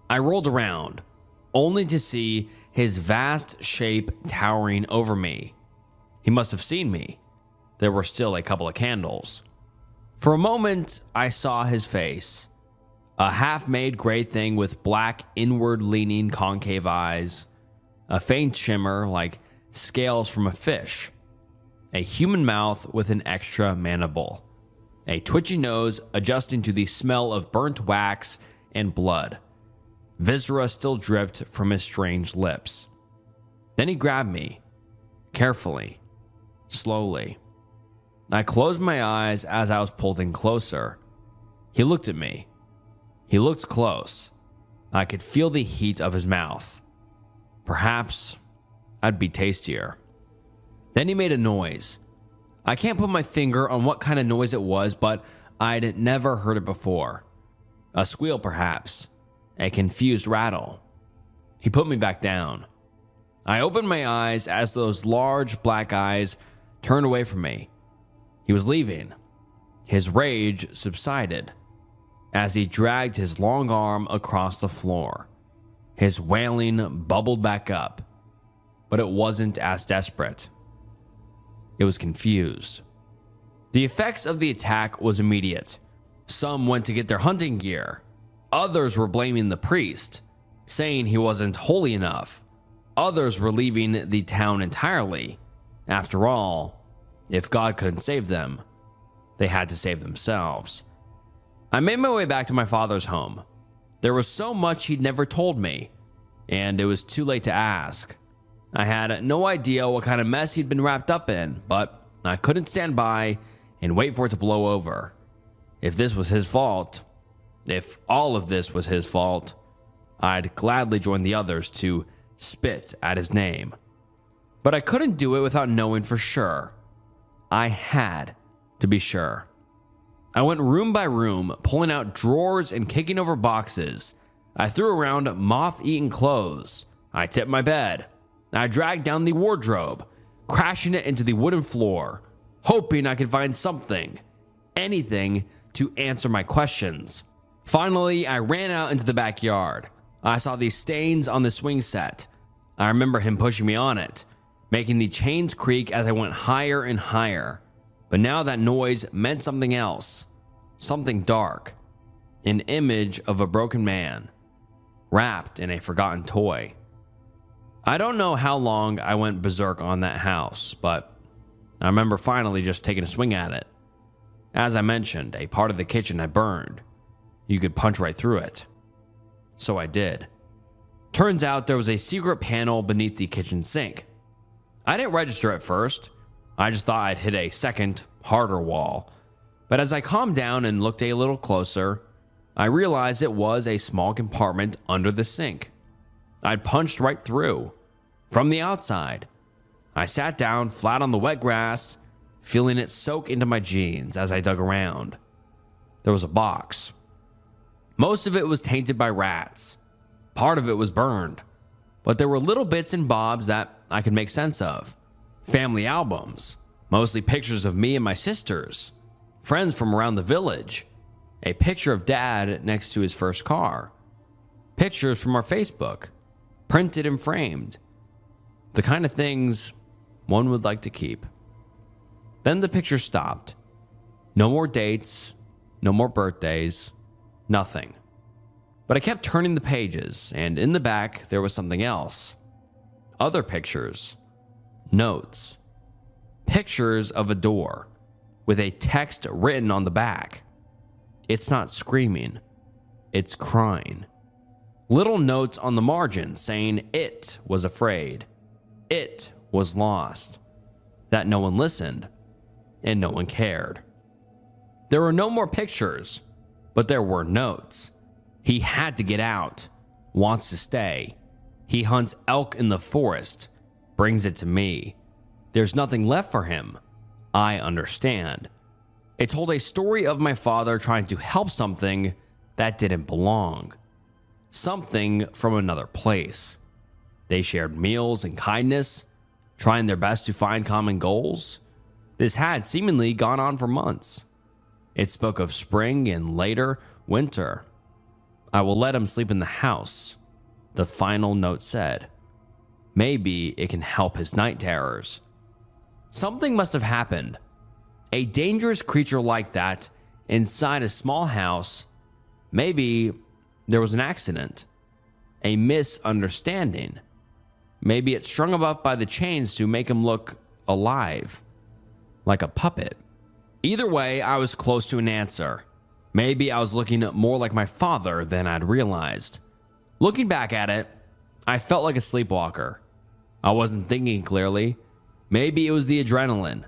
I rolled around, only to see his vast shape towering over me. He must have seen me. There were still a couple of candles. For a moment, I saw his face. A half-made gray thing with black inward-leaning concave eyes. A faint shimmer like scales from a fish. A human mouth with an extra mandible. A twitchy nose adjusting to the smell of burnt wax and blood. Viscera still dripped from his strange lips. Then he grabbed me, carefully, slowly. I closed my eyes as I was pulled in closer. He looked at me. He looked close. I could feel the heat of his mouth. Perhaps I'd be tastier. Then he made a noise. I can't put my finger on what kind of noise it was, but I'd never heard it before. A squeal, perhaps. A confused rattle. He put me back down. I opened my eyes as those large black eyes turned away from me. He was leaving. His rage subsided as he dragged his long arm across the floor. His wailing bubbled back up, but it wasn't as desperate. It was confused. The effects of the attack was immediate. Some went to get their hunting gear. Others were blaming the priest, saying he wasn't holy enough. Others were leaving the town entirely. After all, if God couldn't save them, they had to save themselves. I made my way back to my father's home. There was so much he'd never told me, and it was too late to ask. I had no idea what kind of mess he'd been wrapped up in, but I couldn't stand by and wait for it to blow over. If this was his fault, if all of this was his fault, I'd gladly join the others to spit at his name. But I couldn't do it without knowing for sure. I had to be sure. I went room by room, pulling out drawers and kicking over boxes. I threw around moth-eaten clothes. I tipped my bed. I dragged down the wardrobe, crashing it into the wooden floor, hoping I could find something, anything to answer my questions. Finally, I ran out into the backyard. I saw these stains on the swing set. I remember him pushing me on it, making the chains creak as I went higher and higher. But now that noise meant something else, something dark, an image of a broken man, wrapped in a forgotten toy. I don't know how long I went berserk on that house, but I remember finally just taking a swing at it. As I mentioned, a part of the kitchen had burned. You could punch right through it. So I did. Turns out there was a secret panel beneath the kitchen sink. I didn't register at first. I just thought I'd hit a second, harder wall. But as I calmed down and looked a little closer, I realized it was a small compartment under the sink. I'd punched right through, from the outside. I sat down flat on the wet grass, feeling it soak into my jeans as I dug around. There was a box. Most of it was tainted by rats. Part of it was burned. But there were little bits and bobs that I could make sense of. Family albums, mostly pictures of me and my sisters, friends from around the village, a picture of Dad next to his first car, pictures from our Facebook, printed and framed, the kind of things one would like to keep. Then the picture stopped. No more dates, no more birthdays, nothing. But I kept turning the pages, and in the back there was something else. Other pictures, notes, pictures of a door with a text written on the back. It's not screaming, it's crying. Little notes on the margin saying it was afraid, it was lost, that no one listened, and no one cared. There were no more pictures, but there were notes. He had to get out, wants to stay. He hunts elk in the forest, brings it to me. There's nothing left for him. I understand. It told a story of my father trying to help something that didn't belong. Something from another place. They shared meals and kindness, trying their best to find common goals. This had seemingly gone on for months. It spoke of spring and later winter. I will let him sleep in the house, the final note said. Maybe it can help his night terrors. Something must have happened. A dangerous creature like that inside a small house. Maybe there was an accident, a misunderstanding. Maybe it strung him up by the chains to make him look alive, like a puppet. Either way, I was close to an answer. Maybe I was looking more like my father than I'd realized. Looking back at it, I felt like a sleepwalker. I wasn't thinking clearly. Maybe it was the adrenaline.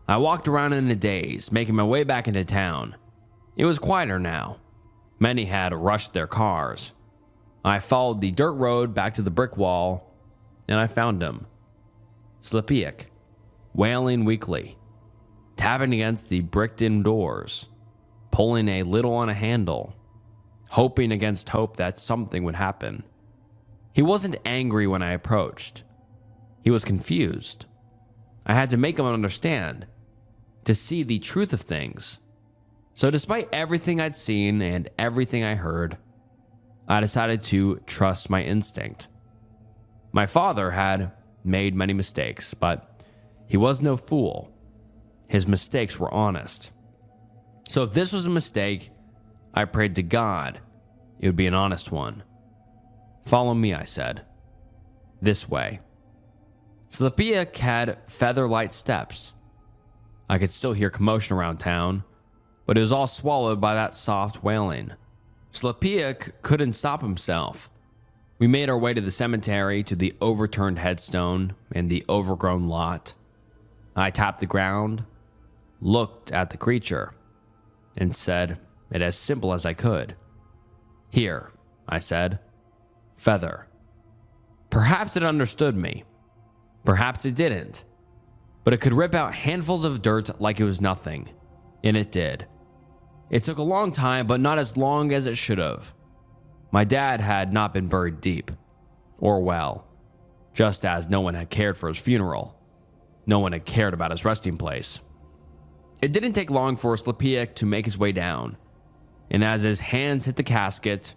I walked around in a daze, making my way back into town. It was quieter now. Many had rushed their cars. I followed the dirt road back to the brick wall, and I found him. Slepiak, wailing weakly, tapping against the bricked-in doors, pulling a little on a handle, hoping against hope that something would happen. He wasn't angry when I approached. He was confused. I had to make him understand, to see the truth of things. So despite everything I'd seen and everything I heard, I decided to trust my instinct. My father had made many mistakes, but he was no fool. His mistakes were honest. So if this was a mistake, I prayed to God it would be an honest one. Follow me, I said. This way. Slepiak had feather-light steps. I could still hear commotion around town, but it was all swallowed by that soft wailing. Slepiak couldn't stop himself. We made our way to the cemetery, to the overturned headstone and the overgrown lot. I tapped the ground, looked at the creature, and said it as simple as I could. Here, I said. Feather. Perhaps it understood me. Perhaps it didn't. But it could rip out handfuls of dirt like it was nothing. And it did. It took a long time, but not as long as it should have. My dad had not been buried deep. Or well. Just as no one had cared for his funeral. No one had cared about his resting place. It didn't take long for Slepiak to make his way down. And as his hands hit the casket,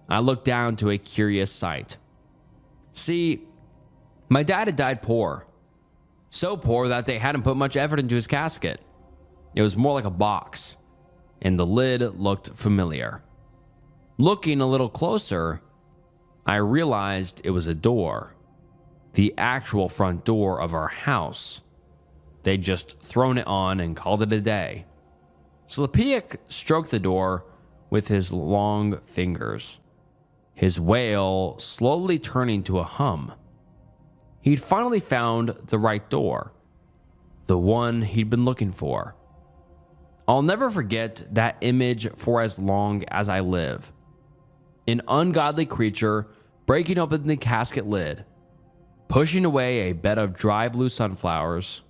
I looked down to a curious sight. See, my dad had died poor. So poor that they hadn't put much effort into his casket. It was more like a box, and the lid looked familiar. Looking a little closer, I realized it was a door. The actual front door of our house. They'd just thrown it on and called it a day. Slepiak stroked the door with his long fingers, his wail slowly turning to a hum. He'd finally found the right door, the one he'd been looking for. I'll never forget that image for as long as I live. An ungodly creature breaking open the casket lid, pushing away a bed of dry blue sunflowers,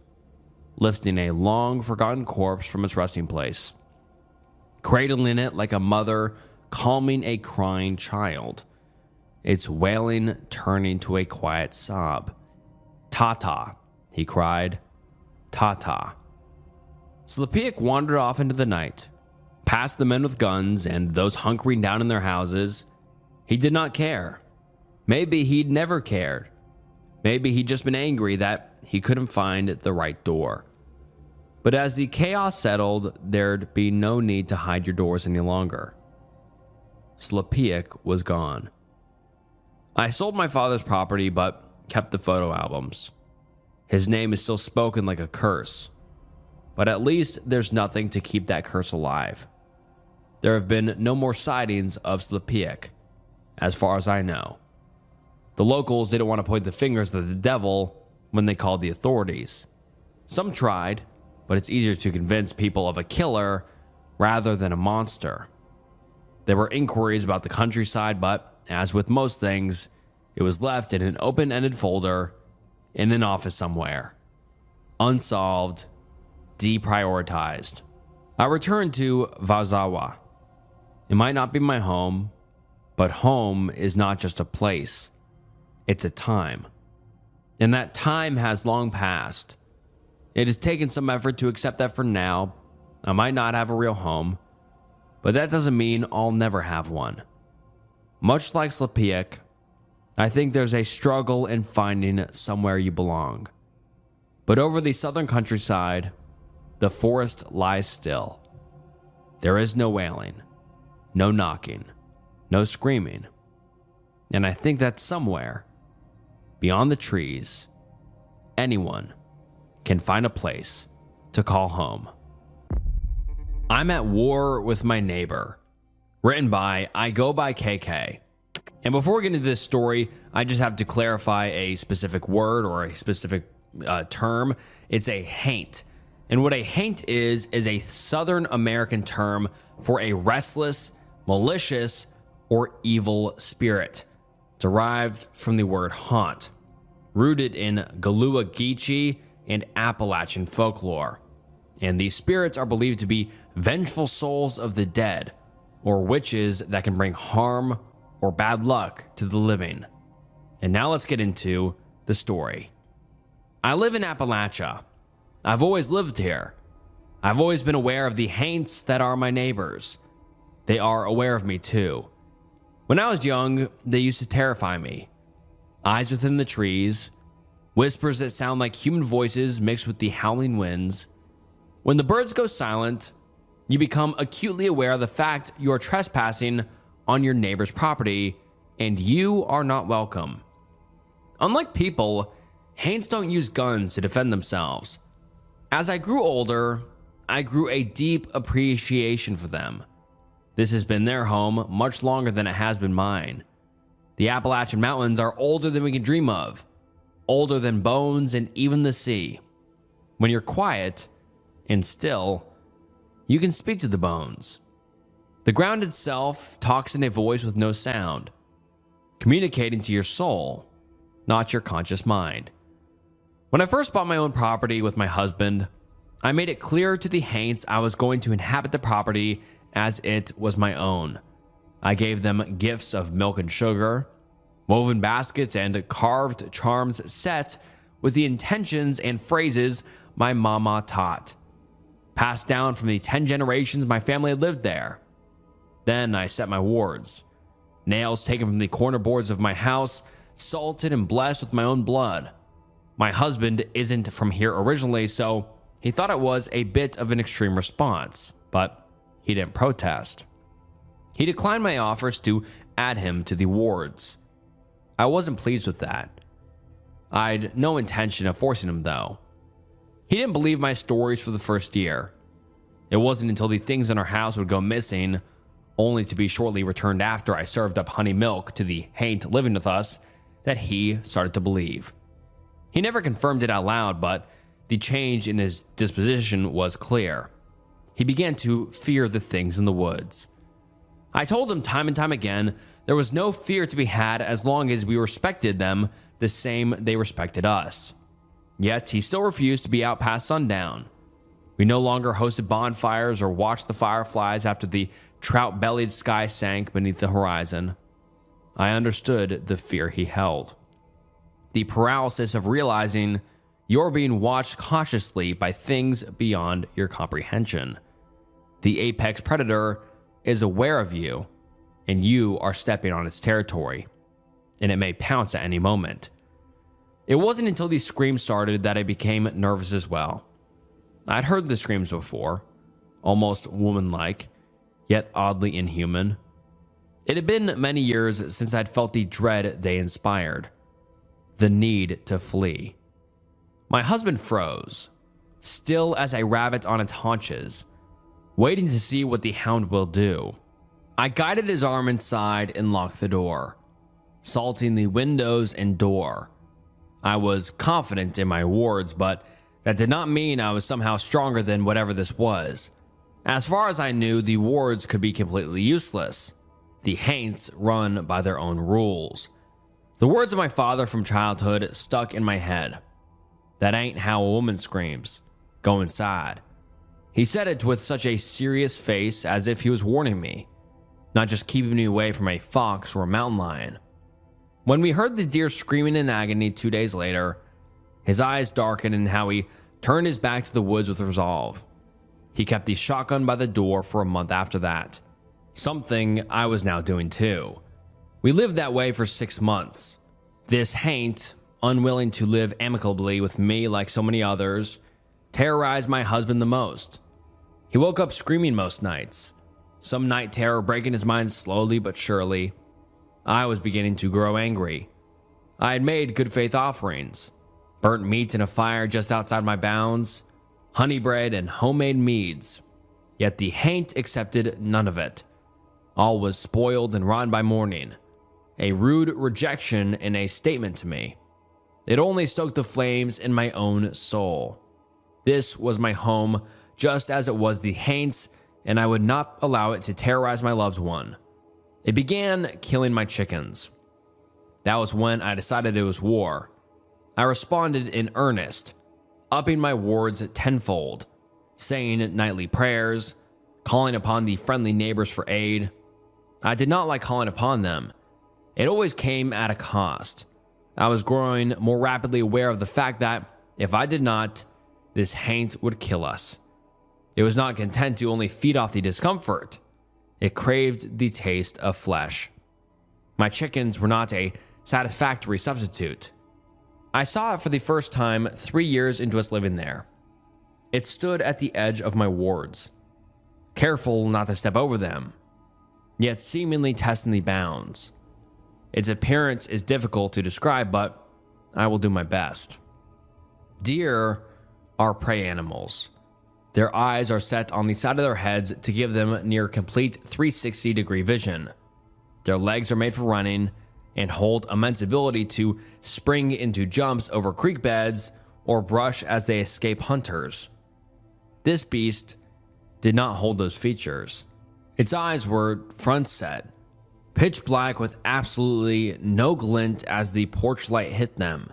lifting a long-forgotten corpse from its resting place, cradling it like a mother calming a crying child, its wailing turning to a quiet sob. "Ta-ta," he cried. "Ta-ta." Slepiak wandered off into the night, past the men with guns and those hunkering down in their houses. He did not care. Maybe he'd never cared. Maybe he'd just been angry that he couldn't find the right door. But as the chaos settled, there'd be no need to hide your doors any longer. Slepiak was gone. I sold my father's property but kept the photo albums. His name is still spoken like a curse, but at least there's nothing to keep that curse alive. There have been no more sightings of Slepiak, as far as I know. The locals didn't want to point the fingers at the devil when they called the authorities. Some tried, but it's easier to convince people of a killer rather than a monster. There were inquiries about the countryside, but as with most things, it was left in an open-ended folder in an office somewhere. Unsolved, deprioritized. I returned to Warszawa. It might not be my home, but home is not just a place. It's a time. And that time has long passed. It has taken some effort to accept that for now, I might not have a real home, but that doesn't mean I'll never have one. Much like Slepiak, I think there's a struggle in finding somewhere you belong. But over the southern countryside, the forest lies still. There is no wailing, no knocking, no screaming. And I think that somewhere, beyond the trees, anyone can find a place to call home. I'm at war with my neighbor. Written by I Go By KK. And before we get into this story, I just have to clarify a specific word or a specific term. It's a haint. And what a haint is a Southern American term for a restless, malicious, or evil spirit, derived from the word haunt, rooted in Galua Geechee and Appalachian folklore. And these spirits are believed to be vengeful souls of the dead, or witches that can bring harm or bad luck to the living. And now let's get into the story. I live in Appalachia. I've always lived here. I've always been aware of the haints that are my neighbors. They are aware of me too. When I was young, they used to terrify me. Eyes within the trees, whispers that sound like human voices mixed with the howling winds. When the birds go silent, you become acutely aware of the fact you are trespassing on your neighbor's property and you are not welcome. Unlike people, haints don't use guns to defend themselves. As I grew older, I grew a deep appreciation for them. This has been their home much longer than it has been mine. The Appalachian Mountains are older than we can dream of, older than bones and even the sea. When you're quiet and still, you can speak to the bones. The ground itself talks in a voice with no sound, communicating to your soul, not your conscious mind. When I first bought my own property with my husband, I made it clear to the haints I was going to inhabit the property as it was my own. I gave them gifts of milk and sugar, woven baskets, and carved charms set with the intentions and phrases my mama taught, passed down from the 10 generations my family had lived there. Then I set my wards, nails taken from the corner boards of my house, salted and blessed with my own blood. My husband isn't from here originally, so he thought it was a bit of an extreme response, but he didn't protest. He declined my offers to add him to the wards. I wasn't pleased with that. I'd no intention of forcing him, though. He didn't believe my stories for the first year. It wasn't until the things in our house would go missing, only to be shortly returned after I served up honey milk to the haint living with us, that he started to believe. He never confirmed it out loud, but the change in his disposition was clear. He began to fear the things in the woods. I told him time and time again there was no fear to be had as long as we respected them the same they respected us. Yet he still refused to be out past sundown. We no longer hosted bonfires or watched the fireflies after the trout-bellied sky sank beneath the horizon. I understood the fear he held. The paralysis of realizing you're being watched cautiously by things beyond your comprehension. The apex predator is aware of you, and you are stepping on its territory, and it may pounce at any moment. It wasn't until these screams started that I became nervous as well. I'd heard the screams before, almost woman-like, yet oddly inhuman. It had been many years since I'd felt the dread they inspired, the need to flee. My husband froze, still as a rabbit on its haunches, waiting to see what the hound will do. I guided his arm inside and locked the door, salting the windows and door. I was confident in my wards, but that did not mean I was somehow stronger than whatever this was. As far as I knew, the wards could be completely useless. The haints run by their own rules. The words of my father from childhood stuck in my head. That ain't how a woman screams. Go inside. He said it with such a serious face, as if he was warning me, not just keeping me away from a fox or a mountain lion. When we heard the deer screaming in agony 2 days later, his eyes darkened and how he turned his back to the woods with resolve. He kept the shotgun by the door for a month after that, something I was now doing too. We lived that way for 6 months. This haint, unwilling to live amicably with me like so many others, terrorized my husband the most. He woke up screaming most nights, some night terror breaking his mind slowly but surely. I was beginning to grow angry. I had made good faith offerings, burnt meat in a fire just outside my bounds, honey bread and homemade meads, yet the haint accepted none of it. All was spoiled and rotten by morning, a rude rejection and a statement to me. It only stoked the flames in my own soul. This was my home, just as it was the haint's, and I would not allow it to terrorize my loved one. It began killing my chickens. That was when I decided it was war. I responded in earnest, upping my wards tenfold, saying nightly prayers, calling upon the friendly neighbors for aid. I did not like calling upon them. It always came at a cost. I was growing more rapidly aware of the fact that if I did not, this haint would kill us. It was not content to only feed off the discomfort. It craved the taste of flesh. My chickens were not a satisfactory substitute. I saw it for the first time 3 years into us living there. It stood at the edge of my wards, careful not to step over them, yet seemingly testing the bounds. Its appearance is difficult to describe, but I will do my best. Deer are prey animals. Their eyes are set on the side of their heads to give them near complete 360-degree vision. Their legs are made for running and hold immense ability to spring into jumps over creek beds or brush as they escape hunters. This beast did not hold those features. Its eyes were front set, pitch black with absolutely no glint as the porch light hit them.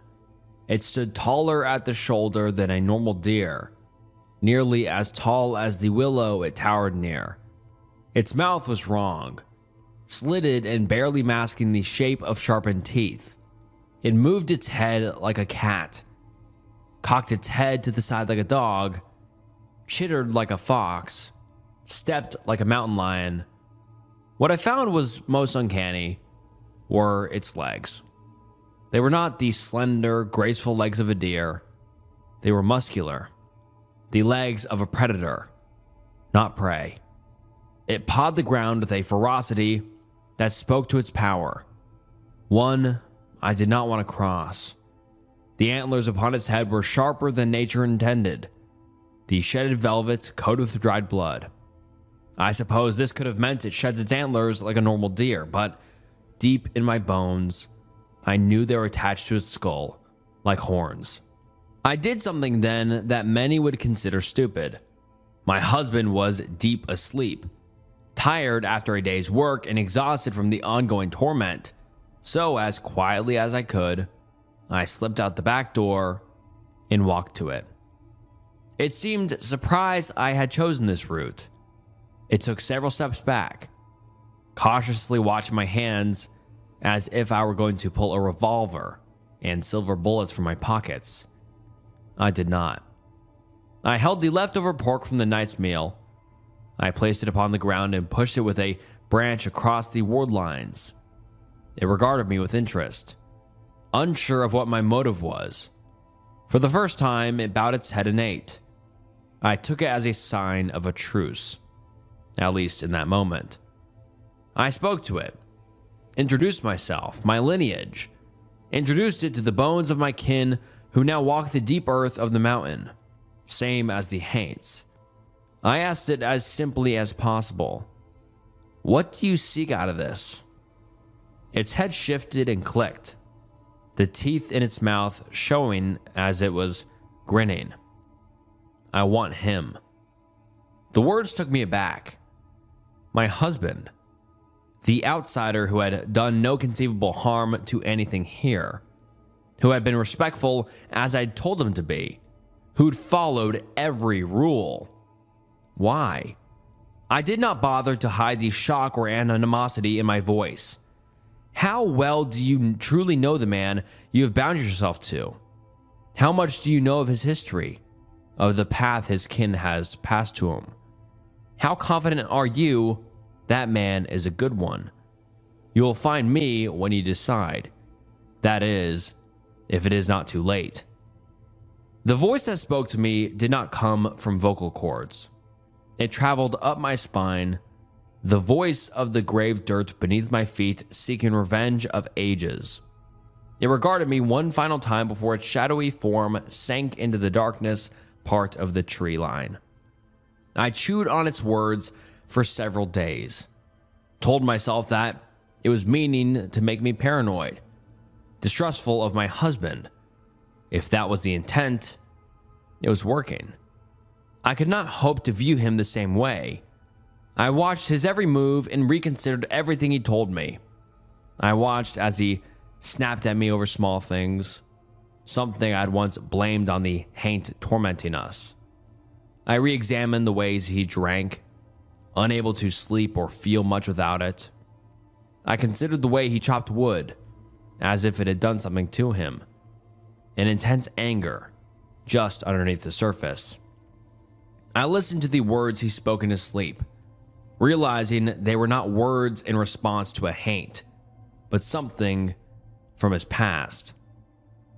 It stood taller at the shoulder than a normal deer, nearly as tall as the willow it towered near. Its mouth was wrong, slitted and barely masking the shape of sharpened teeth. It moved its head like a cat, cocked its head to the side like a dog, chittered like a fox, stepped like a mountain lion. What I found was most uncanny were its legs. They were not the slender, graceful legs of a deer. They were muscular, the legs of a predator, not prey. It pawed the ground with a ferocity that spoke to its power, one I did not want to cross. The antlers upon its head were sharper than nature intended, the shedded velvet coated with dried blood. I suppose this could have meant it sheds its antlers like a normal deer, but deep in my bones, I knew they were attached to its skull, like horns. I did something then that many would consider stupid. My husband was deep asleep, tired after a day's work and exhausted from the ongoing torment. So as quietly as I could, I slipped out the back door and walked to it. It seemed surprised I had chosen this route. It took several steps back, cautiously watching my hands as if I were going to pull a revolver and silver bullets from my pockets. I did not. I held the leftover pork from the night's meal. I placed it upon the ground and pushed it with a branch across the ward lines. It regarded me with interest, unsure of what my motive was. For the first time, it bowed its head and ate. I took it as a sign of a truce, at least in that moment. I spoke to it, introduced myself, my lineage, introduced it to the bones of my kin who now walk the deep earth of the mountain, same as the Haints. I asked it as simply as possible, "What do you seek out of this?" Its head shifted and clicked, the teeth in its mouth showing as it was grinning. "I want him." The words took me aback. My husband, the outsider who had done no conceivable harm to anything here, who had been respectful as I'd told him to be, who'd followed every rule. Why? I did not bother to hide the shock or animosity in my voice. How well do you truly know the man you have bound yourself to? How much do you know of his history, of the path his kin has passed to him? How confident are you that man is a good one? You will find me when you decide. That is, if it is not too late. The voice that spoke to me did not come from vocal cords. It traveled up my spine, the voice of the grave dirt beneath my feet seeking revenge of ages. It regarded me one final time before its shadowy form sank into the darkness part of the tree line. I chewed on its words for several days, told myself that it was meaning to make me paranoid, distrustful of my husband. If that was the intent, it was working. I could not hope to view him the same way. I watched his every move and reconsidered everything he told me. I watched as he snapped at me over small things, something I'd once blamed on the Haint tormenting us. I re-examined the ways he drank, unable to sleep or feel much without it. I considered the way he chopped wood, as if it had done something to him. An intense anger, just underneath the surface. I listened to the words he spoke in his sleep, realizing they were not words in response to a Haint, but something from his past.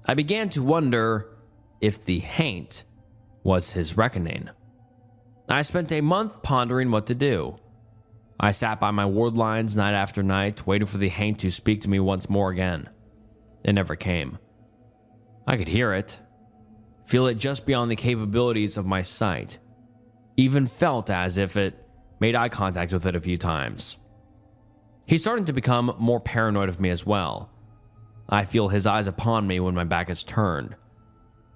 I began to wonder if the Haint was his reckoning. I spent a month pondering what to do. I sat by my ward lines night after night, waiting for the Haint to speak to me once more again. It never came. I could hear it, feel it just beyond the capabilities of my sight, even felt as if it made eye contact with it a few times. He's starting to become more paranoid of me as well. I feel his eyes upon me when my back is turned.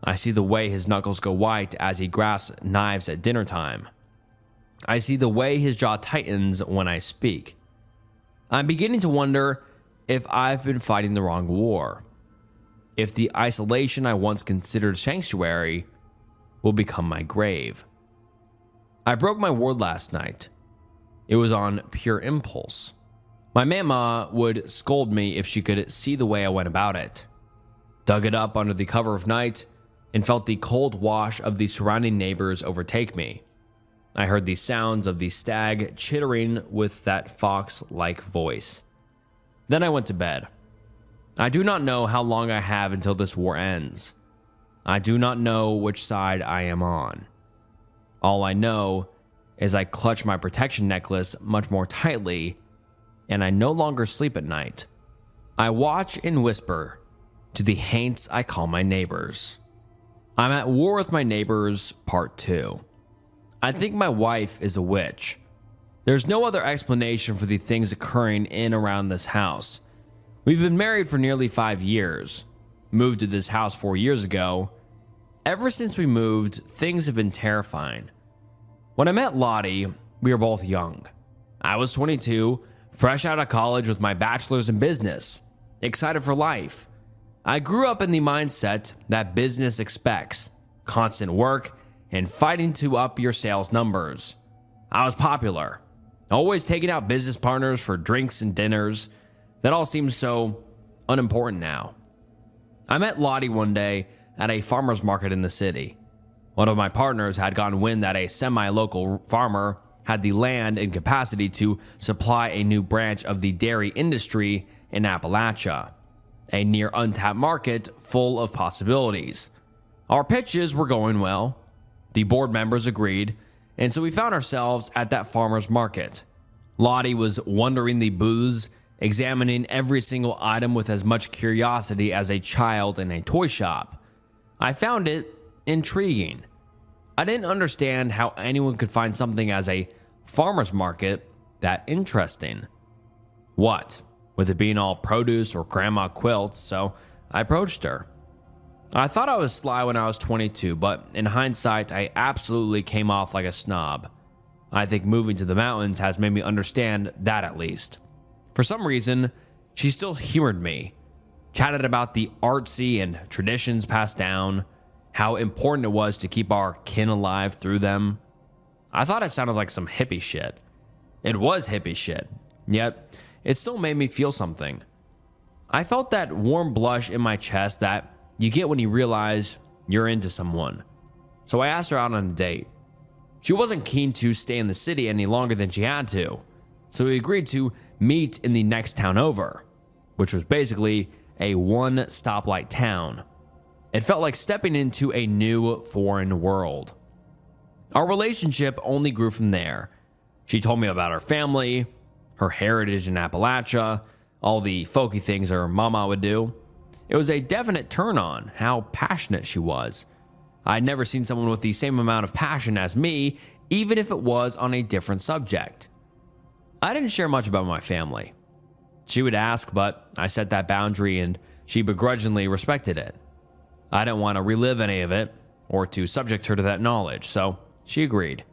I see the way his knuckles go white as he grasps knives at dinner time. I see the way his jaw tightens when I speak. I'm beginning to wonder if I've been fighting the wrong war. If the isolation I once considered sanctuary will become my grave. I broke my word last night. It was on pure impulse. My mama would scold me if she could see the way I went about it. Dug it up under the cover of night and felt the cold wash of the surrounding neighbors overtake me. I heard the sounds of the stag chittering with that fox-like voice. Then I went to bed. I do not know how long I have until this war ends. I do not know which side I am on. All I know is I clutch my protection necklace much more tightly, and I no longer sleep at night. I watch and whisper to the Haints I call my neighbors. I'm at war with my neighbors, part 2. I think my wife is a witch. There's no other explanation for the things occurring in around this house. We've been married for nearly 5 years. Moved to this house 4 years ago. Ever since we moved, things have been terrifying. When I met Lottie, we were both young. I was 22, fresh out of college with my bachelor's in business, excited for life. I grew up in the mindset that business expects constant work and fighting to up your sales numbers. I was popular, always taking out business partners for drinks and dinners. That all seems so unimportant now. I met Lottie one day at a farmer's market in the city. One of my partners had gotten wind that a semi-local farmer had the land and capacity to supply a new branch of the dairy industry in Appalachia, a near untapped market full of possibilities. Our pitches were going well. The board members agreed, and so we found ourselves at that farmer's market. Lottie was wandering the booths, examining every single item with as much curiosity as a child in a toy shop. I found it intriguing. I didn't understand how anyone could find something as a farmer's market that interesting. What, with it being all produce or grandma quilts, so I approached her. I thought I was sly when I was 22, but in hindsight, I absolutely came off like a snob. I think moving to the mountains has made me understand that at least. For some reason, she still humored me, chatted about the artsy and traditions passed down, how important it was to keep our kin alive through them. I thought it sounded like some hippie shit. It was hippie shit, yet it still made me feel something. I felt that warm blush in my chest that you get when you realize you're into someone. So I asked her out on a date. She wasn't keen to stay in the city any longer than she had to, so we agreed to meet in the next town over, which was basically a one stoplight town. It felt like stepping into a new foreign world. Our relationship only grew from there. She told me about her family, her heritage in Appalachia, all the folky things her mama would do. It was a definite turn on how passionate she was. I'd never seen someone with the same amount of passion as me, even if it was on a different subject. I didn't share much about my family. She would ask, but I set that boundary and she begrudgingly respected it. I didn't want to relive any of it or to subject her to that knowledge, so she agreed.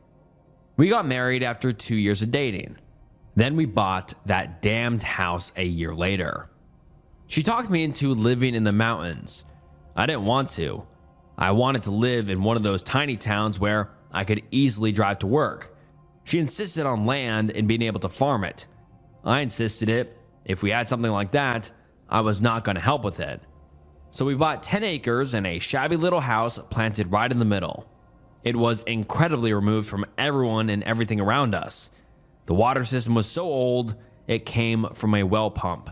We got married after 2 years of dating. Then we bought that damned house a year later. She talked me into living in the mountains. I didn't want to. I wanted to live in one of those tiny towns where I could easily drive to work. She insisted on land and being able to farm it. I insisted if we had something like that, I was not going to help with it. So we bought 10 acres and a shabby little house planted right in the middle. It was incredibly removed from everyone and everything around us. The water system was so old, it came from a well pump.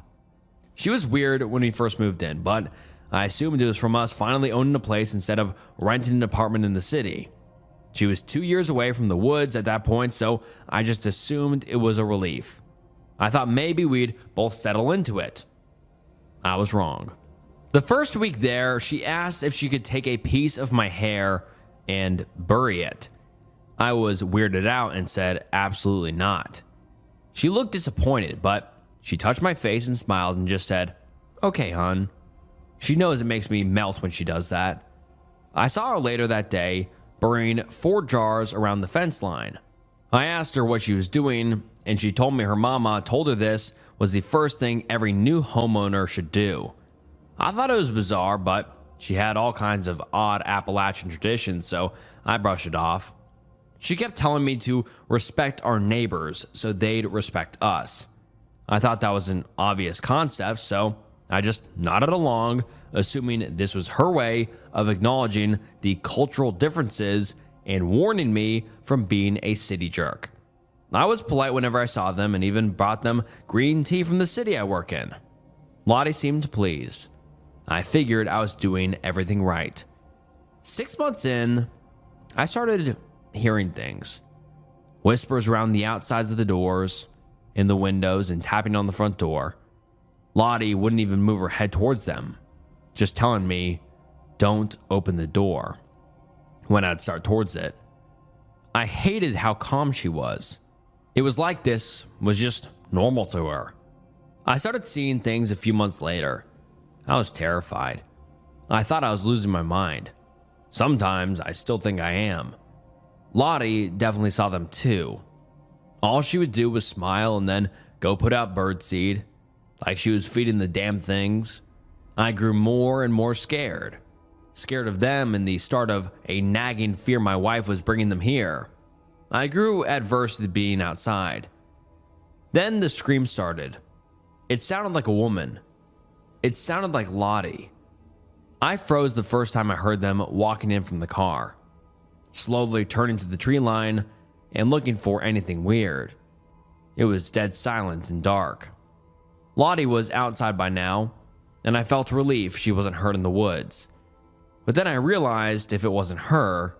She was weird when we first moved in, but I assumed it was from us finally owning a place instead of renting an apartment in the city. She was 2 years away from the woods at that point, so I just assumed it was a relief. I thought maybe we'd both settle into it. I was wrong. The first week there, she asked if she could take a piece of my hair and bury it. I was weirded out and said absolutely not. She looked disappointed, but she touched my face and smiled and just said, "Okay, hun." She knows it makes me melt when she does that. I saw her later that day, burying 4 jars around the fence line. I asked her what she was doing, and she told me her mama told her this was the first thing every new homeowner should do. I thought it was bizarre, but she had all kinds of odd Appalachian traditions, so I brushed it off. She kept telling me to respect our neighbors so they'd respect us. I thought that was an obvious concept, so I just nodded along, assuming this was her way of acknowledging the cultural differences and warning me from being a city jerk. I was polite whenever I saw them and even brought them green tea from the city I work in. Lottie seemed pleased. I figured I was doing everything right. 6 months in, I started hearing things. Whispers around the outsides of the doors, in the windows, and tapping on the front door. Lottie wouldn't even move her head towards them, just telling me, "Don't open the door," when I'd start towards it. I hated how calm she was. It was like this was just normal to her. I started seeing things a few months later. I was terrified. I thought I was losing my mind. Sometimes I still think I am. Lottie definitely saw them too. All she would do was smile and then go put out birdseed, like she was feeding the damn things. I grew more and more scared. Scared of them and the start of a nagging fear my wife was bringing them here. I grew adverse to being outside. Then the scream started. It sounded like a woman. It sounded like Lottie. I froze the first time I heard them walking in from the car, slowly turning to the tree line and looking for anything weird. It was dead silent and dark. Lottie was outside by now, and I felt relief she wasn't hurt in the woods. But then I realized if it wasn't her,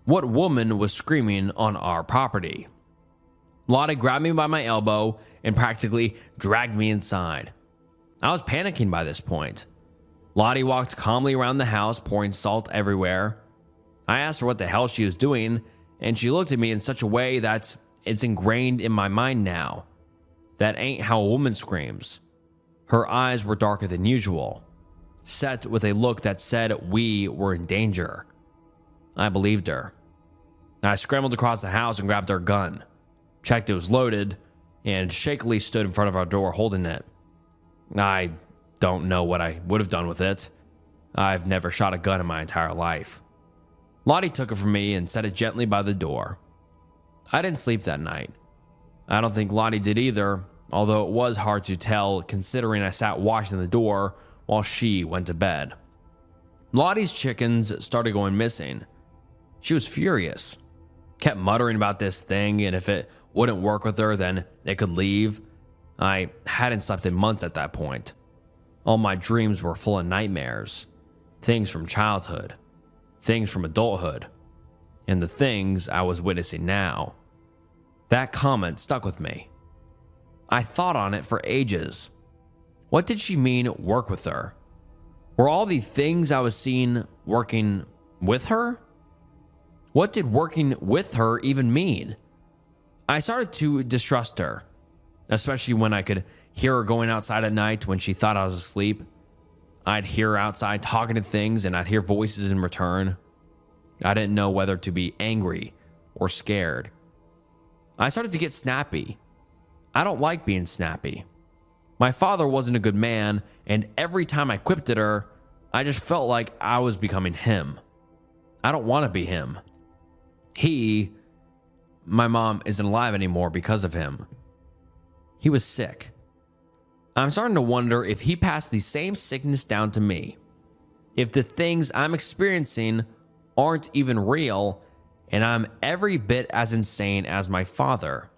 What woman was screaming on our property? Lottie grabbed me by my elbow and practically dragged me inside. I was panicking by this point. Lottie walked calmly around the house, pouring salt everywhere. I asked her what the hell she was doing, and she looked at me in such a way that it's ingrained in my mind now. That ain't how a woman screams. Her eyes were darker than usual, set with a look that said we were in danger. I believed her. I scrambled across the house and grabbed her gun, checked it was loaded, and shakily stood in front of our door holding it. I don't know what I would have done with it. I've never shot a gun in my entire life. Lottie took it from me and set it gently by the door. I didn't sleep that night. I don't think Lottie did either, although it was hard to tell considering I sat watching the door while she went to bed. Lottie's chickens started going missing. She was furious. Kept muttering about this thing, and if it wouldn't work with her, then it could leave. I hadn't slept in months at that point. All my dreams were full of nightmares. Things from childhood. Things from adulthood. And the things I was witnessing now. That comment stuck with me. I thought on it for ages. What did she mean, work with her? Were all the things I was seeing working with her? What did working with her even mean? I started to distrust her, especially when I could hear her going outside at night when she thought I was asleep. I'd hear her outside talking to things and I'd hear voices in return. I didn't know whether to be angry or scared. I started to get snappy. I don't like being snappy. My father wasn't a good man, and every time I quipped at her, I just felt like I was becoming him. I don't want to be him. My mom isn't alive anymore because of him. He was sick. I'm starting to wonder if he passed the same sickness down to me. If the things I'm experiencing aren't even real, and I'm every bit as insane as my father.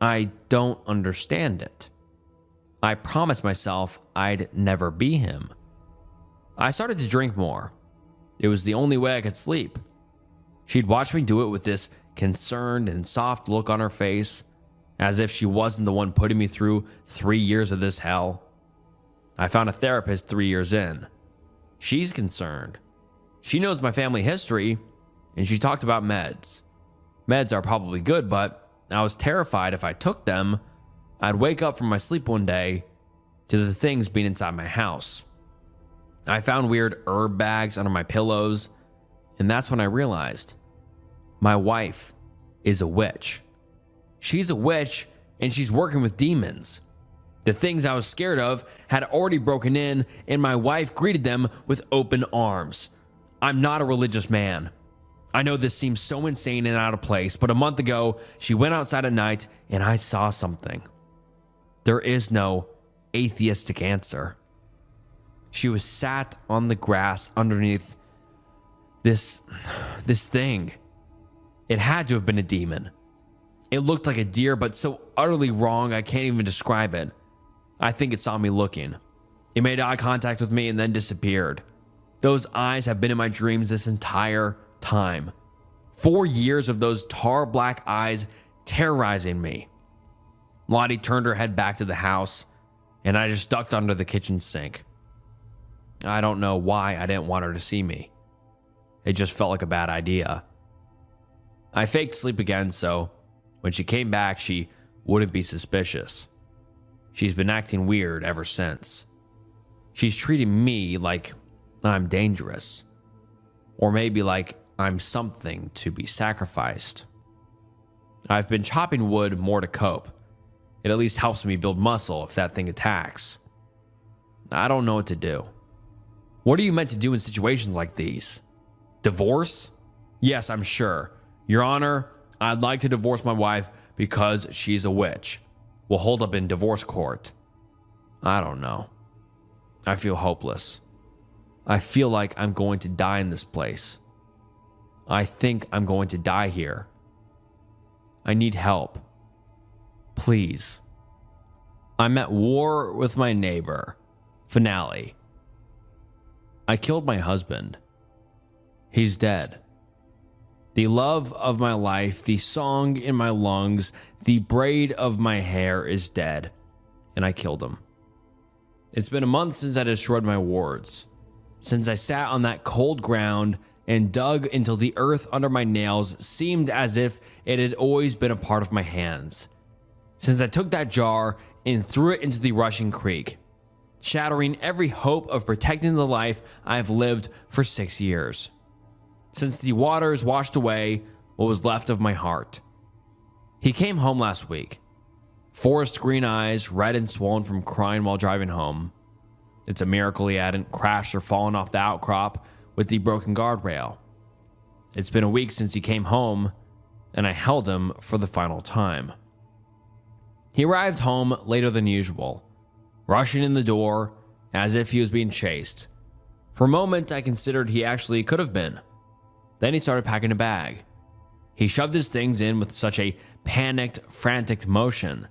I don't understand it. I promised myself I'd never be him. I started to drink more. It was the only way I could sleep. She'd watch me do it with this concerned and soft look on her face, as if she wasn't the one putting me through 3 years of this hell. I found a therapist 3 years in. She's concerned. She knows my family history, and she talked about meds. Meds are probably good, but I was terrified if I took them, I'd wake up from my sleep one day to the things being inside my house. I found weird herb bags under my pillows, and that's when I realized my wife is a witch. She's a witch, and she's working with demons. The things I was scared of had already broken in, and my wife greeted them with open arms. I'm not a religious man. I know this seems so insane and out of place, but a month ago, she went outside at night, and I saw something. There is no atheistic answer. She was sat on the grass underneath this thing. It had to have been a demon. It looked like a deer, but so utterly wrong I can't even describe it. I think it saw me looking. It made eye contact with me and then disappeared. Those eyes have been in my dreams this entire time. 4 years of those tar black eyes terrorizing me. Lottie turned her head back to the house, and I just ducked under the kitchen sink. I don't know why I didn't want her to see me. It just felt like a bad idea. I faked sleep again, so when she came back, she wouldn't be suspicious. She's been acting weird ever since. She's treating me like I'm dangerous. Or maybe like I'm something to be sacrificed. I've been chopping wood more to cope. It at least helps me build muscle if that thing attacks. I don't know what to do. What are you meant to do in situations like these? Divorce? Yes, I'm sure. Your Honor, I'd like to divorce my wife because she's a witch. We'll hold up in divorce court. I don't know. I feel hopeless. I feel like I'm going to die in this place. I think I'm going to die here. I need help. Please. I'm at war with my neighbor. Finale. I killed my husband. He's dead. The love of my life, the song in my lungs, the braid of my hair is dead, and I killed him. It's been a month since I destroyed my wards, since I sat on that cold ground and dug until the earth under my nails seemed as if it had always been a part of my hands, since I took that jar and threw it into the rushing creek, shattering every hope of protecting the life I have lived for 6 years. Since the waters washed away what was left of my heart. He came home last week. Forest green eyes, red and swollen from crying while driving home. It's a miracle he hadn't crashed or fallen off the outcrop with the broken guardrail. It's been a week since he came home, and I held him for the final time. He arrived home later than usual, rushing in the door as if he was being chased. For a moment, I considered he actually could have been. Then he started packing a bag. He shoved his things in with such a panicked, frantic motion.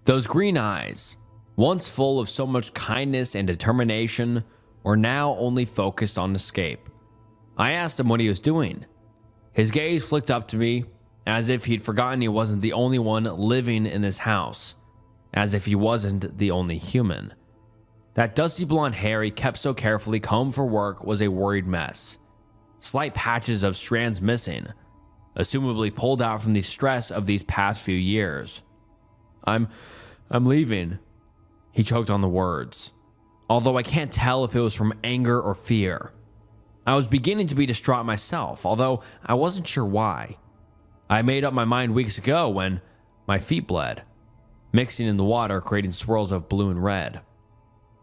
Those green eyes, once full of so much kindness and determination, were now only focused on escape. I asked him what he was doing. His gaze flicked up to me, as if he'd forgotten he wasn't the only one living in this house, as if he wasn't the only human. That dusty blonde hair he kept so carefully combed for work was a worried mess. Slight patches of strands missing, assumably pulled out from the stress of these past few years. I'm leaving. He choked on the words, although I can't tell if it was from anger or fear. I was beginning to be distraught myself, although I wasn't sure why. I made up my mind weeks ago when my feet bled, mixing in the water, creating swirls of blue and red.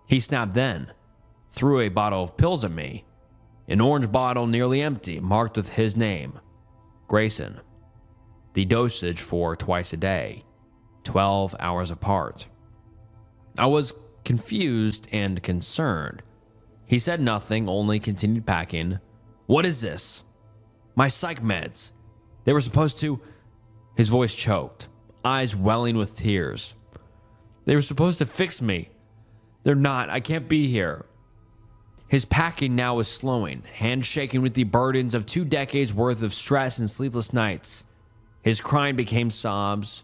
He snapped then, threw a bottle of pills at me. An orange bottle nearly empty, marked with his name, Grayson. The dosage for twice a day, 12 hours apart. I was confused and concerned. He said nothing, only continued packing. What is this? My psych meds. They were supposed to... His voice choked, eyes welling with tears. They were supposed to fix me. They're not. I can't be here. His packing now was slowing, hands shaking with the burdens of 2 decades worth of stress and sleepless nights. His crying became sobs,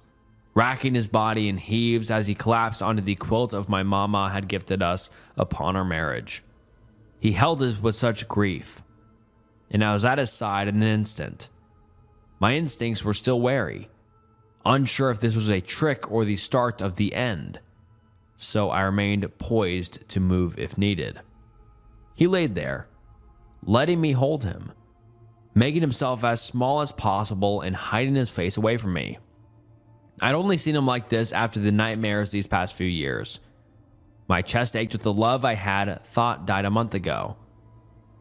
racking his body in heaves as he collapsed onto the quilt of my mama had gifted us upon our marriage. He held it with such grief, and I was at his side in an instant. My instincts were still wary, unsure if this was a trick or the start of the end, so I remained poised to move if needed. He laid there, letting me hold him, making himself as small as possible and hiding his face away from me. I'd only seen him like this after the nightmares these past few years. My chest ached with the love I had thought died a month ago.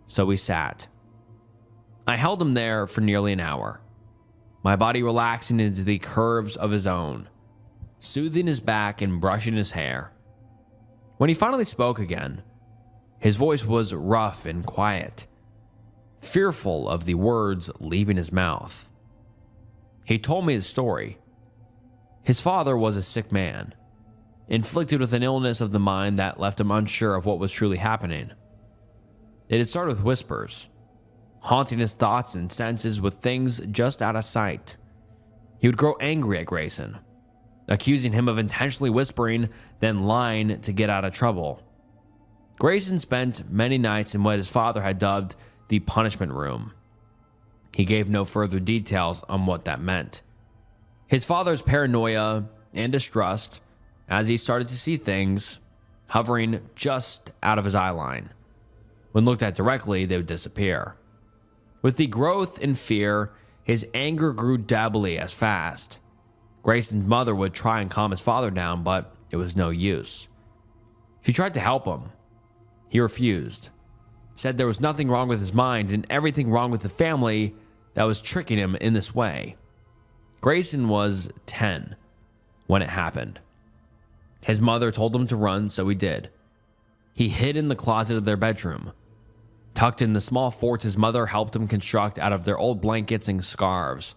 So we sat. I held him there for nearly an hour, my body relaxing into the curves of his own, soothing his back and brushing his hair. When he finally spoke again, his voice was rough and quiet, fearful of the words leaving his mouth. He told me his story. His father was a sick man, inflicted with an illness of the mind that left him unsure of what was truly happening. It had started with whispers, haunting his thoughts and senses with things just out of sight. He would grow angry at Grayson, accusing him of intentionally whispering, then lying to get out of trouble. Grayson spent many nights in what his father had dubbed the punishment room. He gave no further details on what that meant. His father's paranoia and distrust, as he started to see things hovering just out of his eye line. When looked at directly, they would disappear. With the growth in fear, his anger grew doubly as fast. Grayson's mother would try and calm his father down, but it was no use. She tried to help him. He refused, said there was nothing wrong with his mind and everything wrong with the family that was tricking him in this way. Grayson was 10 when it happened. His mother told him to run, so he did. He hid in the closet of their bedroom, tucked in the small fort his mother helped him construct out of their old blankets and scarves.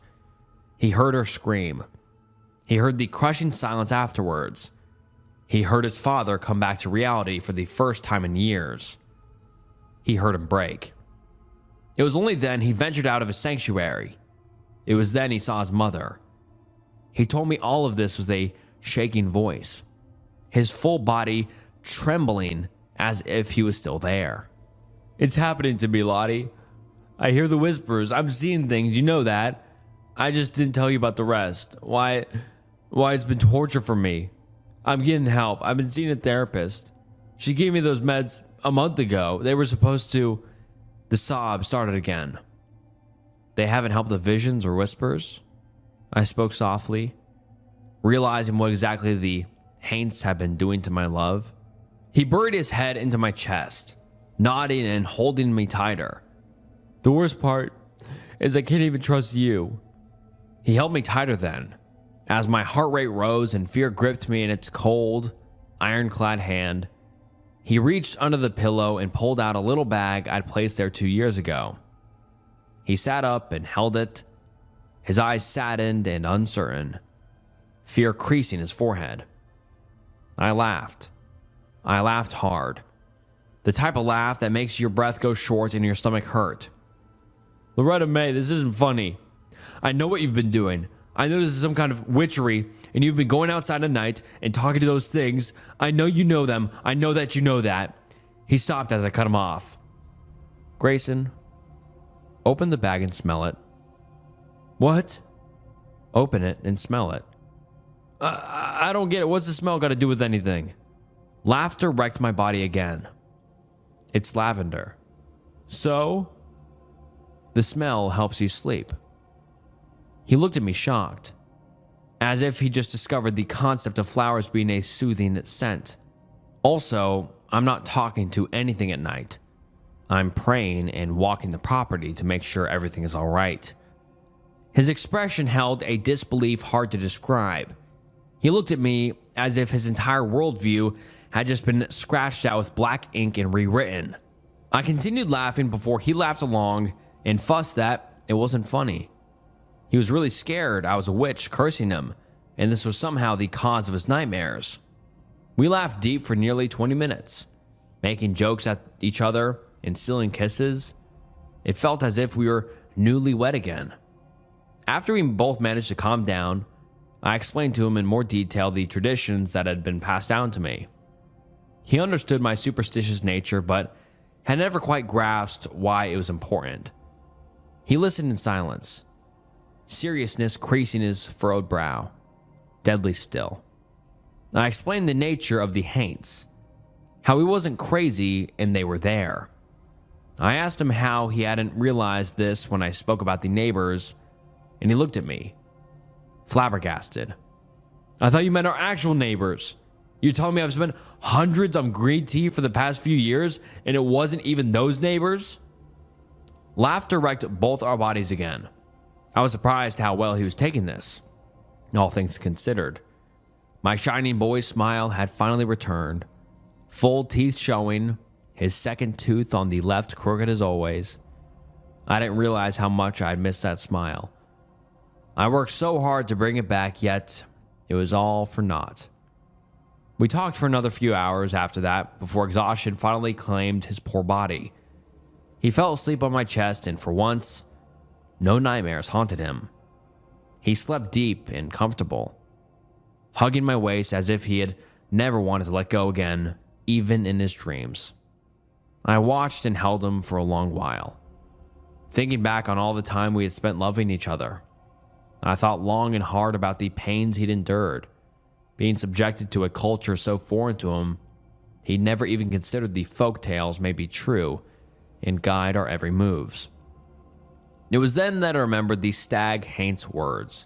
He heard her scream. He heard the crushing silence afterwards. He heard his father come back to reality for the first time in years. He heard him break. It was only then he ventured out of his sanctuary, It was then he saw his mother. He told me all of this with a shaking voice, his full body trembling as if he was still there. It's happening to me, Lottie. I hear the whispers. I'm seeing things. You know that. I just didn't tell you about the rest. Why it's been torture for me. I'm getting help. I've been seeing a therapist. She gave me those meds a month ago. They were supposed to... The sob started again. They haven't helped the visions or whispers? I spoke softly, realizing what exactly the Haints had been doing to my love. He buried his head into my chest, nodding and holding me tighter. The worst part is I can't even trust you. He held me tighter then, as my heart rate rose and fear gripped me in its cold, ironclad hand. He reached under the pillow and pulled out a little bag I'd placed there 2 years ago. He sat up and held it, his eyes saddened and uncertain, fear creasing his forehead. I laughed. I laughed hard. The type of laugh that makes your breath go short and your stomach hurt. Loretta May, this isn't funny. I know what you've been doing. I know this is some kind of witchery, and you've been going outside at night and talking to those things. I know you know them. I know that you know that. He stopped as I cut him off. Grayson, open the bag and smell it. What? Open it and smell it. I don't get it. What's the smell got to do with anything? Laughter wrecked my body again. It's lavender. So? The smell helps you sleep. He looked at me shocked, as if he just discovered the concept of flowers being a soothing scent. Also, I'm not talking to anything at night. I'm praying and walking the property to make sure everything is all right. His expression held a disbelief hard to describe. He looked at me as if his entire worldview had just been scratched out with black ink and rewritten. I continued laughing before he laughed along and fussed that it wasn't funny. He was really scared I was a witch cursing him, and this was somehow the cause of his nightmares. We laughed deep for nearly 20 minutes, making jokes at each other and stealing kisses. It felt as if we were newlywed again. After we both managed to calm down, I explained to him in more detail the traditions that had been passed down to me. He understood my superstitious nature, but had never quite grasped why it was important. He listened in silence, seriousness creasing his furrowed brow, deadly still. I explained the nature of the Haints, how he wasn't crazy and they were there. I asked him how he hadn't realized this when I spoke about the neighbors, and he looked at me, flabbergasted. I thought you meant our actual neighbors. You're telling me I've spent hundreds on green tea for the past few years, and it wasn't even those neighbors? Laughter wrecked both our bodies again. I was surprised how well he was taking this, all things considered. My shining boy smile had finally returned, full teeth showing, his second tooth on the left crooked as always. I didn't realize how much I'd missed that smile. I worked so hard to bring it back, yet it was all for naught. We talked for another few hours after that before exhaustion finally claimed his poor body. He fell asleep on my chest, and for once, no nightmares haunted him. He slept deep and comfortable, hugging my waist as if he had never wanted to let go again, even in his dreams. I watched and held him for a long while, thinking back on all the time we had spent loving each other. I thought long and hard about the pains he'd endured, being subjected to a culture so foreign to him, he'd never even considered the folk tales may be true and guide our every moves. It was then that I remembered the stag Haint's words,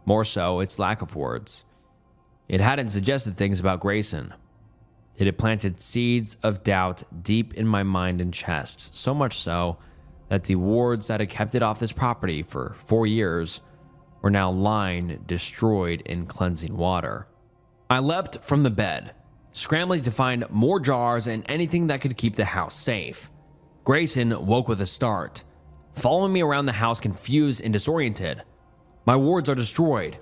more so its lack of words. It hadn't suggested things about Grayson. It had planted seeds of doubt deep in my mind and chest, so much so that the wards that had kept it off this property for 4 years were now lying destroyed in cleansing water. I leapt from the bed, scrambling to find more jars and anything that could keep the house safe. Grayson woke with a start, following me around the house confused and disoriented. My wards are destroyed.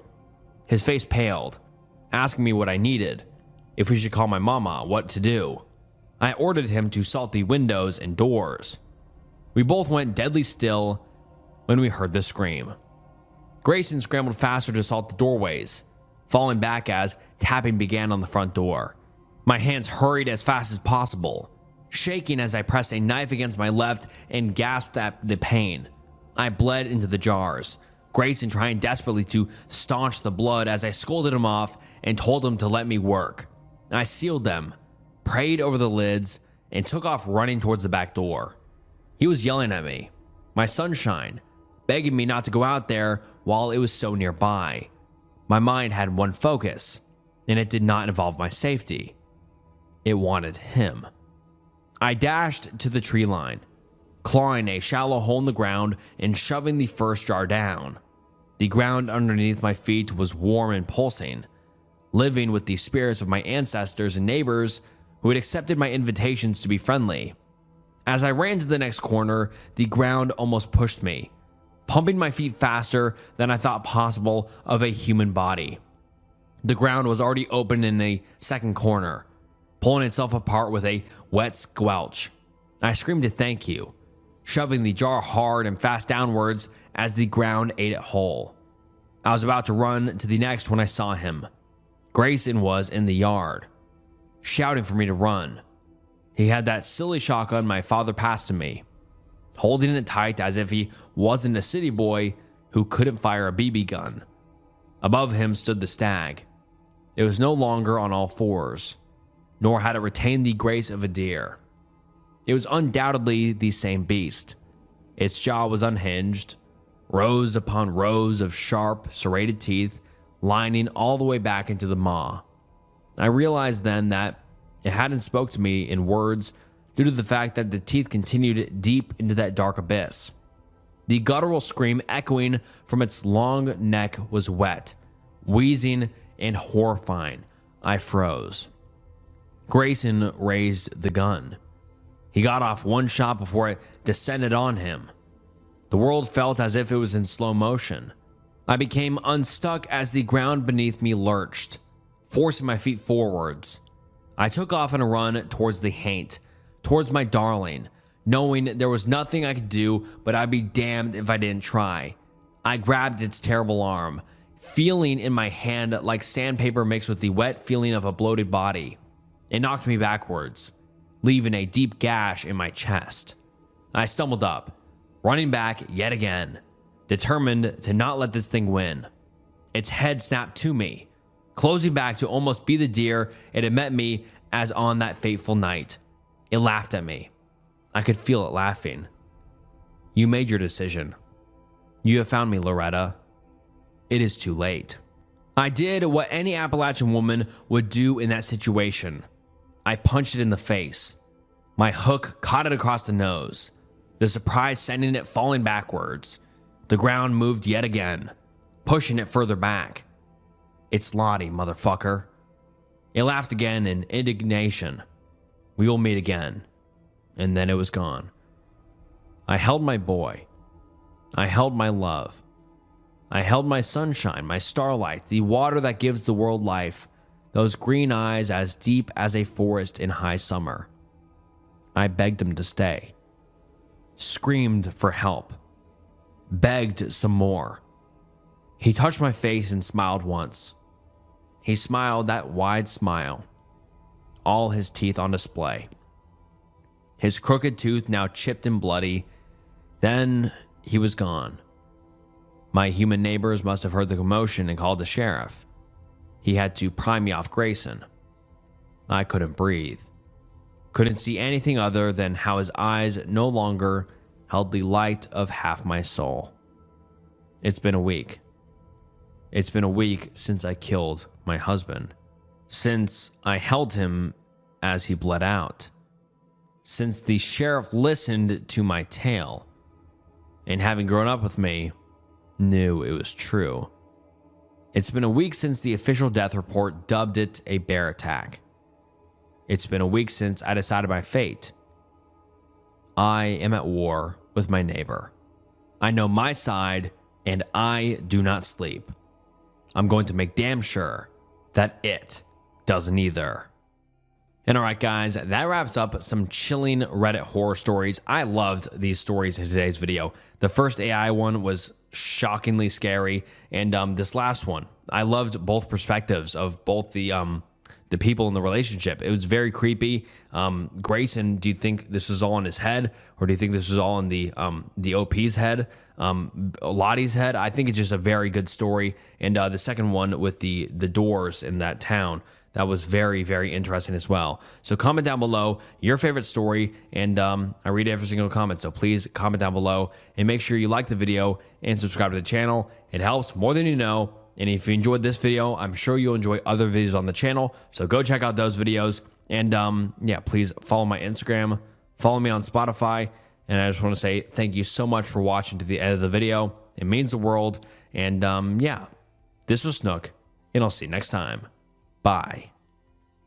His face paled, asking me what I needed, if we should call my mama, what to do. I ordered him to salt the windows and doors. We both went deadly still when we heard the scream. Grayson scrambled faster to assault the doorways, falling back as tapping began on the front door. My hands hurried as fast as possible, shaking as I pressed a knife against my left and gasped at the pain. I bled into the jars, Grayson trying desperately to staunch the blood as I scolded him off and told him to let me work. I sealed them, prayed over the lids, and took off running towards the back door. He was yelling at me, my sunshine, begging me not to go out there while it was so nearby. My mind had one focus, and it did not involve my safety. It wanted him. I dashed to the tree line, clawing a shallow hole in the ground and shoving the first jar down. The ground underneath my feet was warm and pulsing, living with the spirits of my ancestors and neighbors who had accepted my invitations to be friendly. As I ran to the next corner, the ground almost pushed me, pumping my feet faster than I thought possible of a human body. The ground was already open in a second corner, pulling itself apart with a wet squelch. I screamed a thank you, shoving the jar hard and fast downwards as the ground ate it whole. I was about to run to the next when I saw him. Grayson was in the yard, shouting for me to run. He had that silly shotgun my father passed to me, holding it tight as if he wasn't a city boy who couldn't fire a BB gun. Above him stood the stag. It was no longer on all fours, nor had it retained the grace of a deer. It was undoubtedly the same beast. Its jaw was unhinged, rows upon rows of sharp, serrated teeth lining all the way back into the maw. I realized then that it hadn't spoke to me in words due to the fact that the teeth continued deep into that dark abyss. The guttural scream echoing from its long neck was wet, wheezing, and horrifying. I froze. Grayson raised the gun. He got off one shot before it descended on him. The world felt as if it was in slow motion. I became unstuck as the ground beneath me lurched, forcing my feet forwards. I took off on a run towards the haint, towards my darling, knowing there was nothing I could do, but I'd be damned if I didn't try. I grabbed its terrible arm, feeling in my hand like sandpaper mixed with the wet feeling of a bloated body. It knocked me backwards, leaving a deep gash in my chest. I stumbled up, running back yet again, determined to not let this thing win. Its head snapped to me, closing back to almost be the deer it had met me as on that fateful night. It laughed at me. I could feel it laughing. You made your decision. You have found me, Loretta. It is too late. I did what any Appalachian woman would do in that situation. I punched it in the face. My hook caught it across the nose, the surprise sending it falling backwards. The ground moved yet again, pushing it further back. It's Lottie, motherfucker. It laughed again in indignation. We will meet again. And then it was gone. I held my boy. I held my love. I held my sunshine, my starlight, the water that gives the world life, those green eyes as deep as a forest in high summer. I begged him to stay. Screamed for help. Begged some more. He touched my face and smiled once. He smiled that wide smile, all his teeth on display. His crooked tooth now chipped and bloody. Then he was gone. My human neighbors must have heard the commotion and called the sheriff. He had to pry me off Grayson. I couldn't breathe. Couldn't see anything other than how his eyes no longer held the light of half my soul. It's been a week. It's been a week since I killed my husband. Since I held him as he bled out. Since the sheriff listened to my tale, and having grown up with me, knew it was true. It's been a week since the official death report dubbed it a bear attack. It's been a week since I decided my fate. I am at war with my neighbor. I know my side, and I do not sleep. I'm going to make damn sure that it doesn't either. And alright guys, that wraps up some chilling Reddit horror stories. I loved these stories in today's video. The first AI one was shockingly scary. And this last one, I loved both perspectives of both the people in the relationship. It was very creepy. Grayson, do you think this was all in his head, or do you think this was all in the OP's head, Lottie's head? I think it's just a very good story. And the second one with the doors in that town, that was very, very interesting as well. So comment down below your favorite story, and I read every single comment. So please comment down below and make sure you like the video and subscribe to the channel. It helps more than you know. And if you enjoyed this video, I'm sure you'll enjoy other videos on the channel. So go check out those videos. And yeah, please follow my Instagram, follow me on Spotify. And I just want to say thank you so much for watching to the end of the video. It means the world. And yeah, this was Snook, and I'll see you next time. Bye.